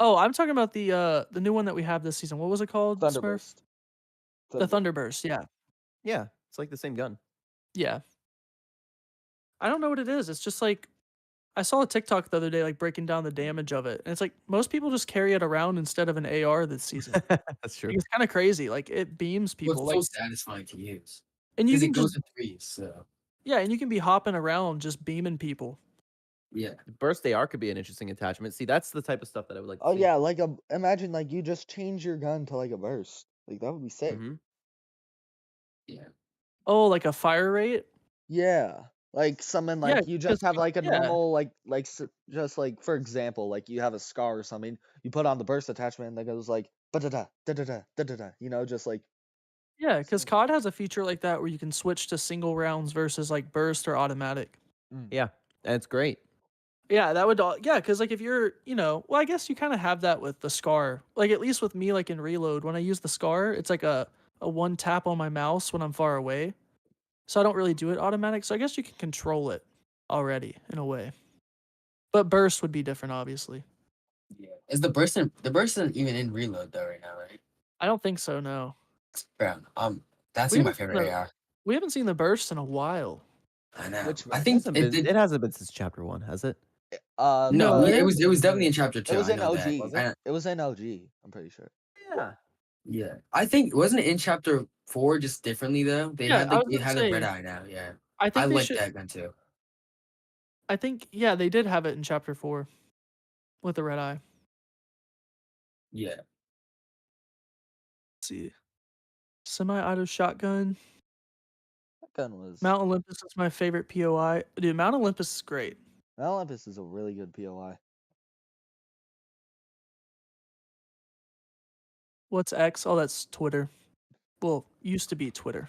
Oh, I'm talking about the new one that we have this season. What was it called? Smurf? Thunderburst. The Thunderburst, yeah. Yeah, it's like the same gun. Yeah. I don't know what it is. It's just like I saw a TikTok the other day like breaking down the damage of it. And it's like most people just carry it around instead of an AR this season. That's true. Like, it's kind of crazy. Like it beams Well, people. it's Like so satisfying to use. and you Because can it goes just in threes, so and you can be hopping around just beaming people. yeah. Burst AR could be an interesting attachment. See, that's the type of stuff that I would like to Oh see. yeah, like imagine like you just change your gun to like a burst. Like that would be sick. Mm-hmm. Yeah. Oh, like a fire rate? Yeah. Like something Yeah, like you just 'cause have like a yeah. normal just like for example, like you have a scar or something, you put on the burst attachment that goes like da da da da da da da da, just like Yeah, because So- COD has a feature like that where you can switch to single rounds versus like burst or automatic. Yeah, and it's great. Yeah, that would yeah, because like if you're, well, I guess you kind of have that with the scar. Like at least with me, like in reload, when I use the scar, it's like a one tap on my mouse when I'm far away. So I don't really do it automatic. So I guess you can control it already in a way. But burst would be different, obviously. Yeah. Is the burst isn't even in reload though right now, right? I don't think so, no. Bro, that's We my haven't seen favorite the- AR. We haven't seen the burst in a while. I know. Which I one? think It hasn't been since chapter 1, has it? no, No, it it was definitely in chapter 2. it was I in know OG. that. Was I- It was in OG, I'm pretty sure. Yeah. yeah. I think wasn't it in chapter 4 just differently though? They Yeah, had I was it gonna had say, a red eye now, yeah. I I think they like should. that gun too. I think they did have it in chapter 4 with the red eye. Yeah. Let's see, semi-auto shotgun. That gun was Mount Olympus is my favorite POI. Dude, Mount Olympus is great. Mount Olympus is a really good POI. What's X? Oh, that's Twitter. Well, used to be Twitter.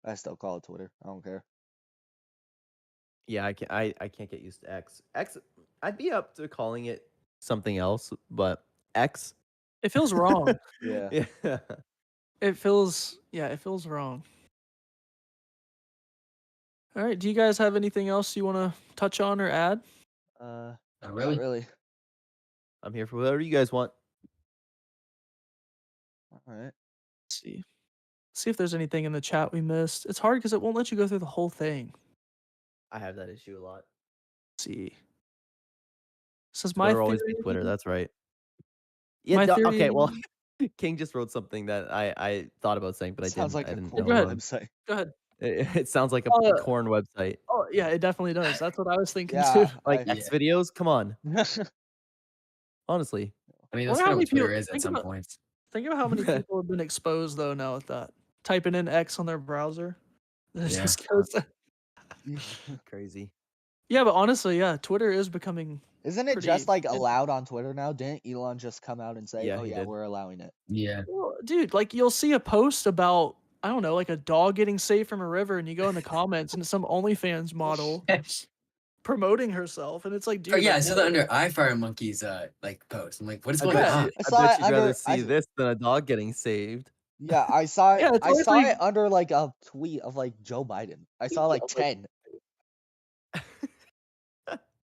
I still call it Twitter. I don't care. Yeah, I can't get used to X. X, I'd be up to calling it something else, but X. It feels wrong. Yeah. Yeah. it feels wrong. All right, do you guys have anything else you want to touch on or add? Not Not really? really. I'm here for whatever you guys want. All right. Let's see. See if there's anything in the chat we missed. It's hard because it won't let you go through the whole thing. I have that issue a lot. Let's see. Says my Twitter always theory. be Twitter. That's right. Yeah. My Okay. Well, theory- King just wrote something that I thought about saying, but I Sounds didn't. like I a didn't cool know. Go ahead. website. Go ahead. It sounds like a corn website. Oh yeah, it definitely does. That's what I was thinking Yeah. too. Like I- X videos. Come on. Honestly. I mean Wonder that's how kind of many what Twitter people- is at think some about- points. Think about how many people have been exposed though now with that. Typing in X on their browser. It Yeah. just goes. Crazy. Yeah, but honestly, yeah, Twitter is becoming. Isn't it Pretty- just like allowed on Twitter now? Didn't Elon just come out and say, Yeah, "Oh he yeah, did. we're allowing it"? Yeah. Well, dude, like you'll see a post about I don't know, like a dog getting saved from a river, and you go in the comments and it's some OnlyFans model promoting herself, and it's like, Oh dude, yeah, like, I saw what? that under iFire Monkey's like post. I'm like, what is I going bet Yeah, on? you I I saw bet it you'd rather under see this than a dog getting saved. yeah, I saw it yeah, it's I always saw like, it under like a tweet of like Joe Biden. I saw like like, 10.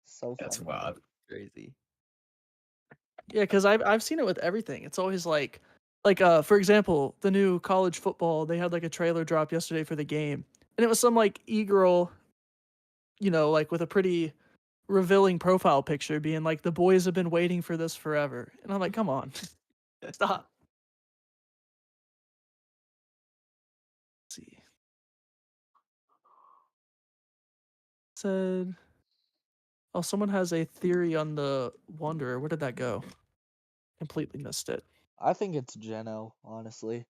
So That's funny. wild. Crazy. yeah, because I've seen it with everything. It's always like, for example, the new college football. They had like a trailer drop yesterday for the game, and it was some like e-girl, like with a pretty revealing profile picture, being like, the boys have been waiting for this forever, and I'm like, come on, stop. Let's see. Said, oh, someone has a theory on the Wanderer. Where did that go? Completely missed it. I think it's Geno, honestly.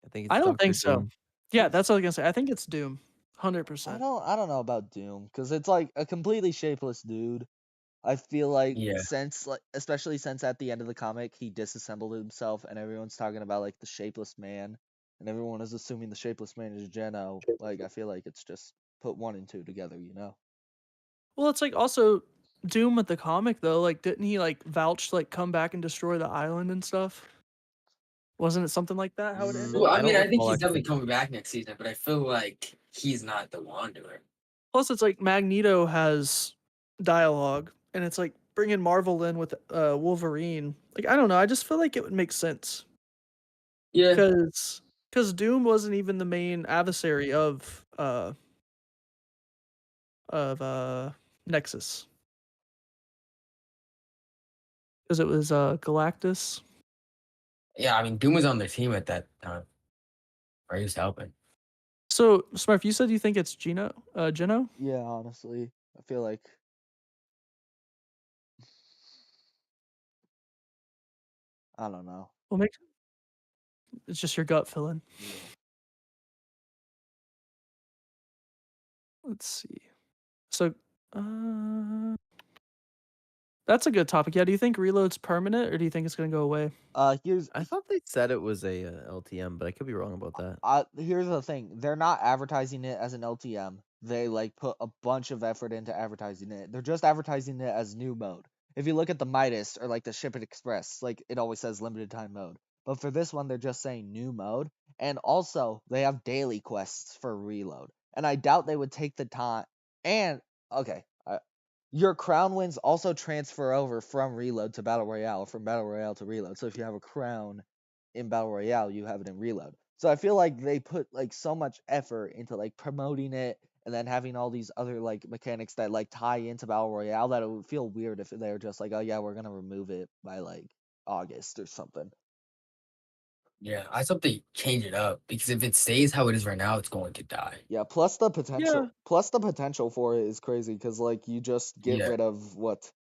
I think I it's don't Doctor think so. Doom. Yeah, that's what I was gonna say. I think it's Doom, I 100%. don't know about Doom because it's like a completely shapeless dude. I feel like Yeah. since like especially since at the end of the comic he disassembled himself and everyone's talking about like the shapeless man and everyone is assuming the shapeless man is Geno. Like I feel like it's just put one and two together, you know. Well, it's like also Doom with the comic though. Like, didn't he like vouch to like come back and destroy the island and stuff? Wasn't it something like that? How it ended? Well, I I don't mean, I think recall he's actually. definitely coming back next season, but I feel like he's not the Wanderer. Plus, it's like Magneto has dialogue, and it's like bringing Marvel in with Wolverine. Like, I don't know. I just feel like it would make sense Yeah. because Doom wasn't even the main adversary of Nexus, because it was Galactus. Yeah, I mean, Doom was on their team at that time. Or he was helping. So, Smurf, you said you think it's Geno? Yeah, honestly, I feel like I don't know. Well, make it's just your gut feeling. Yeah. Let's see. So, uh, that's a good topic. Yeah, do you think reload's permanent, or do you think it's gonna go away? Here's I thought they said it was a LTM, but I could be wrong about that. here's the thing. They're not advertising it as an LTM. They like put a bunch of effort into advertising it. They're just advertising it as new mode. If you look at the Midas or like the Ship It Express, like it always says limited time mode. But for this one, they're just saying new mode. And also, they have daily quests for reload. And I doubt they would take the time. And okay, your crown wins also transfer over from reload to battle royale, from battle royale to reload. So if you have a crown in battle royale, you have it in reload. So I feel like they put like so much effort into like promoting it and then having all these other like mechanics that like tie into battle royale that it would feel weird if they're just like, oh yeah, we're gonna remove it by like August or something. Yeah, I just hope they change it up because if it stays how it is right now, it's going to die. Yeah, Yeah, plus the potential for it is crazy because like you just get Yeah. rid of what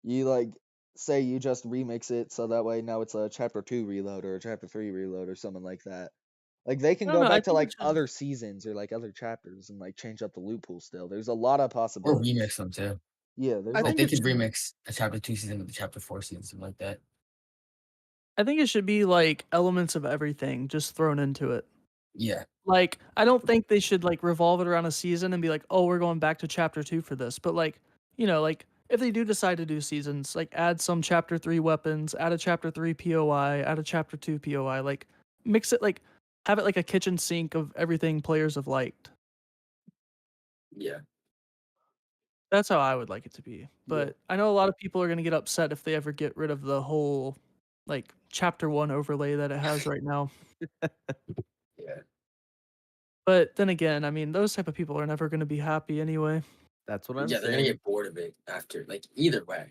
you like say you just remix it so that way now it's a chapter 2 reload or a chapter 3 reload or something like that. Like they can I don't go know. I back to think it like should. other seasons or like other chapters and like change up the loot pool still. There's a lot of Or possibilities. remix them too. Yeah, there's I a Like think they it could should. remix a chapter 2 season with a chapter 4 season, something like that. I think it should be like elements of everything just thrown into it. Yeah. Like, I don't think they should like revolve it around a season and be like, oh, we're going back to chapter 2 for this. But like, like if they do decide to do seasons, like add some chapter 3 weapons, add a chapter 3 POI, add a chapter 2 POI, like mix it, like have it like a kitchen sink of everything players have liked. Yeah. That's how I would like it to be. Yeah. But I know a lot of people are going to get upset if they ever get rid of the whole like chapter 1 overlay that it has right now. Yeah. But then again, I mean, those type of people are never going to be happy anyway. That's what I'm Yeah, they're gonna saying. get bored of it after. Like either way.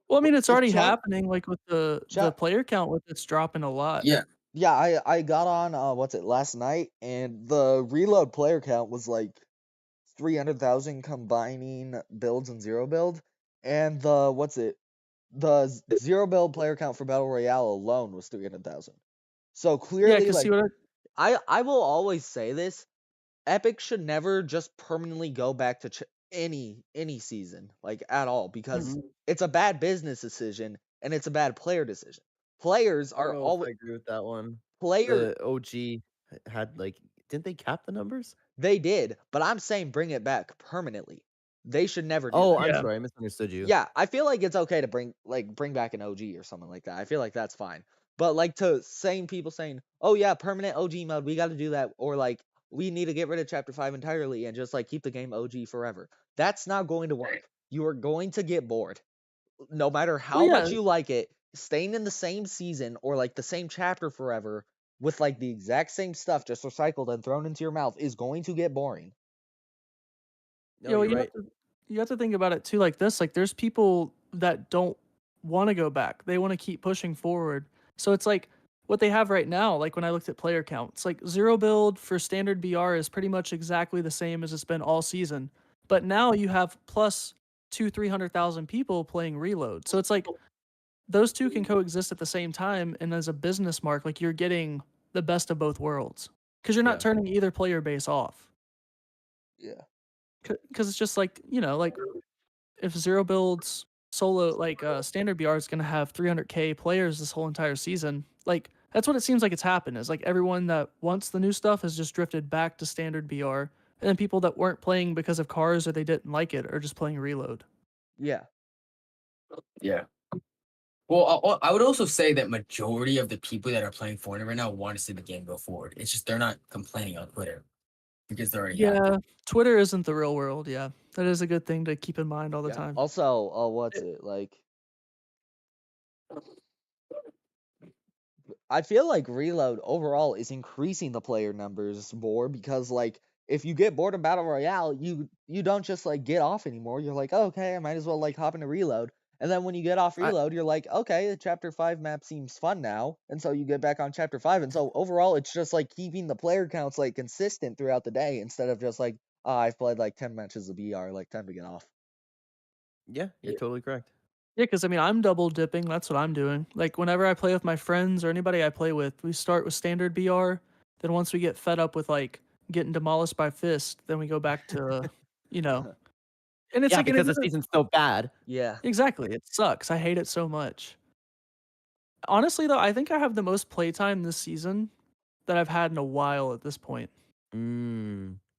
Well, I mean, it's If already chat happening, like with the chat player count with it's dropping a lot. Yeah. yeah, I got on what's it last night and the reload player count was like 300,000 combining builds and zero build and the what's it the zero build player count for battle royale alone was 300,000. So Yeah, clearly because see like what I will always say this. Epic should never just permanently go back to any season like at all because it's a bad business decision and it's a bad player decision. Players I don't are know if I always agree with that one. player The OG had like, didn't they cap the numbers? they did, but I'm saying bring it back permanently. They should never do Oh, that. I'm Yeah. sorry, I misunderstood you. Yeah, I feel like it's okay to bring back an OG or something like that. I feel like that's fine. But like to people saying, "Oh yeah, permanent OG mode, we got to do that," or like we need to get rid of chapter 5 entirely and just like keep the game OG forever. That's not going to work. You are going to get bored. No matter how Well, much yeah. you like it, staying in the same season or like the same chapter forever with like the exact same stuff just recycled and thrown into your mouth is going to get boring. No, Yeah, well, you're right. you have to think about it too like this. Like there's people that don't want to go back. They want to keep pushing forward. So it's like what they have right now, like when I looked at player count, it's like zero build for standard BR is pretty much exactly the same as it's been all season. But now you have plus 300,000 people playing reload. So it's like those two can coexist at the same time, and as a business mark, like you're getting the best of both worlds. Because you're not Yeah. turning either player base off. Yeah. Because it's just like, like if zero builds solo like standard BR is gonna have 300k players this whole entire season, like that's what it seems like it's happened. Is like everyone that wants the new stuff has just drifted back to standard BR, and then people that weren't playing because of cars or they didn't like it are just playing reload. Yeah. Yeah. Well, I would also say that majority of the people that are playing Fortnite right now want to see the game go forward. It's just they're not complaining on Twitter because they're already happy. Yeah, Twitter isn't the real world. Yeah, that is a good thing to keep in mind all the Yeah. time. Also, what's it like? I feel like reload overall is increasing the player numbers more because like if you get bored of battle royale, you don't just like get off anymore. You're like, oh, okay, I might as well like hop into reload. And then when you get off I reload, you're like, okay, the chapter 5 map seems fun now. And so you get back on chapter 5. And so overall, it's just like keeping the player counts like consistent throughout the day instead of just like, oh, I've played like 10 matches of BR, like time to get off. yeah, you're Yeah. totally correct. Yeah, because I mean, I'm double dipping. That's what I'm doing. Like, whenever I play with my friends or anybody I play with, we start with standard BR. Then once we get fed up with like getting demolished by fist, then we go back to, you know, and it's Yeah, like, and because it the isn't season's so bad. Yeah. exactly. It sucks. I hate it so much. Honestly, though, I think I have the most playtime this season that I've had in a while at this point.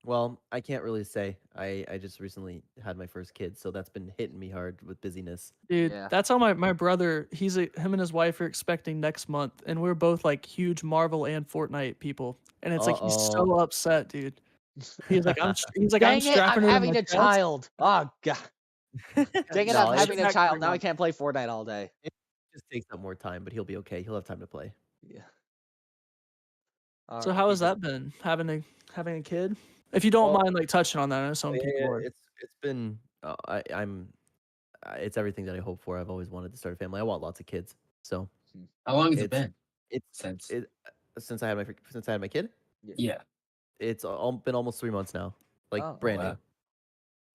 Well, I can't really say. I just recently had my first kid, so that's been hitting me hard with busyness. Dude, Yeah. that's how my brother, him and his wife are expecting next month, and we're both like huge Marvel and Fortnite people. And it's like he's Uh-oh. so upset, dude. He's like, I'm Dang it, I'm strapping her to having my a chest. child. Oh god. Dang it, No, I'm it having a Back child. for Now I now. can't play Fortnite all day. just takes up more time, but he'll be okay. He'll have time to play. Yeah. So Alright. how has that been having a kid? If you don't Well, mind like touching on that, I know oh, some yeah, people yeah, are. it's been I'm it's everything that I hope for. I've always wanted to start a family. I want lots of kids. So How long has it it's been it's since? it since I had my kid, Yeah. it's been almost 3 months now. Like Oh, brand wow.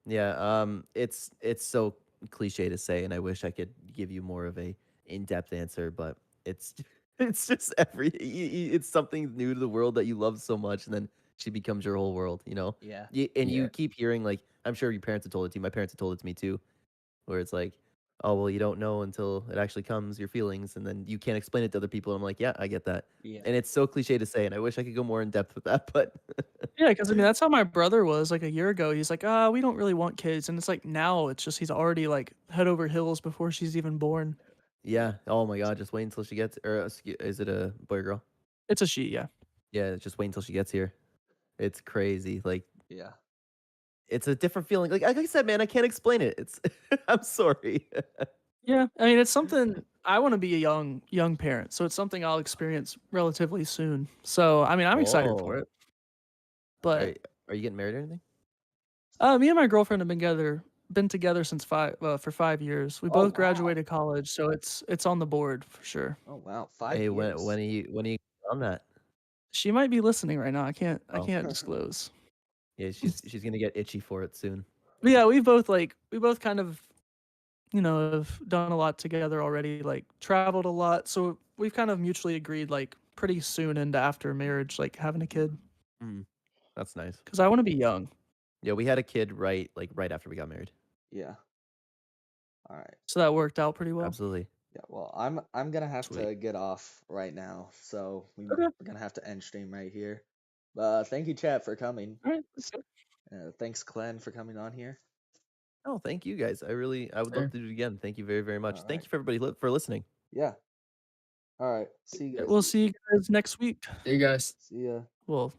new. Yeah, it's so cliche to say, and I wish I could give you more of a in-depth answer, but it's it's just it's something new to the world that you love so much, and then she becomes your whole world, you know? yeah. And Yeah. you keep hearing like I'm sure your parents have told it to you. My parents have told it to me too, where it's like, oh well, you don't know until it actually comes, your feelings, and then you can't explain it to other people. And I'm like, yeah, I get that, Yeah. and it's so cliche to say, and I wish I could go more in depth with that, but Yeah, because I mean that's how my brother was like a year ago. He's like, we don't really want kids, and it's like now it's just he's already like head over heels before she's even born. yeah, oh my god, just wait until she gets, or is it a boy or girl? It's a she, yeah. Yeah, just wait until she gets here. It's crazy. Like Yeah. it's a different feeling. Like I said, man, I can't explain it. It's I'm sorry. Yeah, I mean it's something I want to be a young parent, so it's something I'll experience relatively soon. So I mean I'm excited for Oh, it. But are are you getting married or anything? me and my girlfriend have been together since for 5 years. We Oh both wow. graduated college, so it's on the board for sure. Oh wow. 5 Hey, years. when are you on that? She might be listening right now. I Oh, can't disclose. yeah, she's gonna get itchy for it soon. But yeah, we both kind of have done a lot together already, like traveled a lot. So we've kind of mutually agreed like pretty soon into after marriage, like having a kid Mm, that's nice. because I want to be young. Yeah, we had a kid right after we got married. Yeah. All right. So that worked out pretty well. Absolutely. Yeah. Well, I'm gonna have Sweet. to get off right now, so Okay. we're gonna have to end stream right here. Thank you, chat, for coming. All right. That's good. Thanks, Glenn, for coming on here. Oh, thank you guys. I would Sure. love to do it again. Thank you very, very much. All Thank right. you for everybody for listening. Yeah. All right. See you guys. We'll see you guys next week. See you guys. See ya. Well,